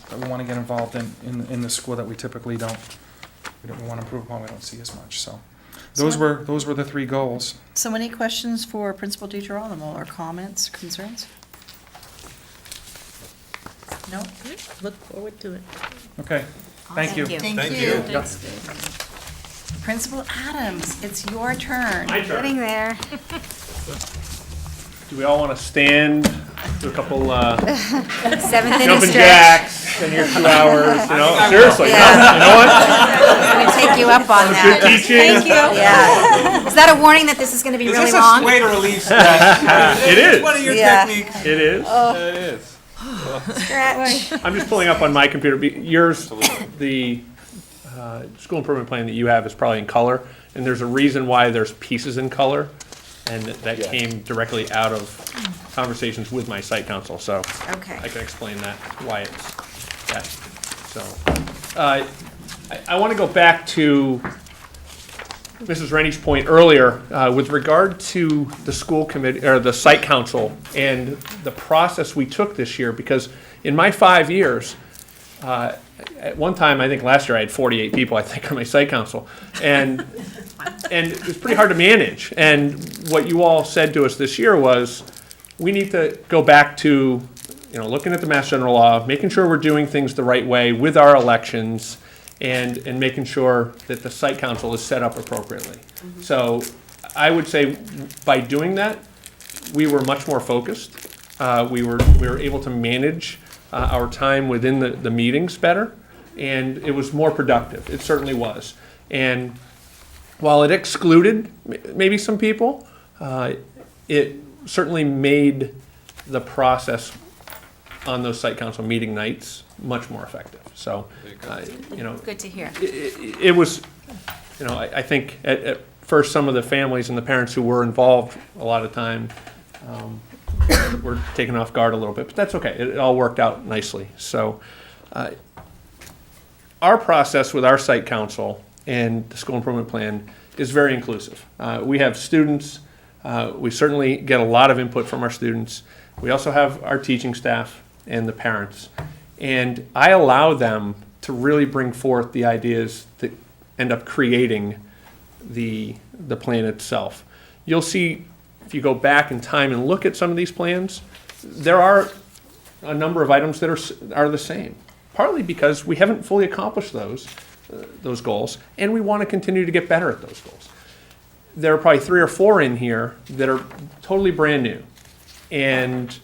that we want to get involved in the school that we typically we want to improve upon, we don't see as much, so. Those were the 3 goals. So any questions for Principal DiGirolamo, or comments, concerns? No? Look forward to it. Okay, thank you. Thank you. Principal Adams, it's your turn. My turn. Getting there. Do we all want to stand, do a couple Seventh inning jumping stretch. jacks, and here 2 hours, you know? Seriously, Yeah. you know what? I'm going to take you up on that. Good teaching. Thank you. Yeah. Is that a warning that this is going to be really long? to relieve stress? It is. One of your Yeah. techniques. It is. It is. Stretch. I'm just pulling up on my computer. Yours, the school improvement plan that you have is probably in color, and there's a reason why there's pieces in color, and that came directly out of conversations with my site council, so Okay. I can explain that, why it's that. So, I want to go back to Mrs. Rennie's point earlier with regard to the school committee, or the site council, and the process we took this year, because in my 5 years, at one time, I think last year I had 48 people, I think, on my site council, and it was pretty hard to manage. And what you all said to us this year was, we need to go back to, looking at the Mass General Law, making sure we're doing things the right way with our elections, and making sure that the site council is set up appropriately. So I would say by doing that, we were much more focused. We were able to manage our time within the meetings better, and it was more productive. It certainly was. And while it excluded maybe some people, it certainly made the process on those site council meeting nights much more effective. So, Good to hear. it was, I think at first some of the families and the parents who were involved a lot of time were taken off guard a little bit, but that's okay. It all worked out nicely. So our process with our site council and the school improvement plan is very inclusive. We have students. We certainly get a lot of input from our students. We also have our teaching staff and the parents. And I allow them to really bring forth the ideas that end up creating the plan itself. You'll see, if you go back in time and look at some of these plans, there are a number of items that are the same, partly because we haven't fully accomplished those goals, and we want to continue to get better at those goals. There are probably 3 or 4 in here that are totally brand new, and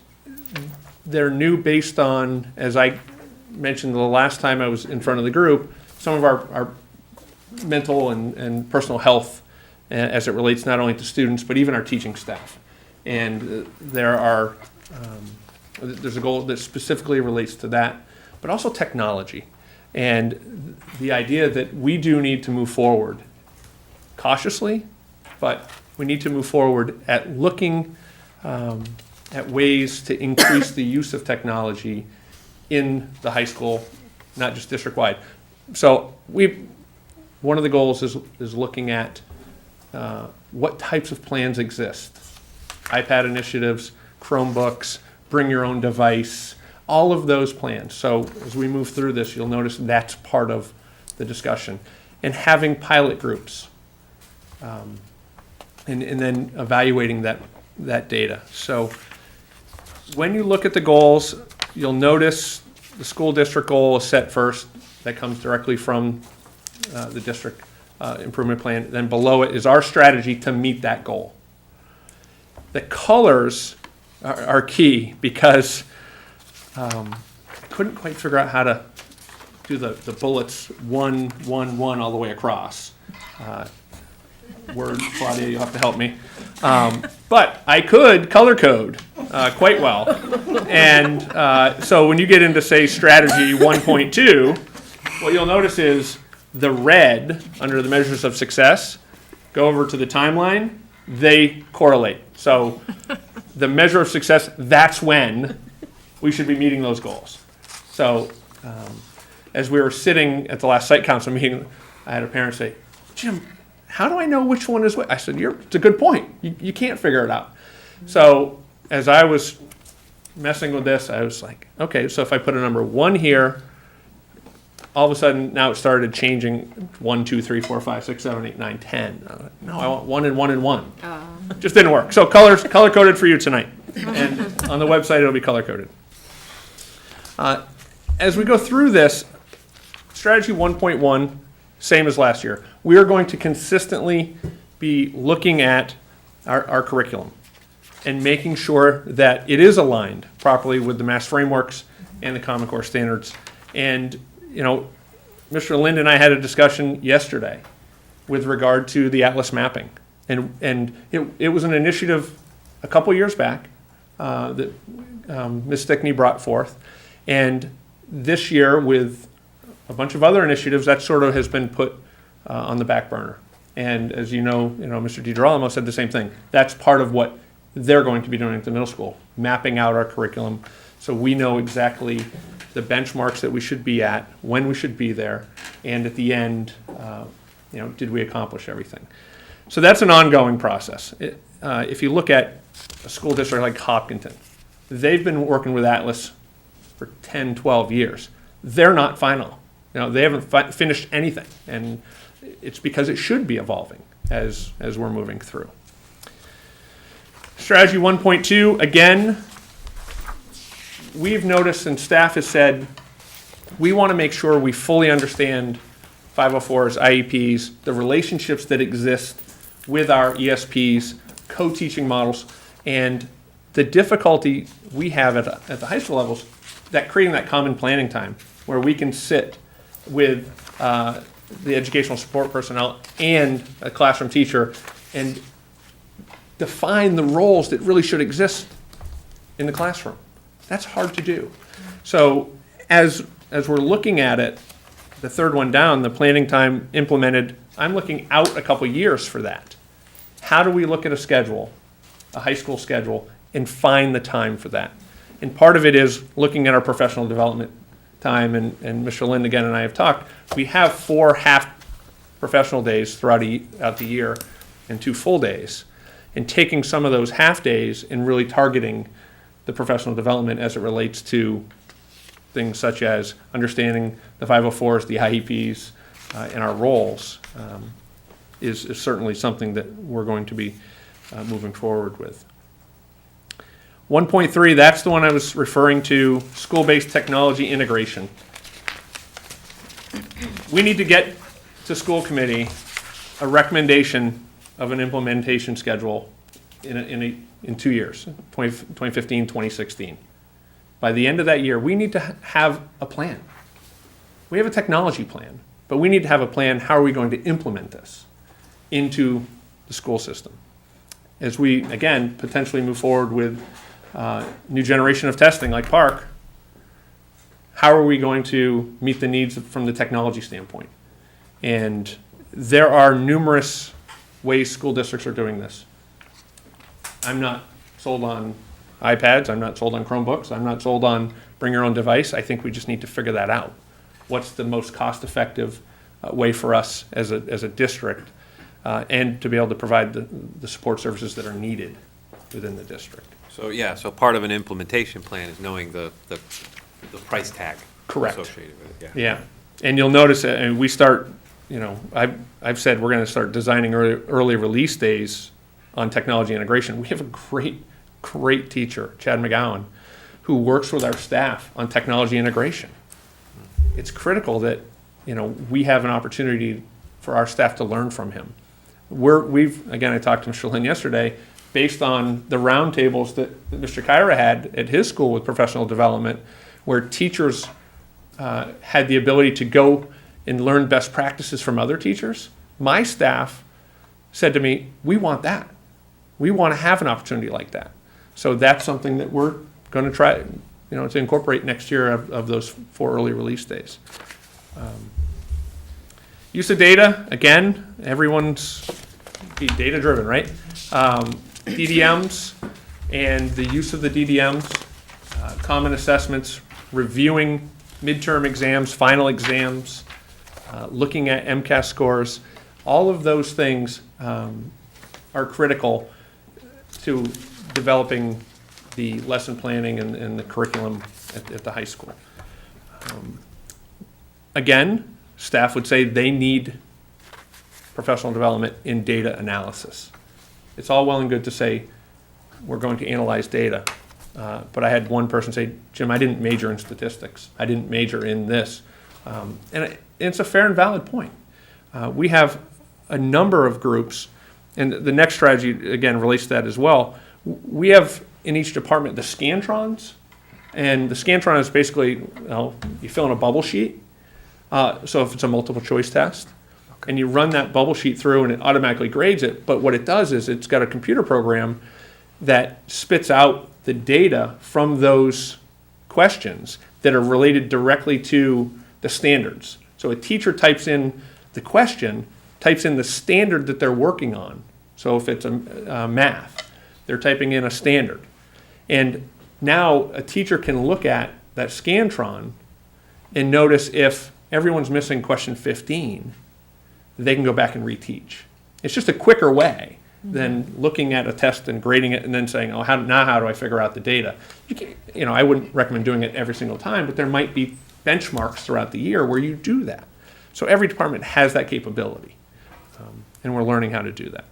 they're new based on, as I mentioned the last time I was in front of the group, some of our mental and personal health as it relates not only to students, but even our teaching staff. And there's a goal that specifically relates to that, but also technology. And the idea that we do need to move forward cautiously, but we need to move forward at looking at ways to increase the use of technology in the high school, not just district-wide. So one of the goals is looking at what types of plans exist. iPad initiatives, Chromebooks, bring your own device, all of those plans. So as we move through this, you'll notice that's part of the discussion. And having pilot groups, and then evaluating that data. So when you look at the goals, you'll notice the school district goal is set first. That comes directly from the district improvement plan. Then below it is our strategy to meet that goal. The colors are key because I couldn't quite figure out how to do the bullets 1, 1, 1 all the way across. Word, Claudia, you'll have to help me. But I could color code quite well. And so when you get into, say, strategy 1.2, what you'll notice is the red under the measures of success, go over to the timeline, they correlate. So the measure of success, that's when we should be meeting those goals. So as we were sitting at the last site council meeting, I had a parent say, Jim, how do I know which one is what? I said, it's a good point. You can't figure it out. So as I was messing with this, I was like, okay, so if I put a number 1 here, all of a sudden now it started changing 1, 2, 3, 4, 5, 6, 7, 8, 9, 10. I went, no, I want 1 and 1 and 1. Just didn't work. So color coded for you tonight. And on the website it'll be color coded. As we go through this, strategy 1.1, same as last year. We are going to consistently be looking at our curriculum and making sure that it is aligned properly with the mass frameworks and the Common Core standards. And, Mr. Lind and I had a discussion yesterday with regard to the Atlas mapping. And it was an initiative a couple years back that Ms. Stickney brought forth. And this year, with a bunch of other initiatives, that sort of has been put on the back burner. And as you know, Mr. DiGirolamo said the same thing. That's part of what they're going to be doing at the middle school, mapping out our curriculum so we know exactly the benchmarks that we should be at, when we should be there, and at the end, did we accomplish everything? So that's an ongoing process. If you look at a school district like Hopkinton, they've been working with Atlas for 10, 12 years. They're not final. They haven't finished anything, and it's because it should be evolving as we're moving through. Strategy 1.2, again, we've noticed and staff has said, we want to make sure we fully understand 504s, IEPs, the relationships that exist with our ESPs, co-teaching models, and the difficulty we have at the high school levels, that creating that common planning time where we can sit with the educational support personnel and a classroom teacher and define the roles that really should exist in the classroom. That's hard to do. So as we're looking at it, the third one down, the planning time implemented, I'm looking out a couple years for that. How do we look at a schedule, a high school schedule, and find the time for that? And part of it is looking at our professional development time, and Mr. Lind again and I have talked. We have 4 half professional days throughout the year and 2 full days, and taking some of those half days and really targeting the professional development as it relates to things such as understanding the 504s, the IEPs, and our roles is certainly something that we're going to be moving forward with. 1.3, that's the one I was referring to, school-based technology integration. We need to get to school committee a recommendation of an implementation schedule in 2 years, 2015, 2016. By the end of that year, we need to have a plan. We have a technology plan, but we need to have a plan. How are we going to implement this into the school system? As we, again, potentially move forward with new generation of testing like Park, how are we going to meet the needs from the technology standpoint? And there are numerous ways school districts are doing this. I'm not sold on iPads. I'm not sold on Chromebooks. I'm not sold on bring your own device. I think we just need to figure that out. What's the most cost-effective way for us as a district and to be able to provide the support services that are needed within the district. So, yeah, so part of an implementation plan is knowing the price tag Correct. associated with it, Yeah, and you'll notice that, and we start, I've said we're gonna start designing early release days on technology integration. We have a great teacher, Chad McGowan, who works with our staff on technology integration. It's critical that, we have an opportunity for our staff to learn from him. Again, I talked to Mr. Lynn yesterday, based on the roundtables that Mr. Kyra had at his school with professional development, where teachers had the ability to go and learn best practices from other teachers. My staff said to me, we want that. We want to have an opportunity like that. So that's something that we're going to try, to incorporate next year of those 4 early release days. Use of data, again, everyone's be data driven, right? DDMs and the use of the DDMs, common assessments, reviewing midterm exams, final exams, looking at MCAS scores, all of those things are critical to developing the lesson planning and the curriculum at the high school. Again, staff would say they need professional development in data analysis. It's all well and good to say we're going to analyze data, but I had one person say, Jim, I didn't major in statistics. I didn't major in this. And it's a fair and valid point. We have a number of groups, and the next strategy, again, relates to that as well. We have in each department the Scantrons, and the Scantron is basically, you fill in a bubble sheet. So if it's a multiple choice test, and you run that bubble sheet through and it automatically grades it, but what it does is it's got a computer program that spits out the data from those questions that are related directly to the standards. So a teacher types in the question, types in the standard that they're working on. So if it's a math, they're typing in a standard. And now a teacher can look at that Scantron and notice if everyone's missing question 15, they can go back and reteach. It's just a quicker way than looking at a test and grading it and then saying, how do I figure out the data? I wouldn't recommend doing it every single time, but there might be benchmarks throughout the year where you do that. So every department has that capability, and we're learning how to do that.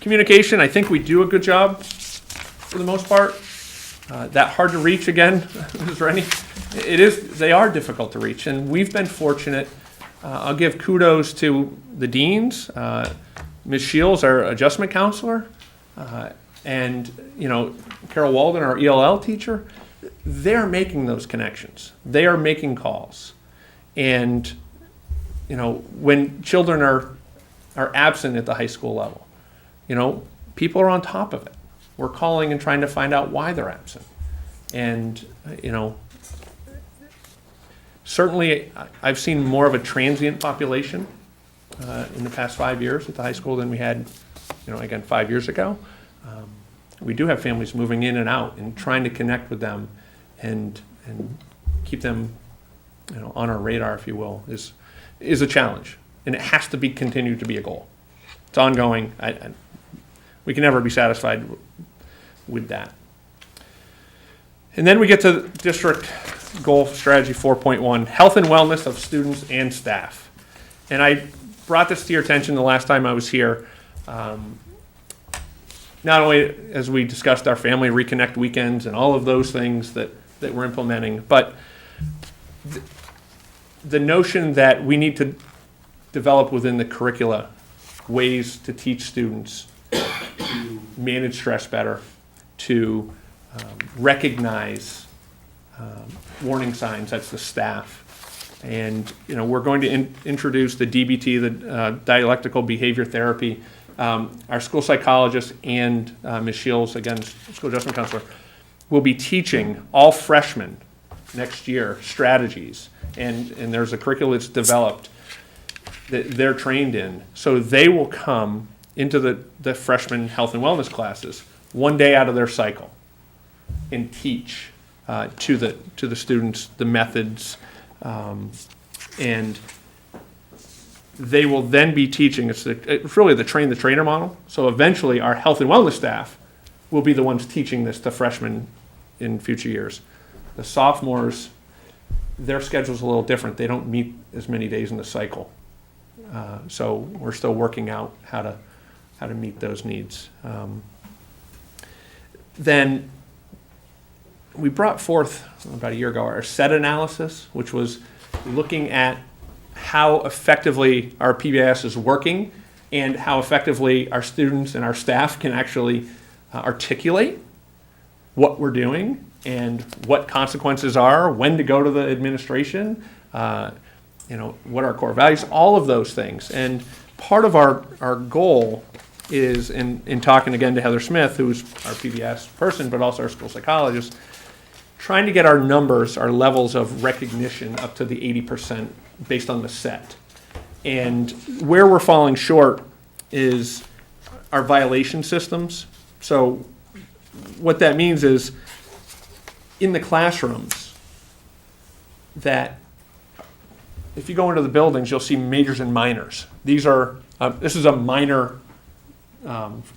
Communication, I think we do a good job for the most part. That hard to reach again, Ms. Rennie? They are difficult to reach, and we've been fortunate. I'll give kudos to the deans, Ms. Shields, our adjustment counselor, and Carol Walden, our ELL teacher. They're making those connections. They are making calls, and when children are absent at the high school level, people are on top of it. We're calling and trying to find out why they're absent, and certainly, I've seen more of a transient population in the past 5 years at the high school than we had, again, 5 years ago. We do have families moving in and out, and trying to connect with them and keep them, on our radar, if you will, is a challenge, and it has to be continue to be a goal. It's ongoing. We can never be satisfied with that. And then we get to district goal strategy 4.1, health and wellness of students and staff. And I brought this to your attention the last time I was here. Not only as we discussed our family reconnect weekends and all of those things that we're implementing, but the notion that we need to develop within the curricula ways to teach students to manage stress better, to recognize warning signs. That's the staff. And we're going to introduce the DBT, the dialectical behavior therapy. Our school psychologist and Ms. Shields, again, school adjustment counselor, will be teaching all freshmen next year strategies. And there's a curriculum that's developed that they're trained in. So they will come into the freshman health and wellness classes one day out of their cycle and teach to the students the methods, and they will then be teaching, it's really the train the trainer model. So eventually our health and wellness staff will be the ones teaching this to freshmen in future years. The sophomores, their schedule's a little different. They don't meet as many days in the cycle. So we're still working out how to meet those needs. Then we brought forth about a year ago our SET analysis, which was looking at how effectively our PBIS is working and how effectively our students and our staff can actually articulate what we're doing and what consequences are, when to go to the administration, what our core values, all of those things. And part of our goal is, in talking again to Heather Smith, who's our PBS person, but also our school psychologist, trying to get our numbers, our levels of recognition up to the 80% based on the set. And where we're falling short is our violation systems. So what that means is in the classrooms that if you go into the buildings, you'll see majors and minors. These are, this is a minor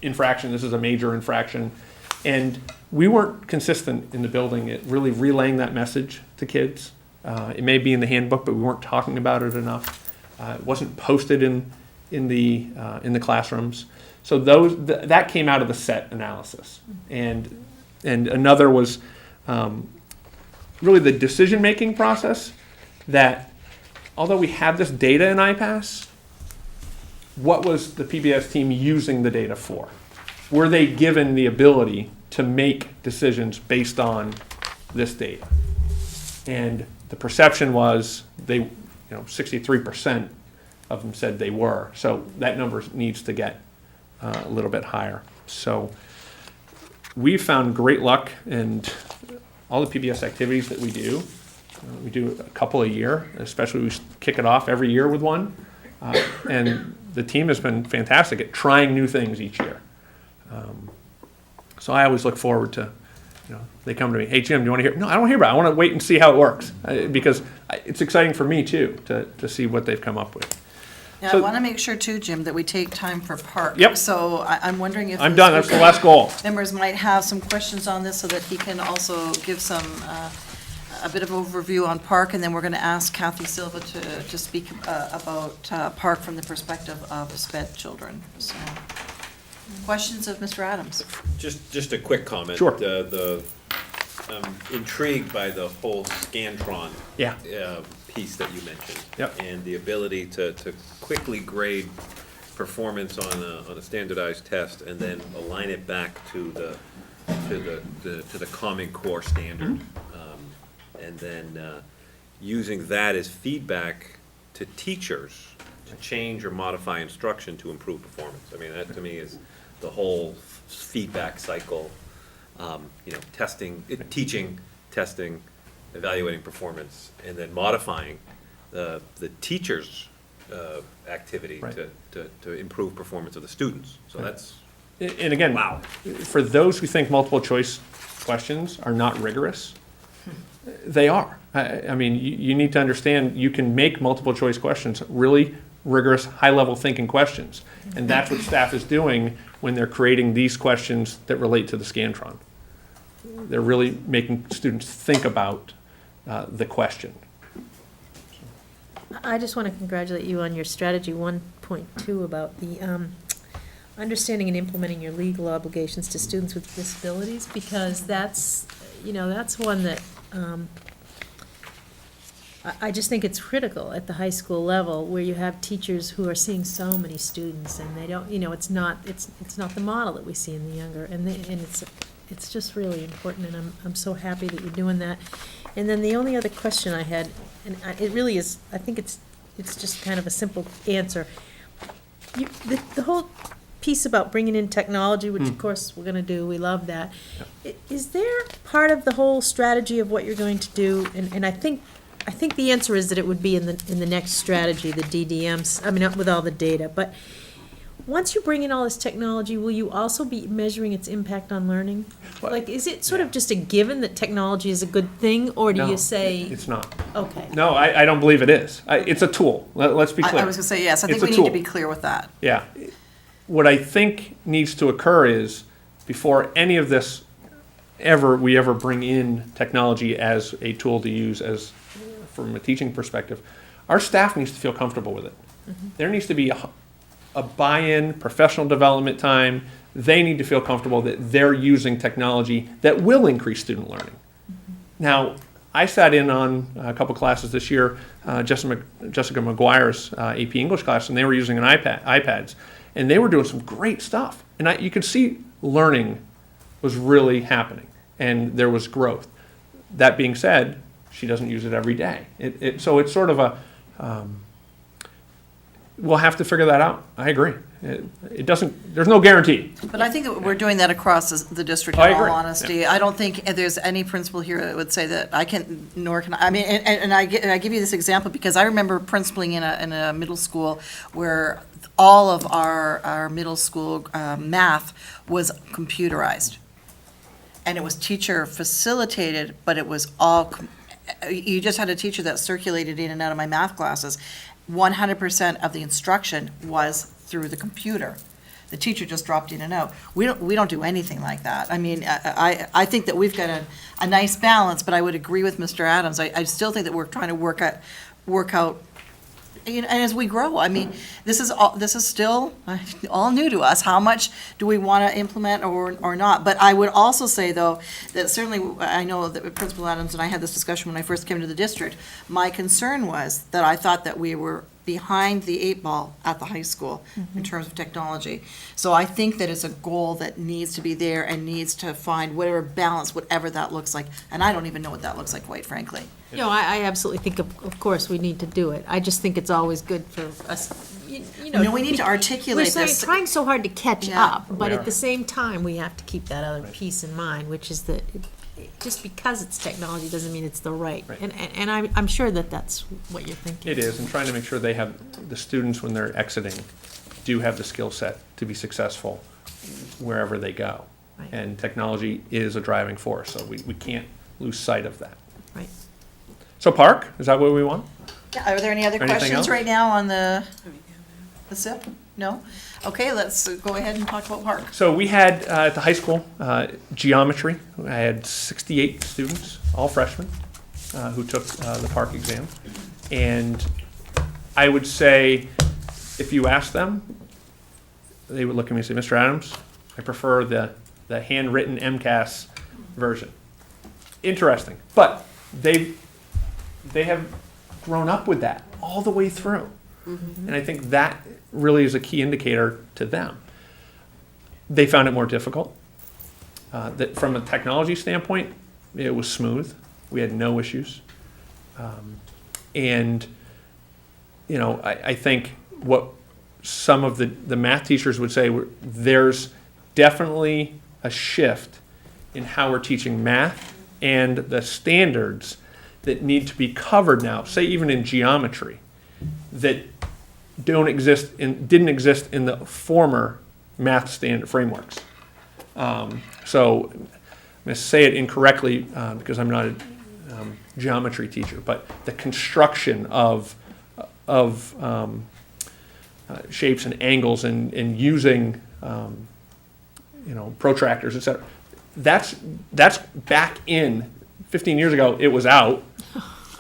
infraction, this is a major infraction. And we weren't consistent in the building at really relaying that message to kids. It may be in the handbook, but we weren't talking about it enough. It wasn't posted in the classrooms. So that came out of the SET analysis. And another was really the decision-making process, that although we have this data in IPASS, what was the PBS team using the data for? Were they given the ability to make decisions based on this data? And the perception was 63% of them said they were. So that number needs to get a little bit higher. So we've found great luck in all the PBS activities that we do. We do a couple a year, especially we kick it off every year with one. And the team has been fantastic at trying new things each year. So I always look forward to, they come to me, hey Jim, do you want to hear? No, I don't want to hear about it. I want to wait and see how it works, because it's exciting for me too to see what they've come up with. Yeah, So- I want to make sure too, Jim, that we take time for park. Yep. So I'm wondering if. I'm done. That's the last goal. Members might have some questions on this so that he can also give some, a bit of overview on park, and then we're going to ask Kathy Silva to speak about park from the perspective of SPED children. So, questions of Mr. Adams? Just a quick comment. Sure. I'm intrigued by the whole Scantron Yeah. piece that you mentioned. Yep. And the ability to quickly grade performance on a standardized test and then align it back to the Common Core standard. And then using that as feedback to teachers to change or modify instruction to improve performance. I mean, that to me is the whole feedback cycle, teaching, testing, evaluating performance, and then modifying the teacher's activity Right. to improve performance of the students. So Right. that's, And again, for those who think multiple choice questions are not rigorous, they are. I mean, you need to understand you can make multiple choice questions really rigorous, high-level thinking questions. And that's what staff is doing when they're creating these questions that relate to the Scantron. They're really making students think about the question. I just want to congratulate you on your strategy 1.2 about the understanding and implementing your legal obligations to students with disabilities, because that's one that I just think it's critical at the high school level, where you have teachers who are seeing so many students and they don't, it's not the model that we see in the younger, and it's just really important, and I'm so happy that you're doing that. And then the only other question I had, and it really is, I think it's just kind of a simple answer. The whole piece about bringing in technology, which of course we're going to do, we love that. Is there part of the whole strategy of what you're going to do, and I think the answer is that it would be in the next strategy, the DDMs, I mean, not with all the data, but once you bring in all this technology, will you also be measuring its impact on learning? Like, is it sort of just a given that technology is a good thing, or do No, you say? It's not. Okay. No, I don't believe it is. It's a tool. Let's be clear. I was gonna say, yes, I think It's a we need to tool. be clear with that. Yeah. What I think needs to occur is, before any of this we ever bring in technology as a tool to use from a teaching perspective, our staff needs to feel comfortable with it. There needs to be a buy-in, professional development time. They need to feel comfortable that they're using technology that will increase student learning. Now, I sat in on a couple classes this year, Jessica McGuire's AP English class, and they were using iPads, and they were doing some great stuff. And you could see learning was really happening, and there was growth. That being said, she doesn't use it every day. So it's sort of a, we'll have to figure that out. I agree. It doesn't, there's no guarantee. But I think that we're doing that across the district, I in all agree. honesty. Yeah. I don't think there's any principal here that would say that I can, nor can I. I mean, and I give you this example because I remember principaling in a middle school where all of our middle school math was computerized. And it was teacher facilitated, but it was all, you just had a teacher that circulated in and out of my math classes. 100% of the instruction was through the computer. The teacher just dropped in and out. We don't do anything like that. I mean, I think that we've got a nice balance, but I would agree with Mr. Adams. I still think that we're trying to work out, and as we grow, I mean, this is still all new to us. How much do we want to implement or not? But I would also say, though, that certainly, I know that Principal Adams and I had this discussion when I first came to the district. My concern was that I thought that we were behind the 8 ball at the high school in terms of technology. So I think that it's a goal that needs to be there and needs to find whatever balance, whatever that looks like. And I don't even know what that looks like, quite frankly. No, I absolutely think, of course, we need to do it. I just think it's always good for us, you know. No, we need to articulate We're this. trying so hard to catch Yeah. up, but We at are. the same time, we have to keep that other piece in mind, which is that just because it's technology doesn't mean it's the right. And I'm sure that that's what you're thinking. It is, and trying to make sure they have, the students, when they're exiting, do have the skill set to be successful wherever they go. Right. And technology is a driving force, so we can't lose sight of that. Right. So Park, is that what we want? Yeah, are there any other Anything questions else? right now on the SIP? No? Okay, let's go ahead and talk about Park. So we had, at the high school, geometry. I had 68 students, all freshmen, who took the Park exam. And I would say, if you ask them, they would look at me and say, Mr. Adams, I prefer the handwritten MCAS version. Interesting. But they have grown up with that all the way through. And I think that really is a key indicator to them. They found it more difficult. That from a technology standpoint, it was smooth. We had no issues. And, you know, I think what some of the math teachers would say, there's definitely a shift in how we're teaching math and the standards that need to be covered now, say even in geometry, that didn't exist in the former math standard frameworks. So I'm going to say it incorrectly because I'm not a geometry teacher, but the construction of shapes and angles and using protractors, et cetera. That's back in 15 years ago. It was out,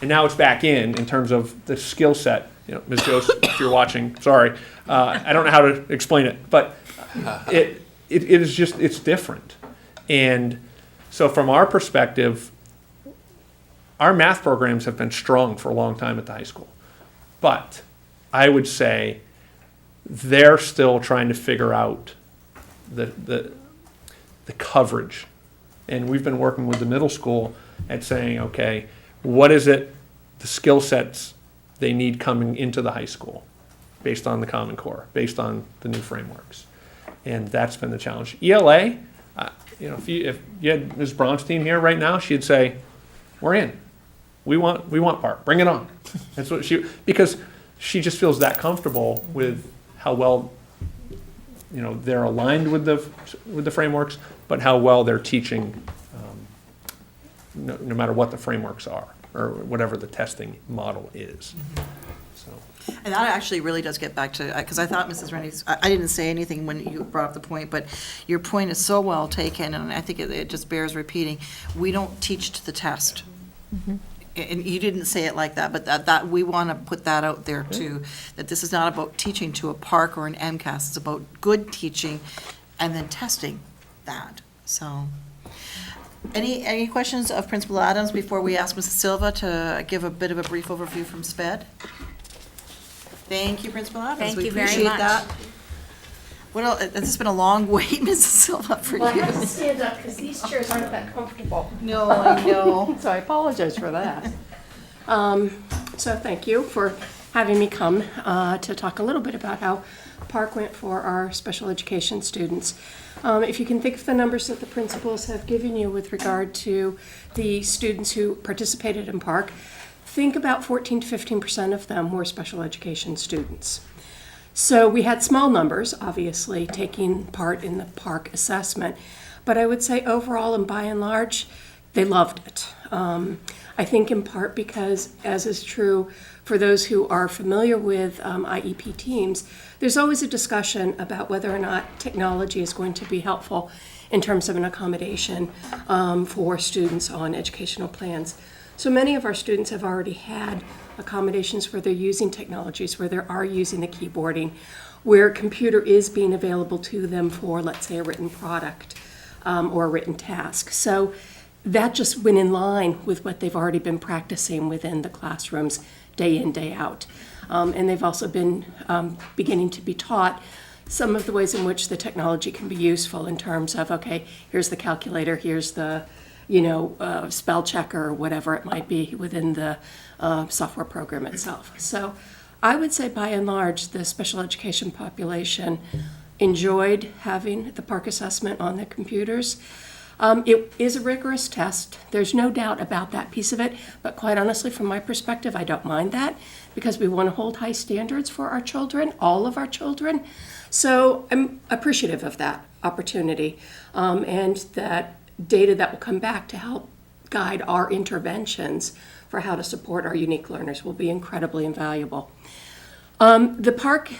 and now it's back in terms of the skill set. You know, Ms. Jost, if you're watching, sorry, I don't know how to explain it, but it is just, it's different. And so from our perspective, our math programs have been strong for a long time at the high school. But I would say they're still trying to figure out the coverage. And we've been working with the middle school at saying, okay, what is it, the skill sets they need coming into the high school based on the Common Core, based on the new frameworks. And that's been the challenge. ELA, if you had Ms. Bronstein here right now, she'd say, we're in. We want Park. Bring it on. That's what because she just feels that comfortable with how well they're aligned with the frameworks, but how well they're teaching, no matter what the frameworks are, or whatever the testing model is. So. And that actually really does get back to, because I thought Mrs. Rennie's, I didn't say anything when you brought up the point, but your point is so well taken, and I think it just bears repeating. We don't teach to the test. And you didn't say it like that, but that we want to put that out there too, that this is not about teaching to a park or an MCAS, it's about good teaching and then testing that, so. Any questions of Principal Adams before we ask Mrs. Silva to give a bit of a brief overview from SPED? Thank you, Principal Adams. Thank We you very appreciate much. that. What else, this has been a long wait, Mrs. Silva, for you. Well, I have to stand up because these chairs aren't that comfortable. No, I know. So I apologize for that. So thank you for having me come to talk a little bit about how Park went for our special education students. If you can think of the numbers that the principals have given you with regard to the students who participated in Park, think about 14 to 15% of them were special education students. So we had small numbers, obviously, taking part in the Park assessment, but I would say overall and by and large, they loved it. I think in part because, as is true for those who are familiar with IEP teams, there's always a discussion about whether or not technology is going to be helpful in terms of an accommodation for students on educational plans. So many of our students have already had accommodations where they're using technologies, where they are using the keyboarding, where a computer is being available to them for, let's say, a written product or a written task. So that just went in line with what they've already been practicing within the classrooms day in, day out. And they've also been beginning to be taught some of the ways in which the technology can be useful in terms of, okay, here's the calculator, here's the spell checker or whatever it might be within the software program itself. So I would say by and large, the special education population enjoyed having the Park assessment on the computers. It is a rigorous test. There's no doubt about that piece of it, but quite honestly, from my perspective, I don't mind that because we want to hold high standards for our children, all of our children. So I'm appreciative of that opportunity and that data that will come back to help guide our interventions for how to support our unique learners will be incredibly invaluable. The Park,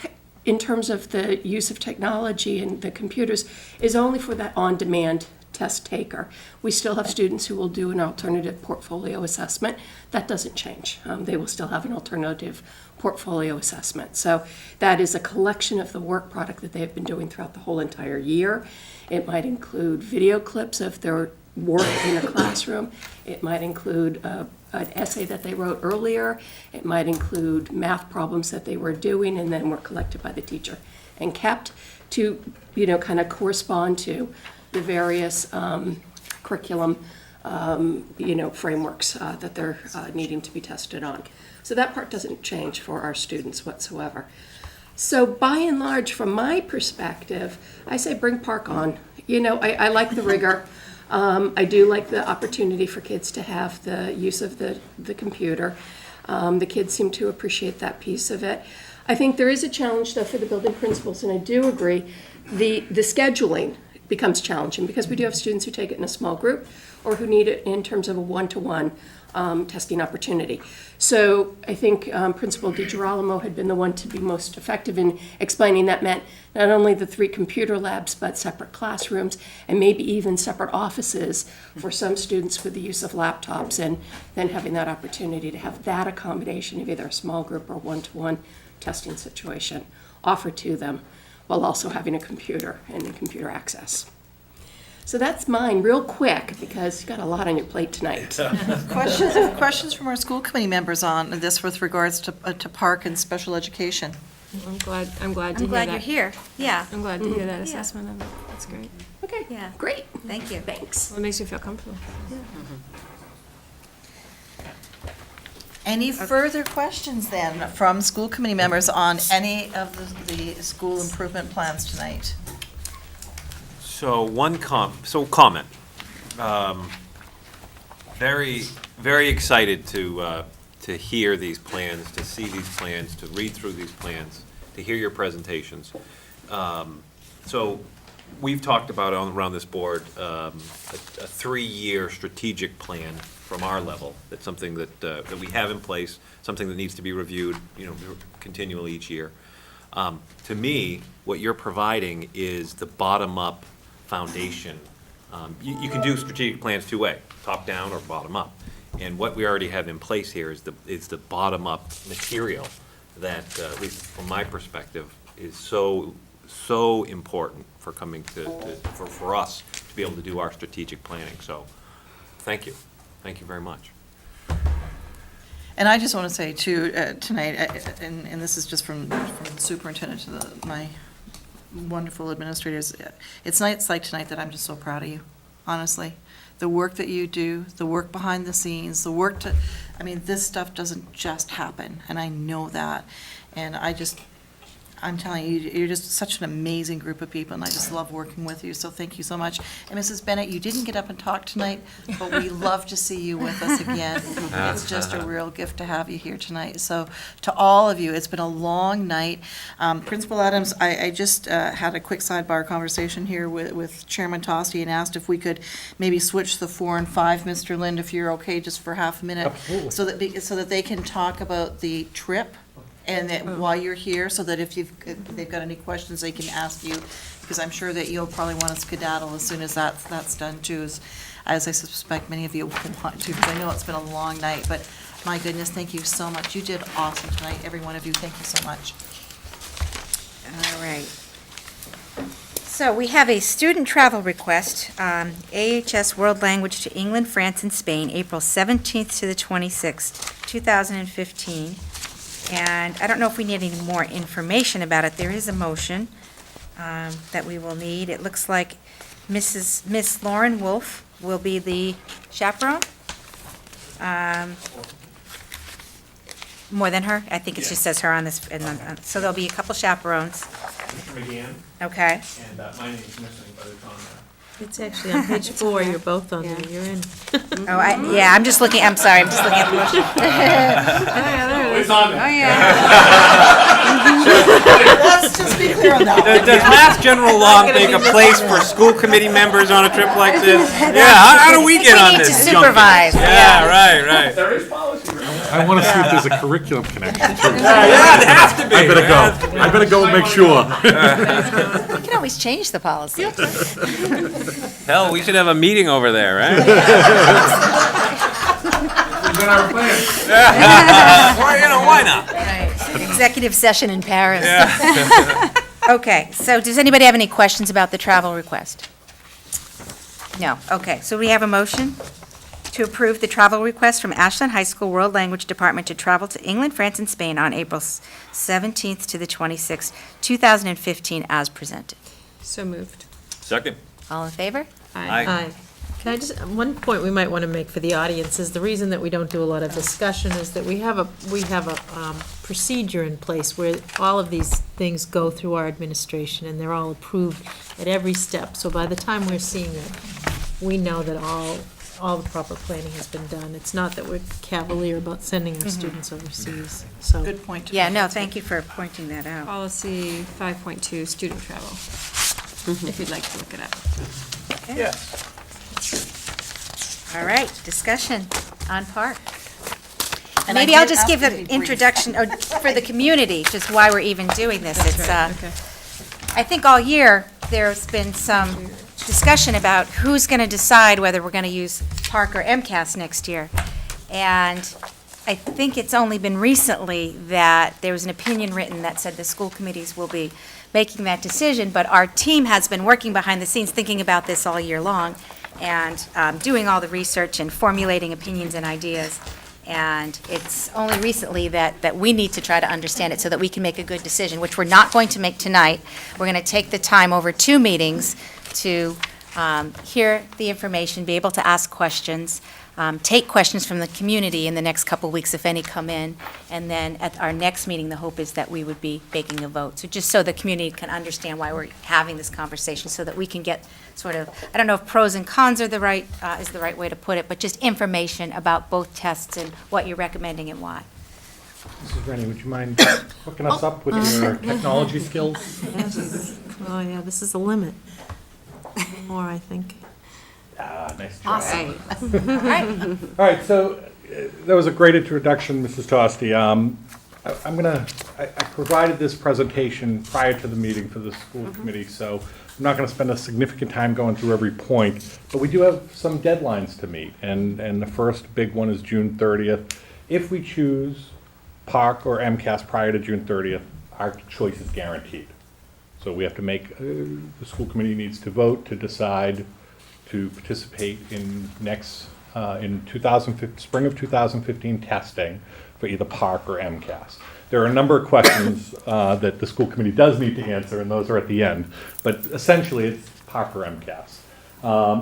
in terms of the use of technology and the computers, is only for that on-demand test taker. We still have students who will do an alternative portfolio assessment. That doesn't change. They will still have an alternative portfolio assessment. So that is a collection of the work product that they have been doing throughout the whole entire year. It might include video clips of their work in a classroom. It might include an essay that they wrote earlier. It might include math problems that they were doing and then were collected by the teacher and kept to, kind of correspond to the various curriculum, frameworks that they're needing to be tested on. So that part doesn't change for our students whatsoever. So by and large, from my perspective, I say bring Park on. I like the rigor. I do like the opportunity for kids to have the use of the computer. The kids seem to appreciate that piece of it. I think there is a challenge, though, for the building principals, and I do agree, the scheduling becomes challenging because we do have students who take it in a small group or who need it in terms of a one-to-one testing opportunity. So I think Principal DiGirolamo had been the one to be most effective in explaining that meant not only the 3 computer labs, but separate classrooms and maybe even separate offices for some students with the use of laptops, and then having that opportunity to have that accommodation of either a small group or one-to-one testing situation offered to them while also having a computer and computer access. So that's mine, real quick, because you've got a lot on your plate tonight. Questions from our school committee members on this with regards to Park and special education? I'm glad to hear that. I'm glad you're here. Yeah. I'm glad to hear that assessment of it. That's great. Okay. Yeah. Great. Thank you. Thanks. Well, it makes me feel comfortable. Any further questions then from school committee members on any of the school improvement plans tonight? So comment. Very, very excited to hear these plans, to see these plans, to read through these plans, to hear your presentations. So we've talked about around this board a 3-year strategic plan from our level. That's something that we have in place, something that needs to be reviewed, continually each year. To me, what you're providing is the bottom-up foundation. You can do strategic plans two-way, top-down or bottom-up. And what we already have in place here is the bottom-up material that, at least from my perspective, is so important for coming for us to be able to do our strategic planning. So, thank you. Thank you very much. And I just want to say too, tonight, and this is just from the superintendent to my wonderful administrators, it's nights like tonight that I'm just so proud of you, honestly. The work that you do, the work behind the scenes, this stuff doesn't just happen, and I know that. And I'm telling you, you're just such an amazing group of people, and I just love working with you, so thank you so much. And Mrs. Bennett, you didn't get up and talk tonight, but we love to see you with us again. It's just a real gift to have you here tonight. So to all of you, it's been a long night. Principal Adams, I just had a quick sidebar conversation here with Chairman Tosti and asked if we could maybe switch the 4 and 5, Mr. Lind, if you're okay, just for half a minute. Absolutely. So that they can talk about the trip. And that while you're here, so that if they've got any questions, they can ask you, because I'm sure that you'll probably want to skedaddle as soon as that's done too, as I suspect many of you will want to, because I know it's been a long night, but my goodness, thank you so much. You did awesome tonight, every one of you, thank you so much. All right. So we have a student travel request, AHS World Language to England, France, and Spain, April 17th to the 26th, 2015. And I don't know if we need any more information about it. There is a motion that we will need. It looks like Miss Lauren Wolf will be the chaperone. More than her? I think it just says her on this. So there'll be a couple chaperones. McGann. Okay. And my name's missing, but it's on there. It's actually on page 4, you're both on there, you're in. Oh, I'm just looking, I'm sorry, I'm just looking at the motion. It's on there. Oh, yeah. Let's just be clear on that. Does Mass General Law make a place for school committee members on a trip like this? Yeah, how do we get on this? We need to supervise. Yeah, right. There is policy. I want to see if there's a curriculum connection too. Yeah, it has to be. I better go and make sure. We can always change the policy. Hell, we should have a meeting over there, right? Present our plan. Why not? Right. Executive session in Paris. Okay, so does anybody have any questions about the travel request? No, okay, so we have a motion to approve the travel request from Ashland High School World Language Department to travel to England, France, and Spain on April 17th to the 26th, 2015, as presented. So moved. Second. All in favor? Aye. Can I just, one point we might want to make for the audience is the reason that we don't do a lot of discussion is that we have a procedure in place where all of these things go through our administration and they're all approved at every step. So by the time we're seeing it, we know that all the proper planning has been done. It's not that we're cavalier about sending our students overseas, so. Good point. Yeah, no, thank you for pointing that out. Policy 5.2, student travel, if you'd like to look it up. Yes. All right, discussion on park. And Maybe I I'll did just ask give to an be brief. introduction for the community, just why we're even doing this. It's, Okay. I think all year, there's been some discussion about who's going to decide whether we're going to use Park or MCAS next year. And I think it's only been recently that there was an opinion written that said the school committees will be making that decision, but our team has been working behind the scenes, thinking about this all year long, and doing all the research and formulating opinions and ideas. And it's only recently that we need to try to understand it so that we can make a good decision, which we're not going to make tonight. We're going to take the time over 2 meetings to hear the information, be able to ask questions, take questions from the community in the next couple weeks, if any come in, and then at our next meeting, the hope is that we would be making a vote. So just so the community can understand why we're having this conversation, so that we can get sort of, I don't know if pros and cons are is the right way to put it, but just information about both tests and what you're recommending and why. Mrs. Rennie, would you mind hooking us up with your technology skills? Oh, yeah, this is the limit. More, I think. Nice try. Awesome. All right. All right, so that was a great introduction, Mrs. Tosti. I provided this presentation prior to the meeting for the school committee, so I'm not going to spend a significant time going through every point, but we do have some deadlines to meet, and the first big one is June 30th. If we choose Park or MCAS prior to June 30th, our choice is guaranteed. So we have to make, the school committee needs to vote to decide to participate in in spring of 2015 testing for either Park or MCAS. There are a number of questions that the school committee does need to answer, and those are at the end. But essentially, it's Park or MCAS.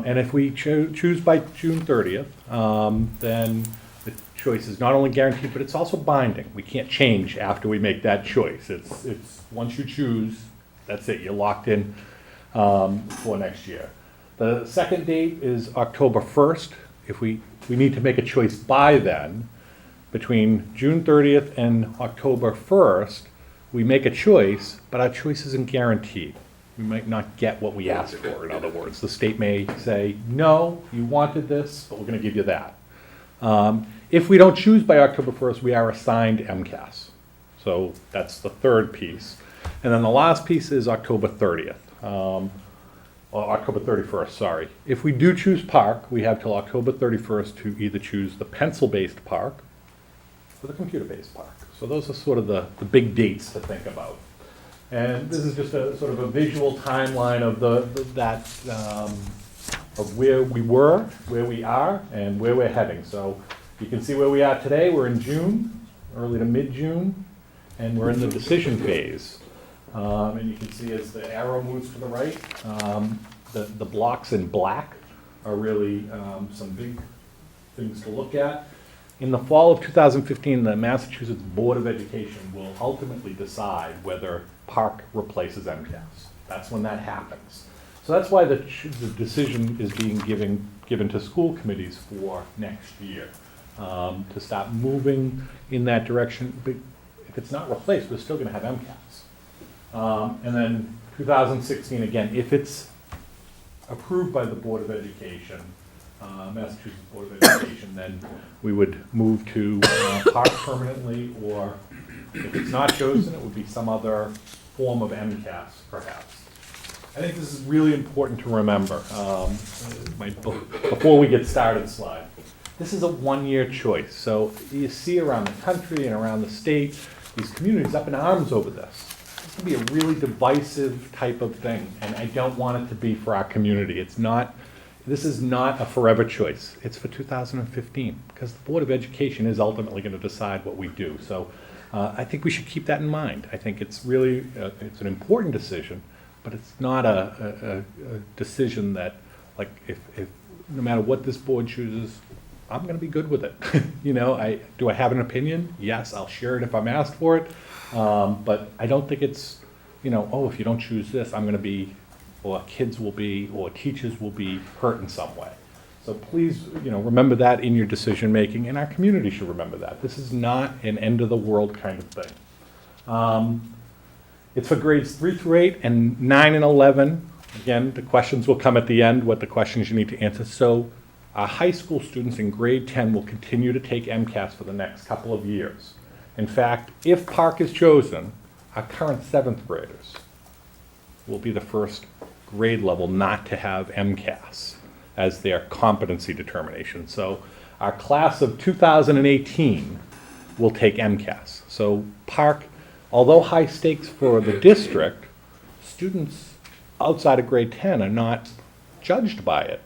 And if we choose by June 30th, then the choice is not only guaranteed, but it's also binding. We can't change after we make that choice. It's once you choose, that's it. You're locked in for next year. The second date is October 1st. If we need to make a choice by then, between June 30th and October 1st, we make a choice, but our choice isn't guaranteed. We might not get what we asked for, in other words. The state may say, no, you wanted this, but we're going to give you that. If we don't choose by October 1st, we are assigned MCAS. So that's the third piece. And then the last piece is October 30th. Or October 31st, sorry. If we do choose Park, we have till October 31st to either choose the pencil-based Park or the computer-based Park. So those are sort of the big dates to think about. And this is just a sort of a visual timeline of of where we were, where we are, and where we're heading. So you can see where we are today. We're in June, early to mid-June, and we're in the decision phase. And you can see as the arrow moves to the right, the blocks in black are really some big things to look at. In the fall of 2015, the Massachusetts Board of Education will ultimately decide whether Park replaces MCAS. That's when that happens. So that's why the decision is being given to school committees for next year, to stop moving in that direction. But if it's not replaced, we're still going to have MCAS. And then 2016, again, if it's approved by the Board of Education, Massachusetts Board of Education, then we would move to Park permanently, or if it's not chosen, it would be some other form of MCAS, perhaps. I think this is really important to remember. Before we get started slide. This is a one-year choice. So you see around the country and around the state, these communities up in arms over this. This can be a really divisive type of thing, and I don't want it to be for our community. This is not a forever choice. It's for 2015, because the Board of Education is ultimately going to decide what we do. So I think we should keep that in mind. I think it's really, it's an important decision, but it's not a decision that, like, if no matter what this board chooses, I'm going to be good with it. You know, do I have an opinion? Yes, I'll share it if I'm asked for it. But I don't think it's, if you don't choose this, I'm going to be, or kids will be, or teachers will be hurt in some way. So please, remember that in your decision making, and our community should remember that. This is not an end of the world kind of thing. It's for grades 3 through 8 and 9 and 11. Again, the questions will come at the end, what the questions you need to answer. So our high school students in grade 10 will continue to take MCAS for the next couple of years. In fact, if Park is chosen, our current 7th graders will be the first grade level not to have MCAS as their competency determination. So our class of 2018 will take MCAS. So Park, although high stakes for the district, students outside of grade 10 are not judged by it,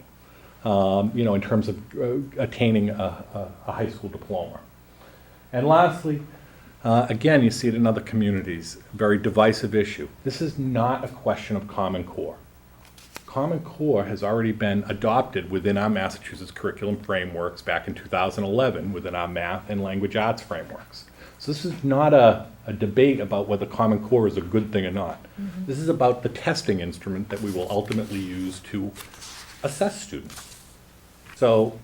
in terms of attaining a high school diploma. And lastly, again, you see it in other communities, very divisive issue. This is not a question of Common Core. Common Core has already been adopted within our Massachusetts curriculum frameworks back in 2011 within our math and language arts frameworks. So this is not a debate about whether Common Core is a good thing or not. Mm-hmm. This is about the testing instrument that we will ultimately use to assess students. So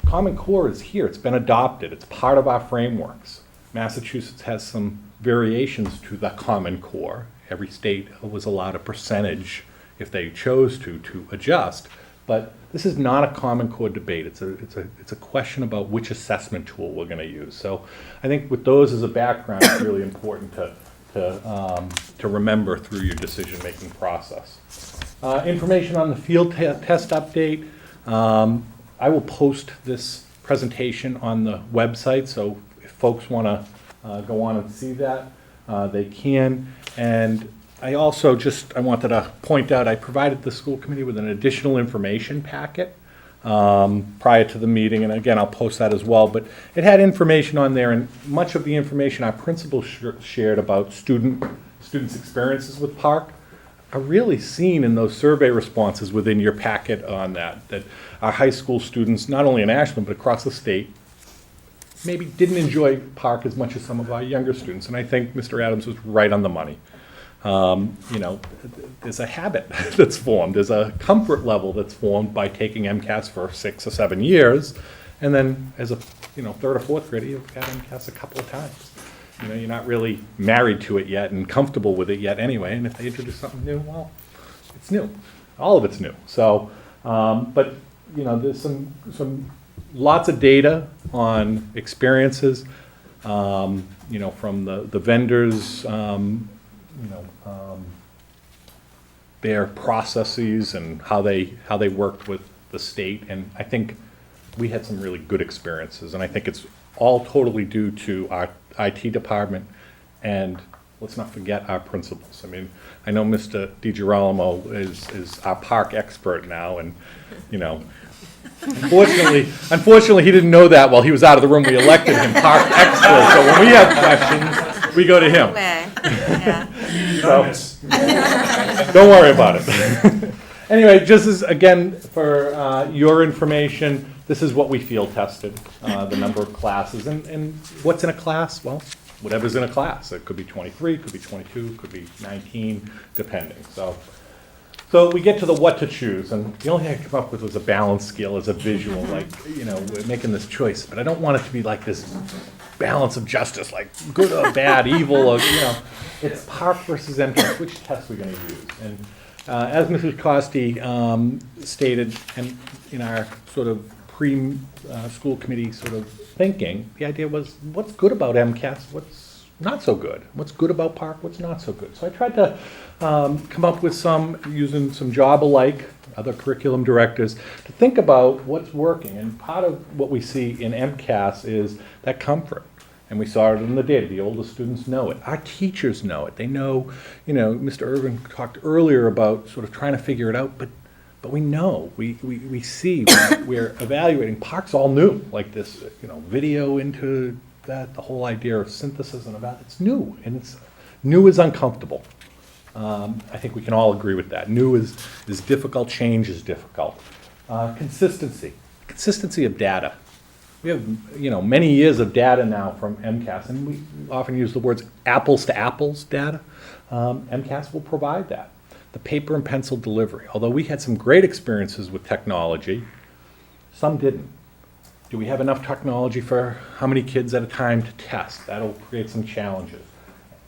Common Core is here. It's been adopted. It's part of our frameworks. Massachusetts has some variations to the Common Core, every state was allowed a percentage, if they chose to adjust. But this is not a Common Core debate. It's a question about which assessment tool we're going to use. So I think with those as a background, it's really important to remember through your decision-making process. Information on the field test update. I will post this presentation on the website, so if folks want to go on and see that, they can. And I also I wanted to point out, I provided the school committee with an additional information packet prior to the meeting, and again, I'll post that as well, but it had information on there, and much of the information our principals shared about students' experiences with Park are really seen in those survey responses within your packet on that our high school students, not only in Ashland, but across the state, maybe didn't enjoy Park as much as some of our younger students, and I think Mr. Adams was right on the money. You know, there's a habit that's formed, there's a comfort level that's formed by taking MCAS for 6 or 7 years, and then as a third or fourth grader, you've got MCAS a couple of times. You know, you're not really married to it yet and comfortable with it yet anyway, and if they introduce something new, well, it's new. All of it's new. So, but, you know, there's some lots of data on experiences, you know, from the vendors, their processes and how they worked with the state, and I think we had some really good experiences, and I think it's all totally due to our IT department, and let's not forget our principals. I mean, I know Mr. DiGirolamo is our Park expert now, and, you know, unfortunately he didn't know that while he was out of the room. We elected him Park expert, so when we have questions, we go to him. So, don't worry about it. Anyway, just as, again, for your information, this is what we field tested, the number of classes. And what's in a class? Well, whatever's in a class. It could be 23, could be 22, could be 19, depending. So we get to the what to choose, and the only thing I came up with was a balance scale as a visual, like, you know, we're making this choice, but I don't want it to be like this balance of justice, like good or bad, evil, or, you know, it's Park versus MCAS, which test we're going to use. And as Mrs. Costi stated, and in our sort of pre-school committee sort of thinking, the idea was, what's good about MCAS, what's not so good? What's good about Park, what's not so good? So I tried to come up with using some job alike, other curriculum directors, to think about what's working. And part of what we see in MCAS is that comfort. And we saw it in the data. The older students know it. Our teachers know it. They know, you know, Mr. Irvin talked earlier about sort of trying to figure it out, but we know, we see, we're evaluating. Park's all new, like this, you know, video into that, the whole idea of synthesis and about, it's new, and it's new is uncomfortable. I think we can all agree with that. New is difficult, change is difficult. Consistency of data. We have, you know, many years of data now from MCAS, and we often use the words apples to apples data. MCAS will provide that. The paper and pencil delivery. Although we had some great experiences with technology, some didn't. Do we have enough technology for how many kids at a time to test? That'll create some challenges.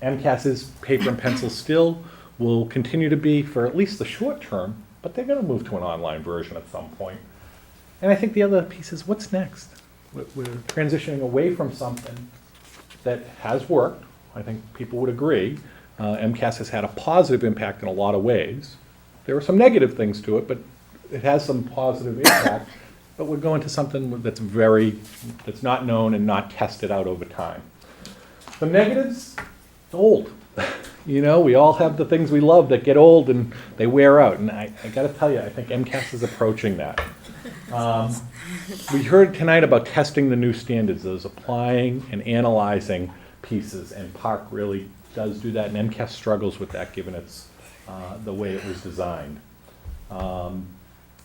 MCAS's paper and pencil still will continue to be for at least the short term, but they're going to move to an online version at some point. And I think the other piece is, what's next? We're transitioning away from something that has worked. I think people would agree. MCAS has had a positive impact in a lot of ways. There are some negative things to it, but it has some positive impact. But we're going to something that's not known and not tested out over time. The negatives, it's old. You know, we all have the things we love that get old and they wear out. And I got to tell you, I think MCAS is approaching that. We heard tonight about testing the new standards, those applying and analyzing pieces, and Park really does do that, and MCAS struggles with that given its the way it was designed.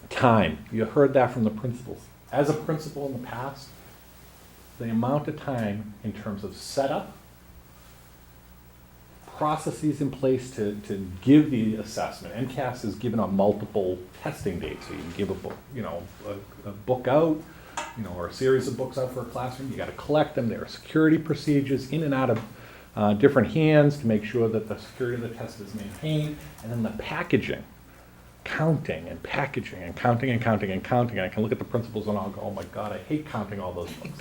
Time, you heard that from the principals. As a principal in the past, the amount of time in terms of setup, processes in place to give the assessment. MCAS is given on multiple testing dates, so you can give a book, you know, a book out, you know, or a series of books out for a classroom. You got to collect them. There are security procedures in and out of different hands to make sure that the security of the test is maintained, and then the packaging, counting and packaging and counting and counting and counting. And I can look at the principals and I'll go, oh my God, I hate counting all those books.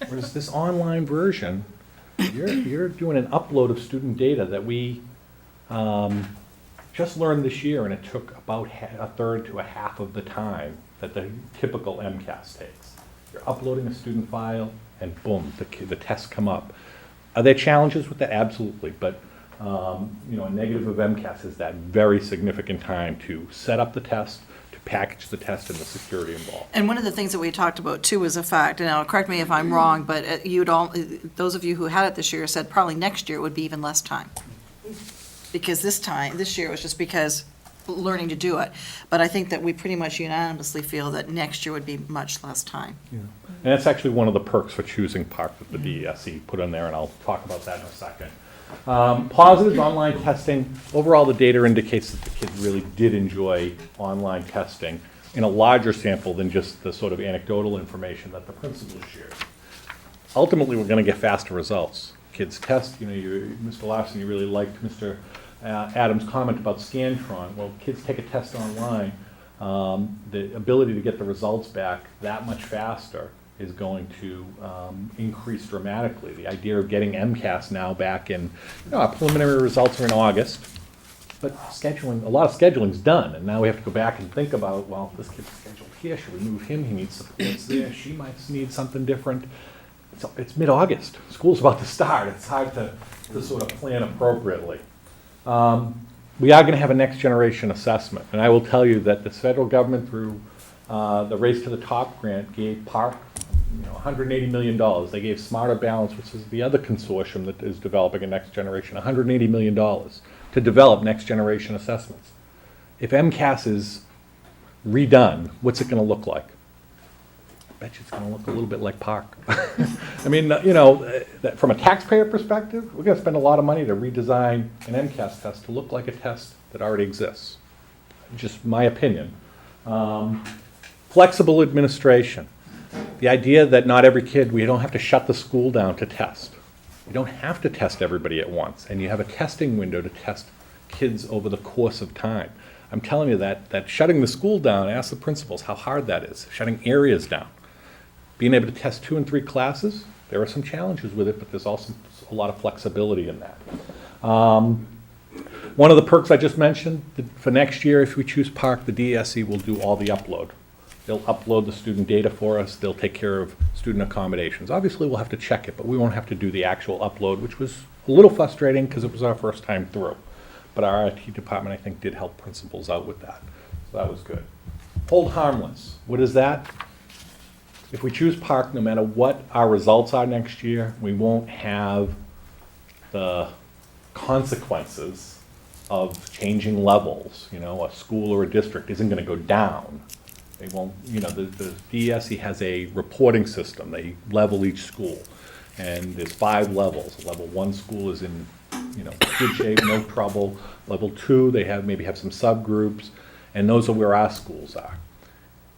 Whereas this online version, you're doing an upload of student data that we just learned this year, and it took about a third to a half of the time that the typical MCAS takes. You're uploading a student file, and boom, the tests come up. Are there challenges with that? Absolutely, but a negative of MCAS is that very significant time to set up the test, to package the test, and the security involved. And one of the things that we talked about too was a fact, and now correct me if I'm wrong, but those of you who had it this year said probably next year would be even less time. Because this year was just because learning to do it. But I think that we pretty much unanimously feel that next year would be much less time. Yeah. And that's actually one of the perks for choosing PARC that the DESE put in there, and I'll talk about that in a second. Positives, online testing. Overall, the data indicates that the kids really did enjoy online testing in a larger sample than just the sort of anecdotal information that the principals shared. Ultimately, we're going to get faster results. Kids test, Mr. Larson, you really liked Mr. Adams' comment about Scantron. Well, kids take a test online. The ability to get the results back that much faster is going to increase dramatically. The idea of getting MCAS now back in, our preliminary results are in August, but scheduling, a lot of scheduling's done, and now we have to go back and think about, well, this kid's scheduled here, should we move him? He needs supports there, she might need something different. It's mid-August, school's about to start, it's hard to sort of plan appropriately. We are going to have a next generation assessment, and I will tell you that the federal government through the Race to the Top grant gave PARC $180 million. They gave Smarter Balance, which is the other consortium that is developing a next generation, $180 million to develop next generation assessments. If MCAS is redone, what's it going to look like? I bet you it's going to look a little bit like PARC. I mean, from a taxpayer perspective, we're going to spend a lot of money to redesign an MCAS test to look like a test that already exists. Just my opinion. Flexible administration. The idea that not every kid, we don't have to shut the school down to test. You don't have to test everybody at once, and you have a testing window to test kids over the course of time. I'm telling you that shutting the school down, ask the principals how hard that is, shutting areas down. Being able to test 2 and 3 classes, there are some challenges with it, but there's also a lot of flexibility in that. One of the perks I just mentioned, for next year, if we choose PARC, the DESE will do all the upload. They'll upload the student data for us. They'll take care of student accommodations. Obviously, we'll have to check it, but we won't have to do the actual upload, which was a little frustrating because it was our first time through. But our IT department, I think, did help principals out with that. So that was good. Hold harmless. What is that? If we choose PARC, no matter what our results are next year, we won't have the consequences of changing levels. A school or a district isn't going to go down. They won't, the DESE has a reporting system. They level each school, and there's 5 levels. Level 1 school is in, good shape, no trouble. Level 2, they maybe have some subgroups, and those are where our schools are.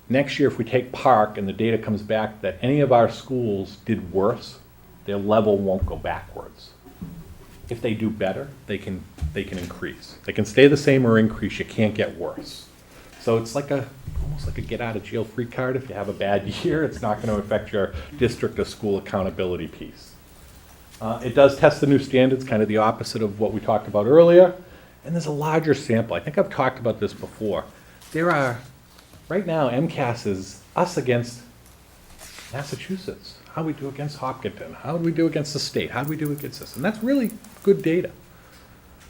Next year, if we take PARC and the data comes back that any of our schools did worse, their level won't go backwards. If they do better, they can increase. They can stay the same or increase. You can't get worse. So it's like almost like a get out of jail free card. If you have a bad year, it's not going to affect your district or school accountability piece. It does test the new standards, kind of the opposite of what we talked about earlier. And there's a larger sample. I think I've talked about this before. Right now, MCAS is us against Massachusetts. How do we do against Hopkinton? How do we do against the state? How do we do against this? And that's really good data.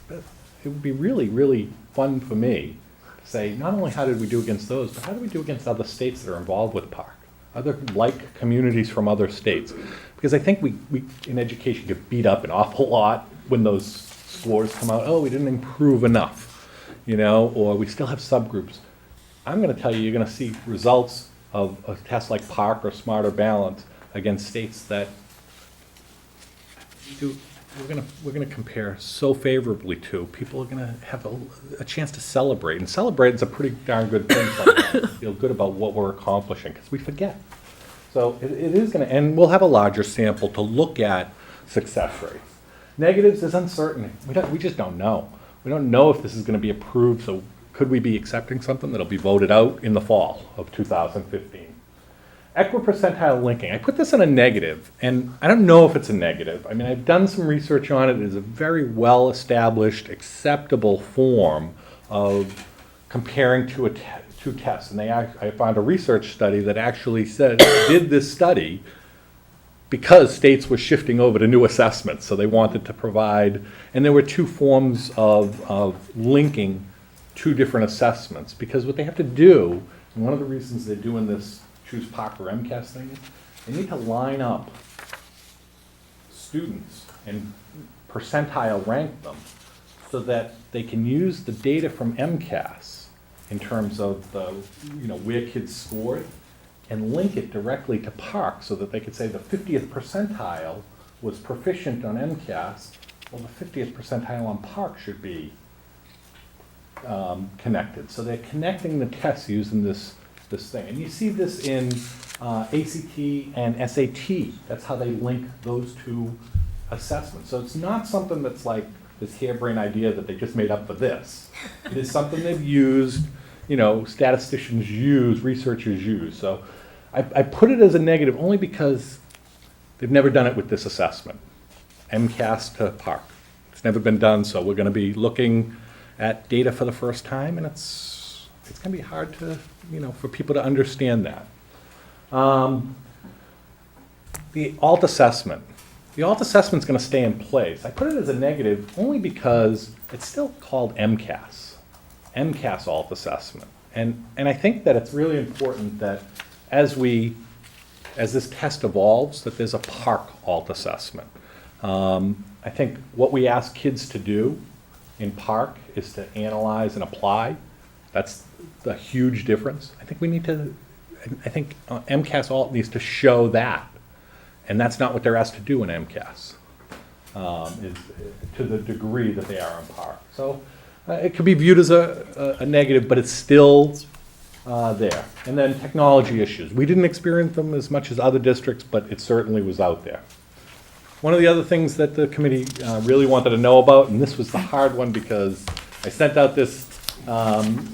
But it would be really, really fun for me to say, not only how did we do against those, but how do we do against other states that are involved with PARC? Other like communities from other states. Because I think we in education get beat up an awful lot when those scores come out. Oh, we didn't improve enough, or we still have subgroups. I'm going to tell you, you're going to see results of a test like PARC or Smarter Balance against states that we're going to compare so favorably to. People are going to have a chance to celebrate, and celebrate is a pretty darn good thing. Feel good about what we're accomplishing because we forget. So it is going to, and we'll have a larger sample to look at success rates. Negatives is uncertainty. We just don't know. We don't know if this is going to be approved, so could we be accepting something that'll be voted out in the fall of 2015? Equipercentile linking. I put this in a negative, and I don't know if it's a negative. I mean, I've done some research on it. It is a very well-established, acceptable form of comparing two tests. And I found a research study that actually did this study because states were shifting over to new assessments. So they wanted to provide, and there were two forms of linking two different assessments. Because what they have to do, and one of the reasons they're doing this choose POC or MCAS thing, they need to line up students and percentile rank them so that they can use the data from MCAS in terms of the, where kids scored and link it directly to POC so that they could say the 50th percentile was proficient on MCAS, well, the 50th percentile on POC should be connected. So they're connecting the tests using this thing. And you see this in ACT and SAT. That's how they link those two assessments. So it's not something that's like this harebrained idea that they just made up for this. It is something they've used, statisticians use, researchers use. So I put it as a negative only because they've never done it with this assessment, MCAS to POC. It's never been done, so we're going to be looking at data for the first time, and it's going to be hard to, for people to understand that. The alt assessment. The alt assessment's going to stay in place. I put it as a negative only because it's still called MCAS alt assessment. And I think that it's really important that as this test evolves, that there's a PARC alt assessment. I think what we ask kids to do in PARC is to analyze and apply. That's the huge difference. I think MCAS alt needs to show that. And that's not what they're asked to do in MCAS, is to the degree that they are in PARC. So it could be viewed as a negative, but it's still there. And then technology issues. We didn't experience them as much as other districts, but it certainly was out there. One of the other things that the committee really wanted to know about, and this was the hard one because I sent out this, I'm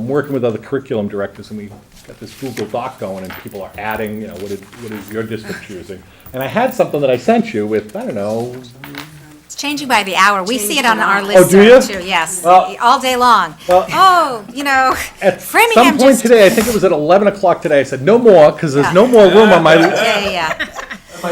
working with other curriculum directors, and we got this Google Doc going, and people are adding, what is your district choosing? And I had something that I sent you with, I don't know. It's changing by the hour. We see it on our Oh, list do you? too, yes, Well- all day long. Well- At Framingham some point just. today, I think it was at 11 o'clock today, I said, no more, because there's no more room on my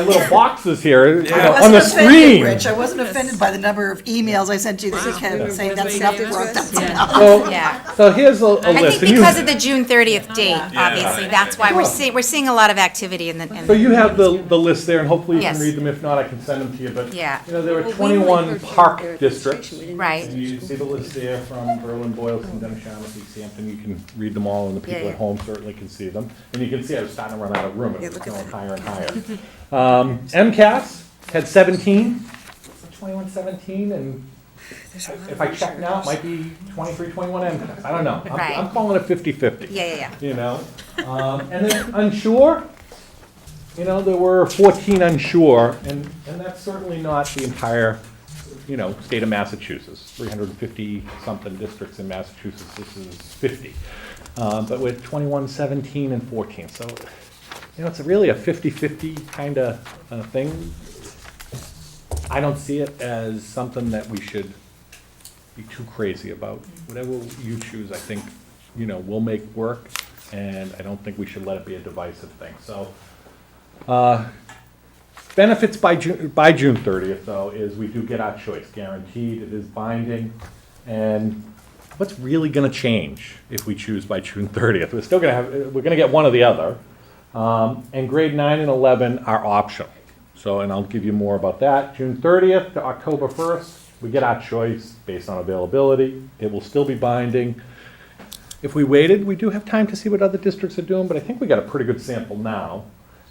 little boxes here, on the screen. Rich, I wasn't offended by the number of emails I sent you this weekend saying that stuff that worked out somehow. So here's a list. I think and you- because of the June 30th date, obviously, that's why we're seeing a lot of activity in the. So you have the list there, and hopefully you can Yes. read them. If not, I can send them to you. But Yeah. there were 21 park districts. Right. And you see the list there from Berlin, Boylston, Denisham, East Hampton. You can read them all, and the people Yeah, at home certainly can see them. And you can see I was starting to run out of room. It was going higher and higher. MCAS had 17, 21, 17, and if I check now, it might be 23, 21 MCAS. I don't know. Right. I'm calling it 50-50. Yeah. And then unsure, there were 14 unsure, and that's certainly not the entire, state of Massachusetts. 350-something districts in Massachusetts, this is 50. But with 21, 17, and 14. So, it's really a 50-50 kind of thing. I don't see it as something that we should be too crazy about. Whatever you choose, I think, we'll make work, and I don't think we should let it be a divisive thing. So, benefits by June 30th, though, is we do get our choice guaranteed. It is binding, and what's really going to change if we choose by June 30th? We're going to get one or the other, and grade 9 and 11 are optional. So, and I'll give you more about that. June 30th to October 1st, we get our choice based on availability. It will still be binding. If we waited, we do have time to see what other districts are doing, but I think we got a pretty good sample now.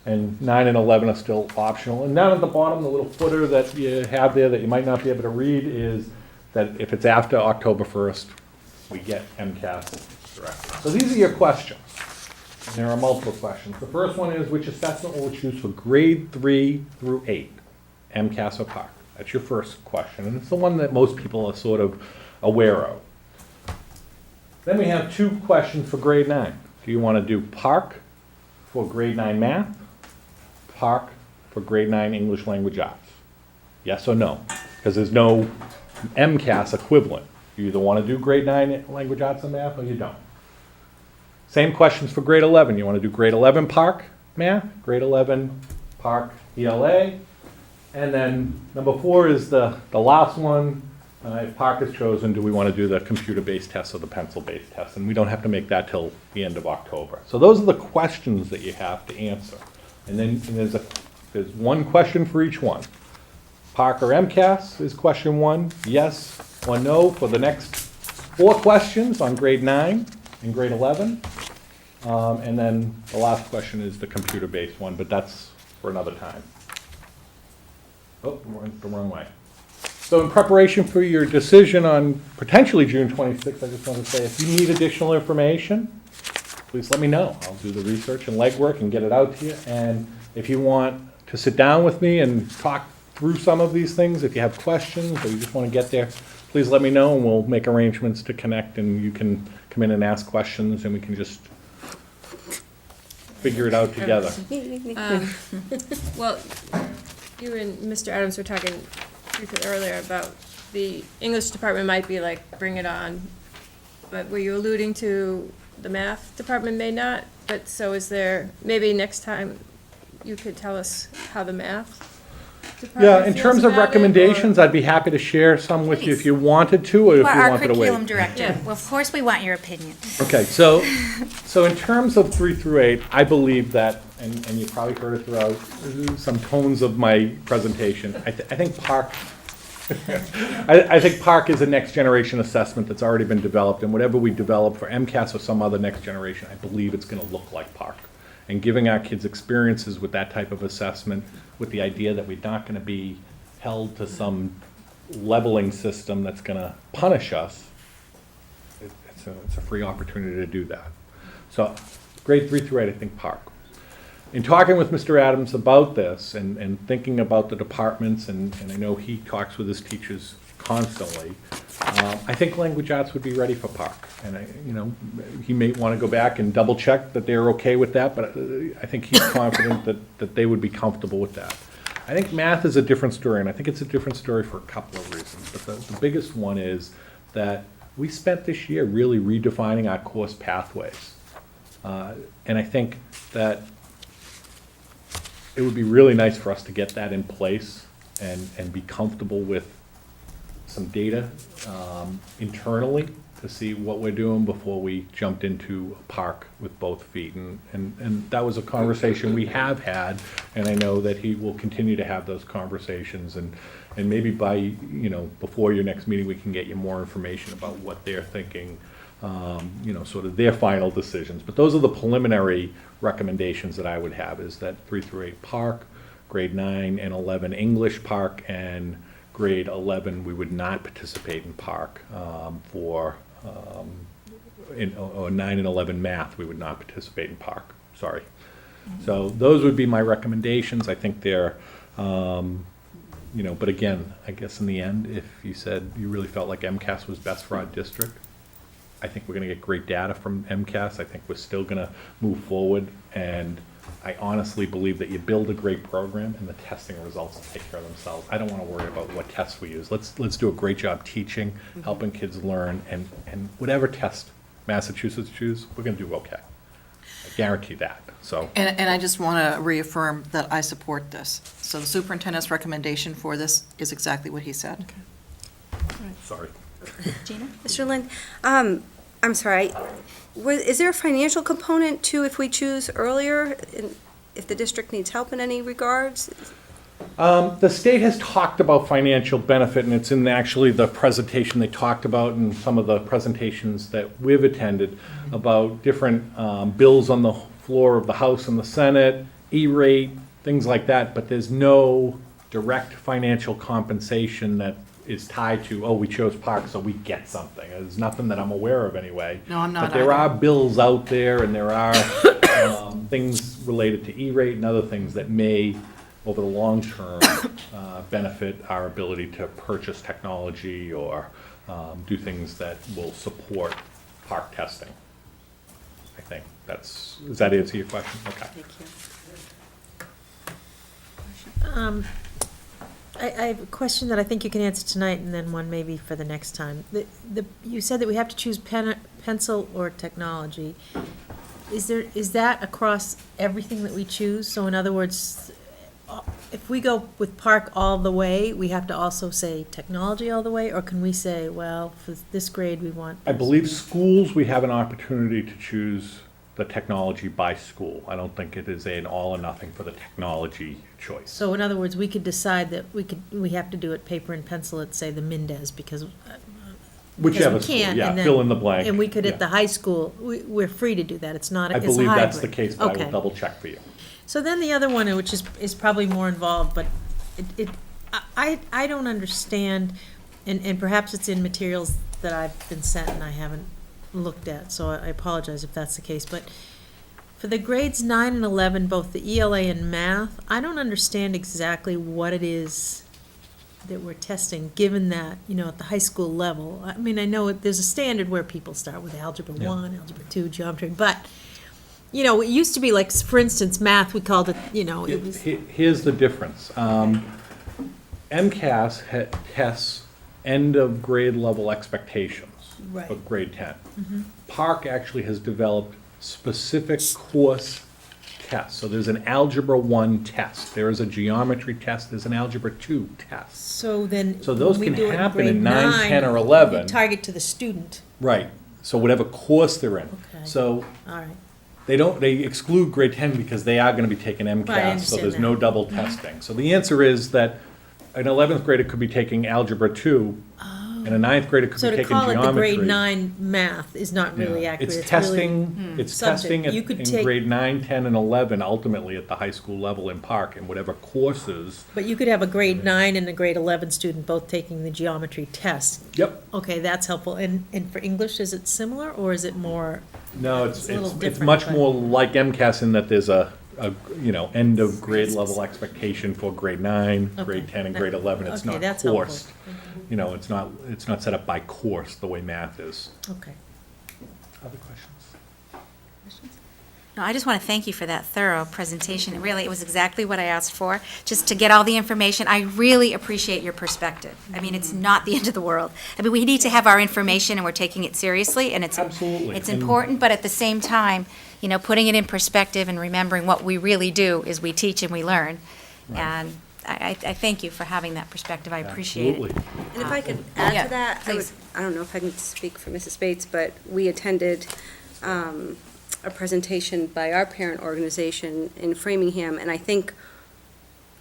And 9 and 11 are still optional. And down at the bottom, the little footer that you have there that you might not be able to read is that if it's after October 1st, we get MCAS directly. So these are your questions. And there are multiple questions. The first one is, which assessment will we choose for grade 3 through 8, MCAS or PARC? That's your first question, and it's the one that most people are sort of aware of. Then we have 2 questions for grade 9. Do you want to do Park for grade 9 math? Park for grade 9 English language arts? Yes or no? Because there's no MCAS equivalent. You either want to do grade 9 language arts and math or you don't. Same questions for grade 11. You want to do grade 11 Park math, grade 11 Park ELA, and then number 4 is the last one. If Park is chosen, do we want to do the computer-based test or the pencil-based test? And we don't have to make that till the end of October. So those are the questions that you have to answer. And then there's one question for each one. Park or MCAS is question 1, yes or no for the next 4 questions on grade 9 and grade 11. And then the last question is the computer-based one, but that's for another time. Oh, went the wrong way. So in preparation for your decision on potentially June 26th, I just want to say, if you need additional information, please let me know. I'll do the research and legwork and get it out to you. And if you want to sit down with me and talk through some of these things, if you have questions or you just want to get there, please let me know and we'll make arrangements to connect and you can come in and ask questions and we can just figure it out together. Well, you and Mr. Adams were talking briefly earlier about the English department might be like, bring it on. But were you alluding to the math department may not? But so is there, maybe next time you could tell us how the math department Yeah, in feels terms of about it, recommendations, I'd be happy to share some with you if you wanted to, or if you Our wanted to wait. curriculum director. Well, of course, we want your opinion. Okay, so in terms of 3 through 8, I believe that, and you probably heard it throughout some tones of my presentation, I think Park, I think Park is a next generation assessment that's already been developed, and whatever we develop for MCAS or some other next generation, I believe it's gonna look like Park. And giving our kids experiences with that type of assessment, with the idea that we're not gonna be held to some leveling system that's gonna punish us, it's a free opportunity to do that. So grade 3 through 8, I think Park. In talking with Mr. Adams about this and thinking about the departments, and I know he talks with his teachers constantly, I think language arts would be ready for Park. And he may want to go back and double check that they're okay with that, but I think he's confident that they would be comfortable with that. I think math is a different story, and I think it's a different story for a couple of reasons. But the biggest one is that we spent this year really redefining our course pathways. And I think that it would be really nice for us to get that in place and be comfortable with some data internally to see what we're doing before we jumped into a Park with both feet. And that was a conversation we have had, and I know that he will continue to have those conversations. And maybe by, before your next meeting, we can get you more information about what they're thinking, sort of their final decisions. But those are the preliminary recommendations that I would have, is that 3 through 8 Park, grade 9 and 11 English Park, and grade 11 we would not participate in Park or 9 and 11 math we would not participate in Park. Sorry. So those would be my recommendations. I think they're but again, I guess in the end, if you said you really felt like MCAS was best for our district, I think we're going to get great data from MCAS. I think we're still going to move forward, and I honestly believe that you build a great program and the testing results will take care of themselves. I don't want to worry about what tests we use. Let's do a great job teaching, helping kids learn, and whatever test Massachusetts choose, we're going to do okay. I guarantee that. So. And I just want to reaffirm that I support this. So the superintendent's recommendation for this is exactly what he said. Sorry. Gina? Mr. Lind, I'm sorry, is there a financial component too if we choose earlier, if the district needs help in any regards? The state has talked about financial benefit, and it's in actually the presentation they talked about, and some of the presentations that we've attended about different bills on the floor of the House and the Senate, E-rate, things like that, but there's no direct financial compensation that is tied to, we chose Park, so we get something. There's nothing that I'm aware of anyway. No, I'm not But there either. are bills out there, and there are things related to E-rate and other things that may over the long term, benefit our ability to purchase technology or do things that will support park testing. I think does that answer your question? Okay. Thank you. I have a question that I think you can answer tonight, and then one maybe for the next time. You said that we have to choose pencil or technology. Is that across everything that we choose? So in other words, if we go with park all the way, we have to also say technology all the way? Or can we say, well, for this grade, we want... I believe schools, we have an opportunity to choose the technology by school. I don't think it is an all or nothing for the technology choice. So in other words, we could decide that we have to do it paper and pencil at, say, the Mendez, because Whichever we school, can't, yeah, and then- fill in the blank. And we could, yeah. at the high school, we're free to do that. It's not, I it's a believe that's the hybrid. case, but I Okay. will double check for you. So then the other one, which is probably more involved, but I don't understand, and perhaps it's in materials that I've been sent and I haven't looked at, so I apologize if that's the case, but for the grades 9 and 11, both the ELA and math, I don't understand exactly what it is that we're testing, given that, at the high school level. I mean, I know there's a standard where people start with algebra 1, algebra 2, geometry, but, it used to be like, for instance, math, we called it, it was... Here's the difference. MCAS tests end of grade level expectations Right. for grade 10. Mhm. Park actually has developed specific course tests. So there's an Algebra 1 test, there is a geometry test, there's an Algebra 2 test. So then, So those when can we do it happen in grade 9, 10, or you 11. target to the student. Right, so whatever course they're in. Okay. So All right. they exclude grade 10 because they are going to be taking Right, I MCAS, so understand there's that. no double testing. So the answer is that an 11th grader could be taking Algebra 2, and a 9th grader could So be to taking call it geometry. the grade 9 math is not really Yeah. accurate. It's really testing, it's subject. testing You could in take- grade 9, 10, and 11, ultimately at the high school level in Park, and whatever courses. But you could have a grade 9 and a grade 11 student both taking the geometry test. Yep. Okay, that's helpful. And for English, is it similar, or is it more? No, It's a little it's different, much but- more like MCAS in that there's a end of grade level expectation for grade 9, grade Okay. 10, and grade 11. It's Okay, not that's helpful. coursed. It's not set up by course the way math is. Okay. Other questions? No, I just want to thank you for that thorough presentation. Really, it was exactly what I asked for, just to get all the information. I really appreciate your perspective. I mean, it's not the end of the world. I mean, we need to have our information, and we're taking it seriously, and it's Absolutely. it's And- important, but at the same time, putting it in perspective and remembering what we really do is we teach and we learn. And I thank you for having that perspective. I appreciate it. Absolutely. And if I could add Yeah, to that, please. I don't know if I can speak for Mrs. Bates, but we attended a presentation by our parent organization in Framingham, and I think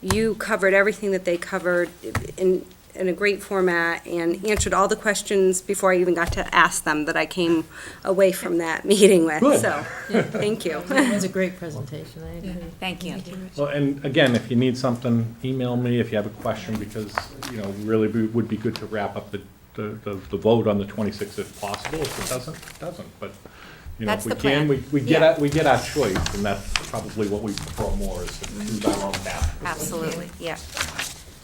you covered everything that they covered in a great format and answered all the questions before I even got to ask them that I came away from that meeting with. Good. So, thank you. It was a great presentation. I agree. Thank you. Well, and again, if you need something, email me if you have a question, because, really would be good to wrap up the vote on the 26th if possible. If it doesn't, it doesn't. But, That's if we the can, plan. we Yeah. get our choice, and that's probably what we prefer more, is to choose our own path. Absolutely, yeah.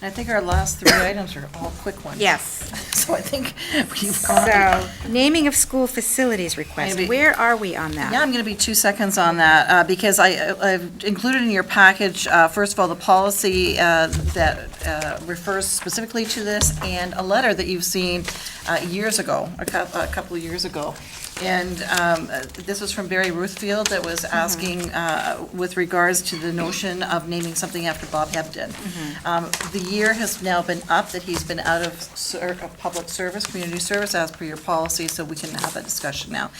I think our last 3 items are all quick ones. Yes. So I think we've gone. So, naming of school facilities request, Maybe- where are we on that? Yeah, I'm going to be 2 seconds on that, because I've included in your package, first of all, the policy that refers specifically to this, and a letter that you've seen years ago, a couple of years ago. And this was from Barry Ruthfield that was asking with regards to the notion of naming something after Bob Hebden. The year has now been up that he's been out of public service, community service, as per your policy, so we can have that discussion now.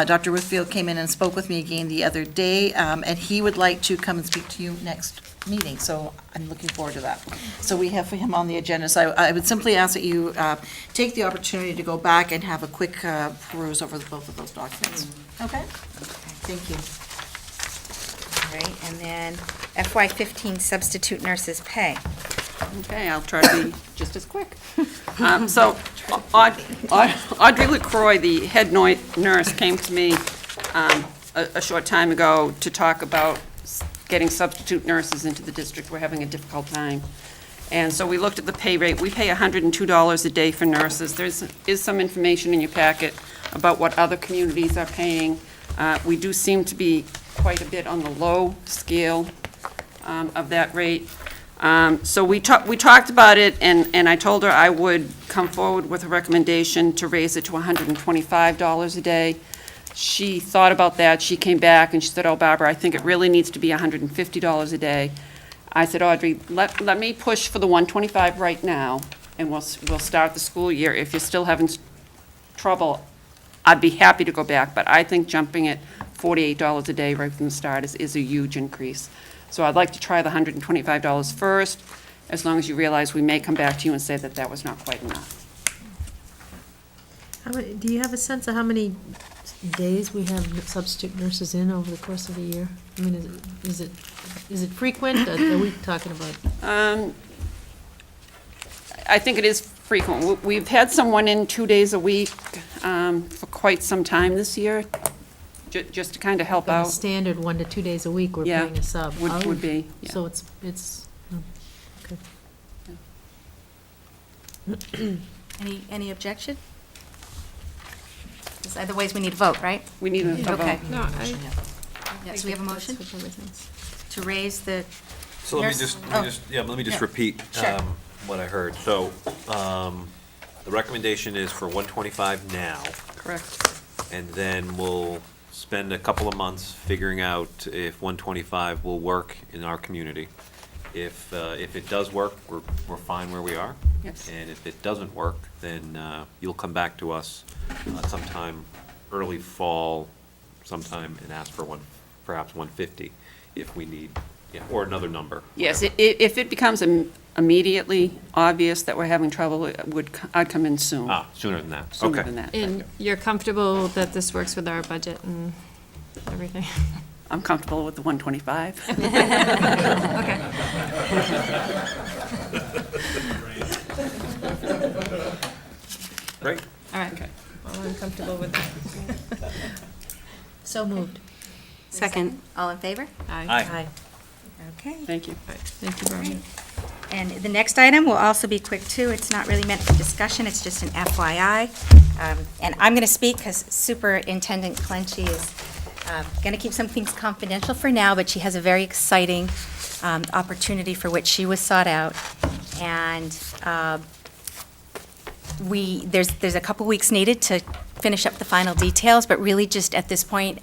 Dr. Ruthfield came in and spoke with me again the other day, and he would like to come and speak to you next meeting, so I'm looking forward to that. So we have him on the agenda, so I would simply ask that you take the opportunity to go back and have a quick peruse over both of those documents. Okay? Thank you. All right, and then FY15 substitute nurses pay. Okay, I'll try to be just as quick. So Audrey LaCroix, the head nurse, came to me a short time ago to talk about getting substitute nurses into the district. We're having a difficult time. And so we looked at the pay rate. We pay $102 a day for nurses. Is some information in your packet about what other communities are paying. We do seem to be quite a bit on the low scale of that rate. So we talked about it, and I told her I would come forward with a recommendation to raise it to $125 a day. She thought about that. She came back and she said, "Oh, Barbara, I think it really needs to be $150 a day." I said, "Audrey, let me push for the 125 right now, and we'll start the school year. If you're still having trouble, I'd be happy to go back, but I think jumping at $48 a day right from the start is a huge increase. So I'd like to try the $125 first, as long as you realize we may come back to you and say that that was not quite enough." Do you have a sense of how many days we have substitute nurses in over the course of a year? I mean, is it frequent? Are we talking about? I think it is frequent. We've had someone in 2 days a week for quite some time this year, just to kind of help out. Standard 1 to 2 days a week, we're Yeah, paying a sub. would be, yeah. So it's, okay. Any objection? 'Cause otherwise, we need to vote, right? We need a vote. Okay. No, Yeah, so we have a motion to raise the. So let me nurse- just, oh, let me just yeah. repeat Sure. what I heard. So, the recommendation is for 125 now, Correct. and then we'll spend a couple of months figuring out if 125 will work in our community. If it does work, we're fine where we are. Yes. And if it doesn't work, then you'll come back to us sometime early fall, sometime, and ask for perhaps 150 if we need, or another number. Yes, if it becomes immediately obvious that we're having trouble, I'd come in soon. Sooner than that. Sooner Okay. than that. And you're comfortable that this works with our budget and everything? I'm comfortable with the 125. Okay. Great. All right. Well, I'm comfortable with that. So moved. Second. All in favor? Aye. Okay. Thank you. Thank you very much. And the next item will also be quick, too. It's not really meant for discussion, it's just an FYI. And I'm going to speak because Superintendent Clenchey is going to keep some things confidential for now, but she has a very exciting opportunity for which she was sought out. And there's a couple weeks needed to finish up the final details, but really just at this point,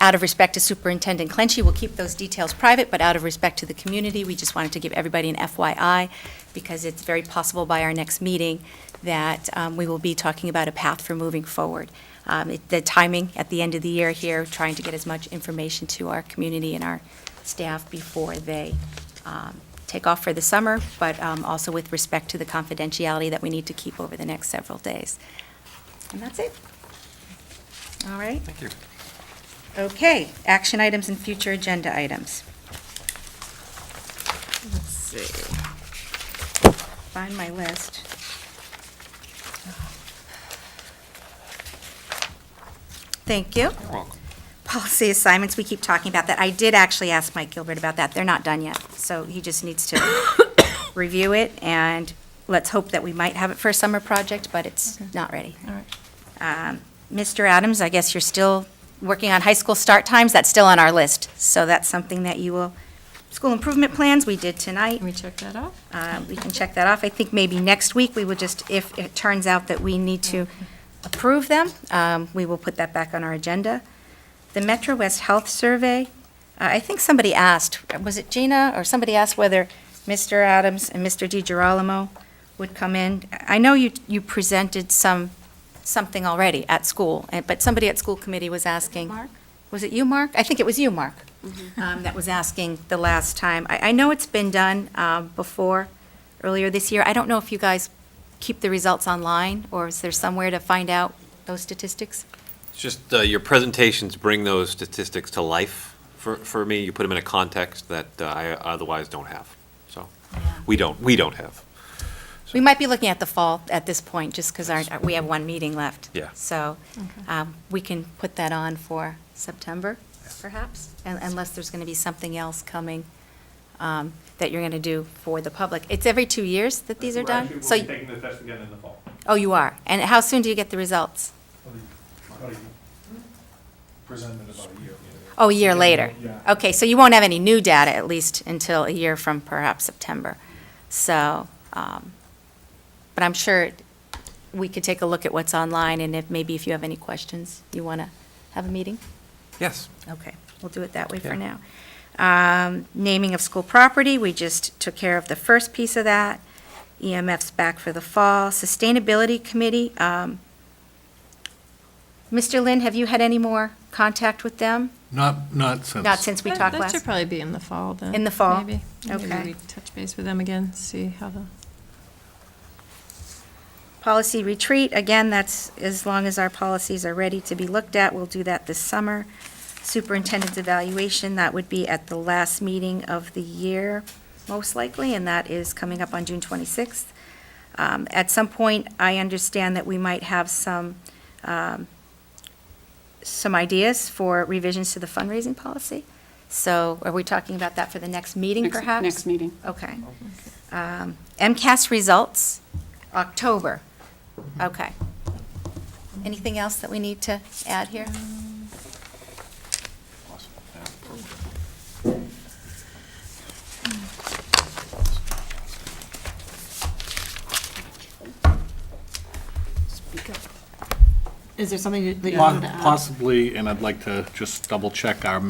out of respect to Superintendent Clenchey, we'll keep those details private, but out of respect to the community, we just wanted to give everybody an FYI, because it's very possible by our next meeting that we will be talking about a path for moving forward. The timing at the end of the year here, trying to get as much information to our community and our staff before they take off for the summer, but also with respect to the confidentiality that we need to keep over the next several days. And that's it. All right. Thank you. Okay, action items and future agenda items. Let's see. Find my list. Thank you. You're welcome. Policy assignments, we keep talking about that. I did actually ask Mike Gilbert about that. They're not done yet, so he just needs to review it, and let's hope that we might have it for a summer project, but it's not ready. All right. Mr. Adams, I guess you're still working on high school start times. That's still on our list, so that's something that you will, school improvement plans, we did tonight. Can we check that off? We can check that off. I think maybe next week, we will just, if it turns out that we need to approve them, we will put that back on our agenda. The Metro West Health Survey, I think somebody asked, was it Gina, or somebody asked whether Mr. Adams and Mr. DiGirolamo would come in? I know you presented something already at school, but somebody at school committee was asking. Mark? Was it you, Mark? I think it was you, Mark, that was asking the last time. I know it's been done before, earlier this year. I don't know if you guys keep the results online, or is there somewhere to find out those statistics? It's just your presentations bring those statistics to life for me. You put them in a context that I otherwise don't have. So we don't have. We might be looking at the fall at this point, just because we have one meeting left. Yeah. So we can put that on for September. perhaps, unless there's going to be something else coming that you're going to do for the public. It's every 2 years that these are done? We'll So, be taking the test again in the fall. oh, you are? And how soon do you get the results? Presented about a year. Oh, a year later? Yeah. Okay, so you won't have any new data, at least, until a year from perhaps September. So, but I'm sure we could take a look at what's online, and maybe if you have any questions, you want to have a meeting? Yes. Okay, we'll do it that way for Yeah. now. Naming of school property, we just took care of the first piece of that. EMF's back for the fall. Sustainability Committee, Mr. Lynn, have you had any more contact with them? Not since. Not since we talked That last? should probably be in the fall then. In the fall? Maybe. Okay. Maybe we touch base with them again, see how the. Policy retreat, again, that's as long as our policies are ready to be looked at, we'll do that this summer. Superintendent's evaluation, that would be at the last meeting of the year, most likely, and that is coming up on June 26th. At some point, I understand that we might have some ideas for revisions to the fundraising policy. So are we talking about that for the next meeting, perhaps? Next meeting. Okay. MCAS results, October. Okay. Anything else that we need to add here? Is there something that you wanted to add? Possibly, and I'd like to just double check our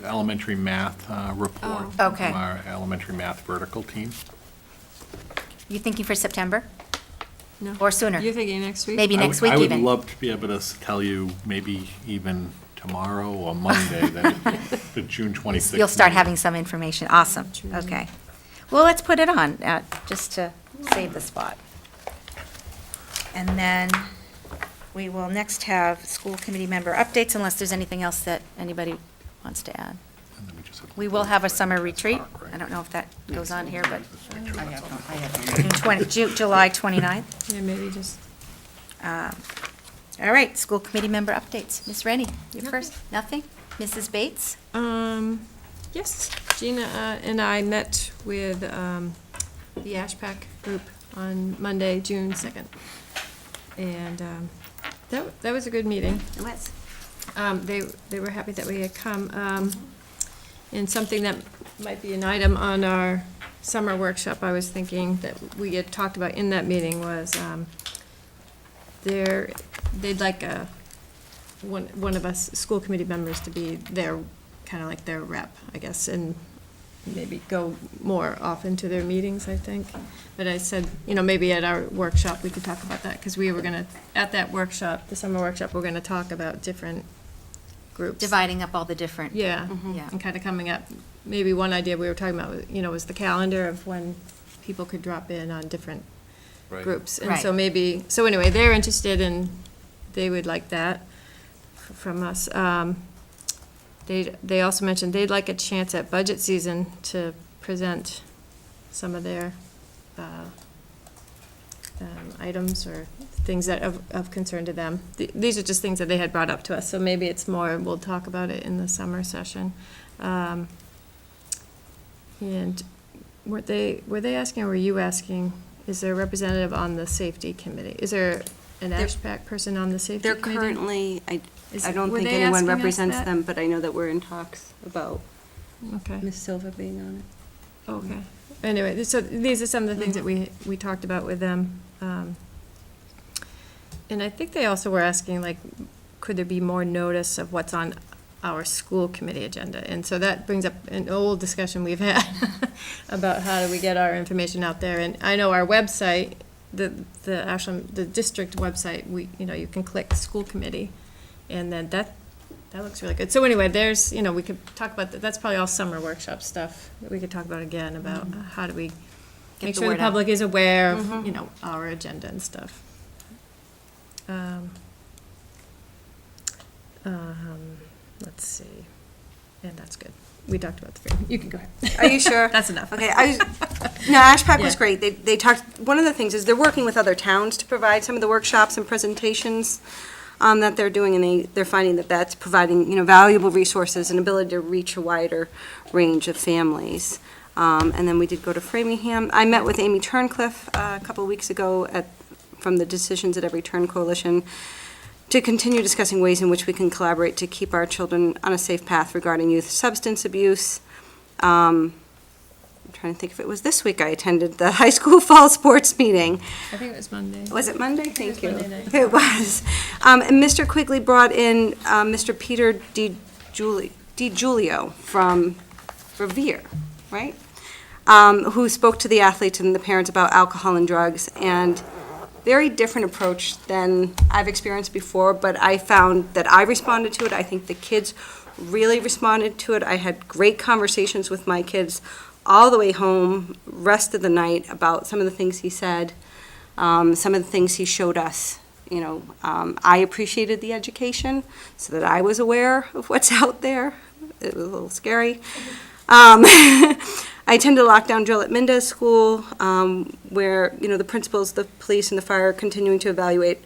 elementary math report. Oh. Okay. From our elementary math vertical team. You thinking for September? No. Or sooner? You're thinking next week? Maybe next week I would even? love to be able to tell you maybe even tomorrow or Monday, the June 26th. You'll start meeting. having some information. Awesome. Okay. Well, let's put it on, just to save the spot. And then we will next have school committee member updates, unless there's anything else that anybody wants to add. And then we just have to We will have a summer retreat. I don't know if that goes on here, but July 29th. Yeah, maybe just. All right, school committee member updates. Ms. Rennie, you first. Nothing? Mrs. Bates? Yes, Gina and I met with the AshPac group on Monday, June 2nd. And that was a good meeting. It was. They were happy that we had come. And something that might be an item on our summer workshop, I was thinking that we had talked about in that meeting was they'd like one of us school committee members to be their, kind of like their rep, I guess, and maybe go more often to their meetings, I think. But I said, maybe at our workshop, we could talk about that, because we were gonna, at that workshop, the summer workshop, we're gonna talk about different groups. Dividing up all the different. Yeah, Yeah. and kind of coming up, maybe one idea we were talking about, was the calendar of when people could drop in on different Right. groups. And Right. so maybe, so anyway, they're interested and they would like that from us. They also mentioned they'd like a chance at budget season to present some of their items or things that of concern to them. These are just things that they had brought up to us, so maybe it's more, we'll talk about it in the summer session. And were they asking, or were you asking, is there a representative on the safety committee? Is there an AshPac person on the safety They're committee? currently, I don't Were think they anyone asking us represents that? them, but I know that we're in talks about Okay. Ms. Silva being on it. Okay. Anyway, so these are some of the things that we talked about with them. And I think they also were asking, like, could there be more notice of what's on our school committee agenda? And so that brings up an old discussion we've had about how do we get our information out there. And I know our website, the Ashland, the district website, you can click school committee, and then that looks really good. So anyway, there's, we could talk about that. That's probably all summer workshop stuff that we could talk about again, about how do we make the sure the word out. public is aware of, our agenda and stuff. Let's see. And that's good. We talked about the free. You can go ahead. Are you sure? That's enough. Okay, no, AshPac was Yeah. great. They talked, one of the things is they're working with other towns to provide some of the workshops and presentations. that they're doing, and they're finding that that's providing, valuable resources and ability to reach a wider range of families. And then we did go to Framingham. I met with Amy Turncliffe a couple of weeks ago from the Decisions at Every Turn Coalition to continue discussing ways in which we can collaborate to keep our children on a safe path regarding youth substance abuse. I'm trying to think if it was this week I attended the high school fall sports meeting. I think it was Monday. Was it Monday? Thank you. Monday night. It was. And Mr. Quigley brought in Mr. Peter DiGiulio from Revere, right? Who spoke to the athletes and the parents about alcohol and drugs, and very different approach than I've experienced before, but I found that I responded to it. I think the kids really responded to it. I had great conversations with my kids all the way home, rest of the night, about some of the things he said, some of the things he showed us. I appreciated the education so that I was aware of what's out there. It was a little scary. I attended a lockdown drill at Mendez School, where, the principals, the police, and the fire are continuing to evaluate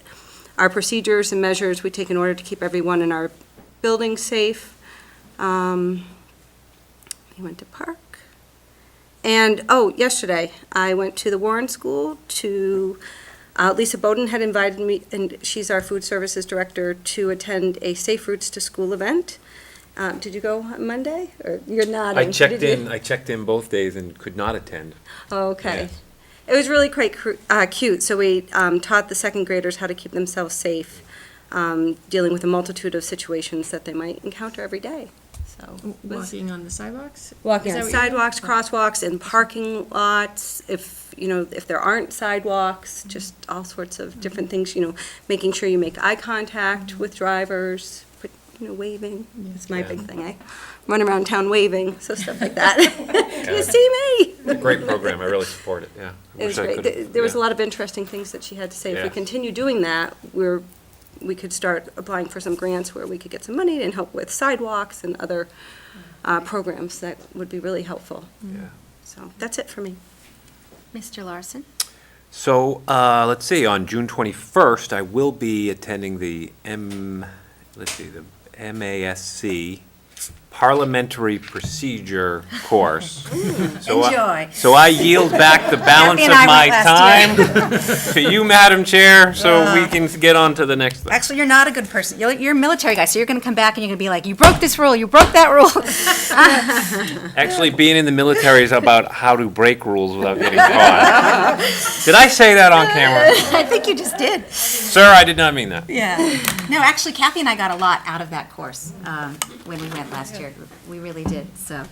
our procedures and measures we take in order to keep everyone in our building safe. We went to park. And, yesterday, I went to the Warren School to, Lisa Bowden had invited me, and she's our food services director, to attend a Safe Routes to School event. Did you go on Monday? Or you're nodding. I checked in both days and could not attend. Okay. It was really quite cute. So we taught the second graders how to keep themselves safe, dealing with a multitude of situations that they might encounter every day. So Walking on the sidewalks? walking on sidewalks, crosswalks, and parking lots. If there aren't sidewalks, just all sorts of different things. Making sure you make eye contact with drivers. Waving. It's my big thing. I run around town waving, so stuff like that. You see me? It's a great program. I really support it, yeah. I It was wish I great. could- There was a yeah. lot of interesting things that she had to say. If we Yeah. continue doing that, we could start applying for some grants where we could get some money and help with sidewalks and other programs that would be really helpful. Yeah. So that's it for me. Mr. Larson? So, let's see, on June 21st, I will be attending the MASC Parliamentary Procedure course. Enjoy. So I yield back the balance Kathy of and I my went last time to you, Madam Chair, so we can get on to the next thing. Actually, you're not a good person. You're a military guy, so you're going to come back and you're going to be like, you broke this rule, you broke that rule. Actually, being in the military is about how to break rules without getting caught. Did I say that on camera? I think you just did. Sir, I did not mean that. Yeah. No, actually, Kathy and I got a lot out of that course when we went last year. We really did, so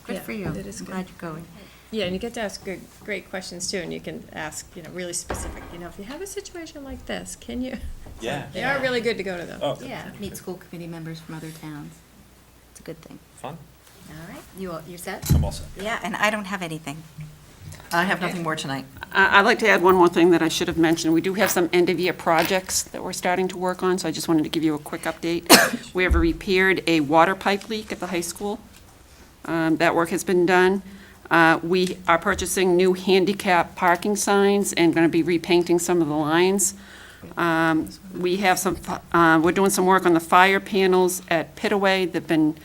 good Yeah, for you. it is I'm good. glad you're going. Yeah, and you get to ask great questions too, and you can ask, really specific, if you have a situation like this, can you? Yeah. They are really good to go to them. Oh. Yeah, meet school committee members from other towns. It's a good thing. Fun. All right, you're set? I'm all set. Yeah, and I don't have anything. I have nothing more tonight. I'd like to add one more thing that I should have mentioned. We do have some end-of-year projects that we're starting to work on, so I just wanted to give you a quick update. We have repaired a water pipe leak at the high school. That work has been done. We are purchasing new handicap parking signs and going to be repainting some of the lines. We have we're doing some work on the fire panels at Pitaway. They've been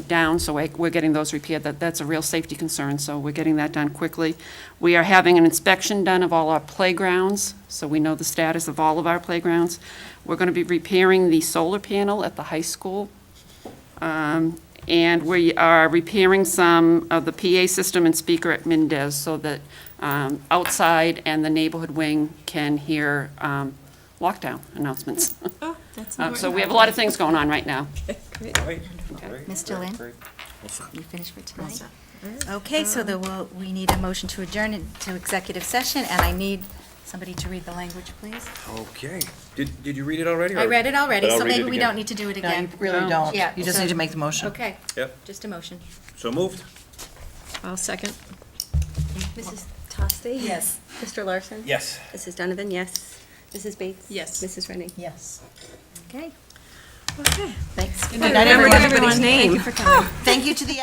down, so we're getting those repaired. That's a real safety concern, so we're getting that done quickly. We are having an inspection done of all our playgrounds, so we know the status of all of our playgrounds. We're going to be repairing the solar panel at the high school. And we are repairing some of the PA system and speaker at Mendez so that outside and the neighborhood wing can hear lockdown announcements. Oh, that's So we have a lot of things going on right now. Mr. Lynn? You finished for tonight? Okay, so we need a motion to adjourn into executive session, and I need somebody to read the language, please. Okay. Did you read it already? I read it already, But I'll so read maybe it we again. don't need to do it No, again. you really don't. Yeah, You just so- need to make the motion. Okay. Yep. Just a motion. So moved. I'll second. Mrs. Tosti? Yes. Mr. Larson? Yes. Mrs. Donovan, yes. Mrs. Bates? Yes. Mrs. Rennie? Yes. Okay. Okay. Thanks. Good night, everyone. Everybody's Thank you name. for coming. Thank you to the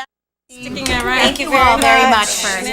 Sticking it right. Thank you all very much for